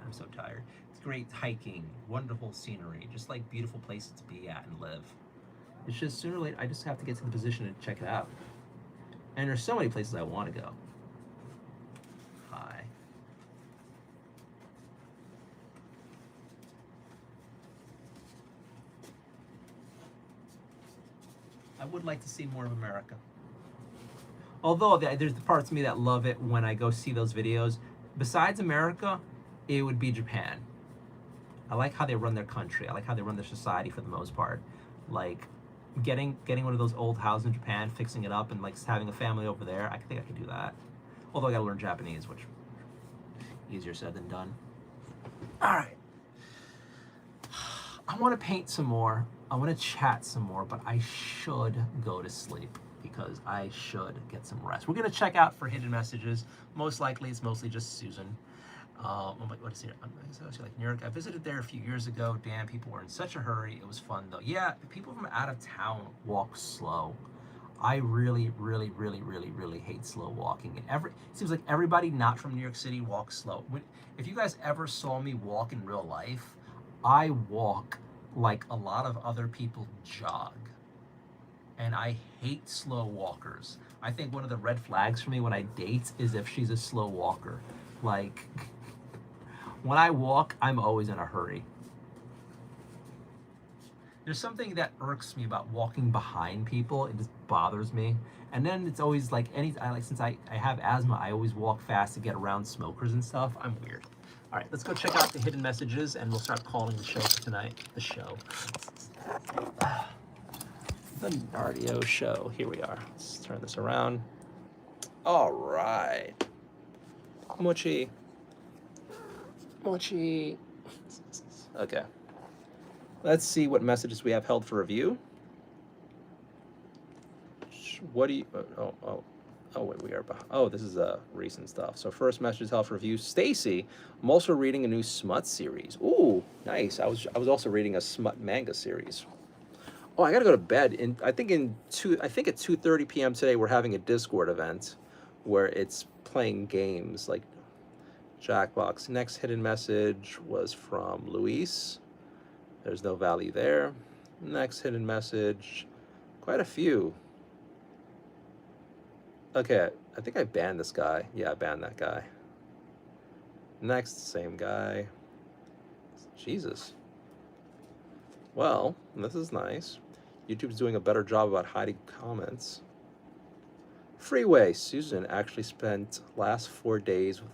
I'm so tired. It's great hiking, wonderful scenery, just like beautiful places to be at and live. It's just sooner or later, I just have to get to the position to check it out. And there's so many places I want to go. Hi. I would like to see more of America. Although there's the parts of me that love it when I go see those videos. Besides America, it would be Japan. I like how they run their country. I like how they run their society for the most part. Like getting one of those old houses in Japan, fixing it up, and like having a family over there. I think I could do that. Although I gotta learn Japanese, which easier said than done. All right. I want to paint some more. I want to chat some more, but I should go to sleep because I should get some rest. We're gonna check out for hidden messages. Most likely, it's mostly just Susan. What is it? Like New York. I visited there a few years ago. Damn, people were in such a hurry. It was fun though. Yeah, people from out of town walk slow. I really hate slow walking. And it seems like everybody not from New York City walks slow. If you guys ever saw me walk in real life, I walk like a lot of other people jog. And I hate slow walkers. I think one of the red flags for me when I date is if she's a slow walker. Like, when I walk, I'm always in a hurry. There's something that irks me about walking behind people. It just bothers me. And then it's always like, since I have asthma, I always walk fast to get around smokers and stuff. I'm weird. All right, let's go check out the hidden messages and we'll start calling the show for tonight. The show. The Nardio show. Here we are. Let's turn this around. All right. Mochi. Okay. Let's see what messages we have held for review. What do you? Oh, wait, we are behind. Oh, this is recent stuff. So first message health review. Stacy, I'm also reading a new smut series. Ooh, nice. I was also reading a smut manga series. Oh, I gotta go to bed. I think at 2:30 p.m. today we're having a Discord event where it's playing games like Jackbox. Next hidden message was from Luis. There's no value there. Next hidden message, quite a few. Okay, I think I banned this guy. Yeah, I banned that guy. Next, same guy. Jesus. Well, this is nice. YouTube's doing a better job about hiding comments. Freeway. Susan actually spent the last 4 days with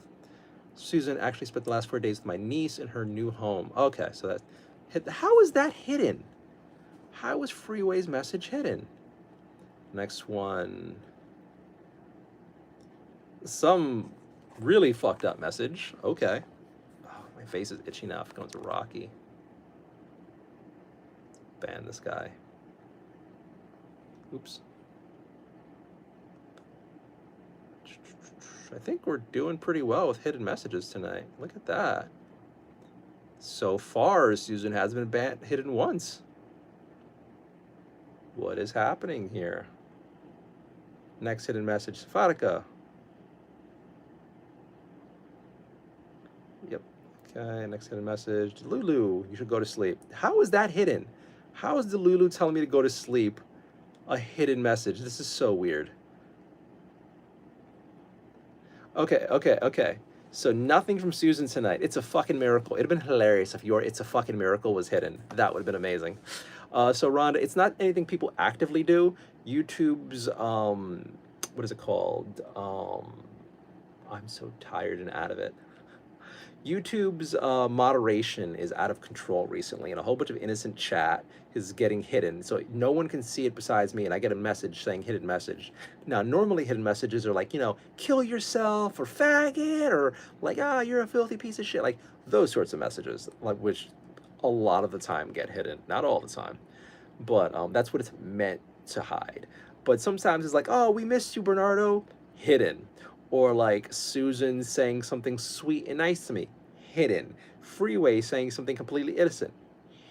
my niece in her new home. Okay, so how is that hidden? How is Freeway's message hidden? Next one. Some really fucked up message. Okay. Oh, my face is itchy now. Going to Rocky. Ban this guy. Oops. I think we're doing pretty well with hidden messages tonight. Look at that. So far, Susan has been hidden once. What is happening here? Next hidden message, Fatica. Yep. Okay, next hidden message, Lulu, you should go to sleep. How is that hidden? How is the Lulu telling me to go to sleep a hidden message? This is so weird. Okay. So nothing from Susan tonight. It's a fucking miracle. It'd have been hilarious if your "it's a fucking miracle" was hidden. That would have been amazing. So Rhonda, it's not anything people actively do. YouTube's what is it called? I'm so tired and out of it. YouTube's moderation is out of control recently, and a whole bunch of innocent chat is getting hidden, so no one can see it besides me, and I get a message saying hidden message. Now, normally hidden messages are like, kill yourself, or faggot, or like, you're a filthy piece of shit, like those sorts of messages, like which a lot of the time get hidden, not all the time, but that's what it's meant to hide. But sometimes it's like, oh, we missed you, Bernardo, hidden. Or like Susan saying something sweet and nice to me, hidden. Freeway saying something completely innocent,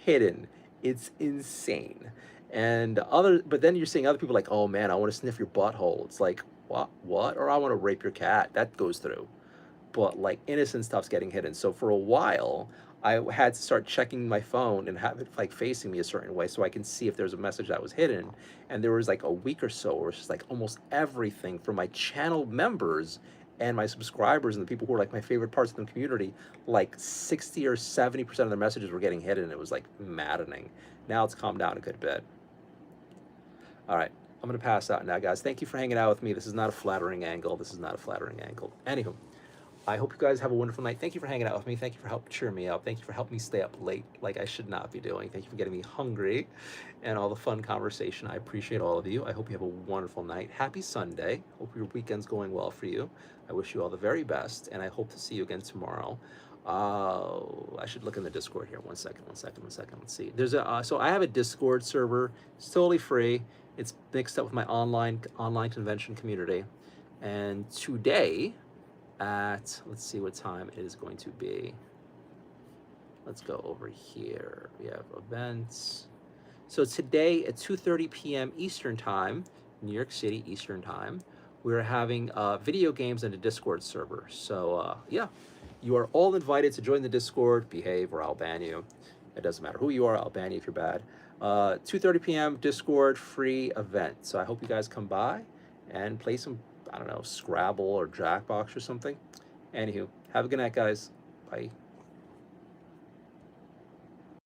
hidden. It's insane. But then you're seeing other people like, oh man, I want to sniff your butthole. It's like, what? Or I want to rape your cat. That goes through. But like innocent stuff's getting hidden. So for a while, I had to start checking my phone and have it like facing me a certain way so I can see if there's a message that was hidden. And there was like a week or so where it's just like almost everything from my channel members and my subscribers and the people who are like my favorite parts of the community, like 60 or 70% of their messages were getting hidden. It was like maddening. Now it's calmed down a good bit. All right, I'm gonna pass out now, guys. Thank you for hanging out with me. This is not a flattering angle. Anywho, I hope you guys have a wonderful night. Thank you for hanging out with me. Thank you for helping cheer me up. Thank you for helping me stay up late like I should not be doing. Thank you for getting me hungry and all the fun conversation. I appreciate all of you. I hope you have a wonderful night. Happy Sunday. Hope your weekend's going well for you. I wish you all the very best, and I hope to see you again tomorrow. I should look in the Discord here. One second. Let's see. There's so I have a Discord server. It's totally free. It's mixed up with my online convention community. And today, let's see what time it is going to be. Let's go over here. We have events. So today at 2:30 p.m. Eastern Time, New York City Eastern Time, we're having video games in a Discord server. So yeah, you are all invited to join the Discord. Behave or I'll ban you. It doesn't matter who you are. I'll ban you if you're bad. 2:30 p.m. Discord free event. So I hope you guys come by and play some, I don't know, Scrabble or Jackbox or something. Anywho, have a good night, guys. Bye.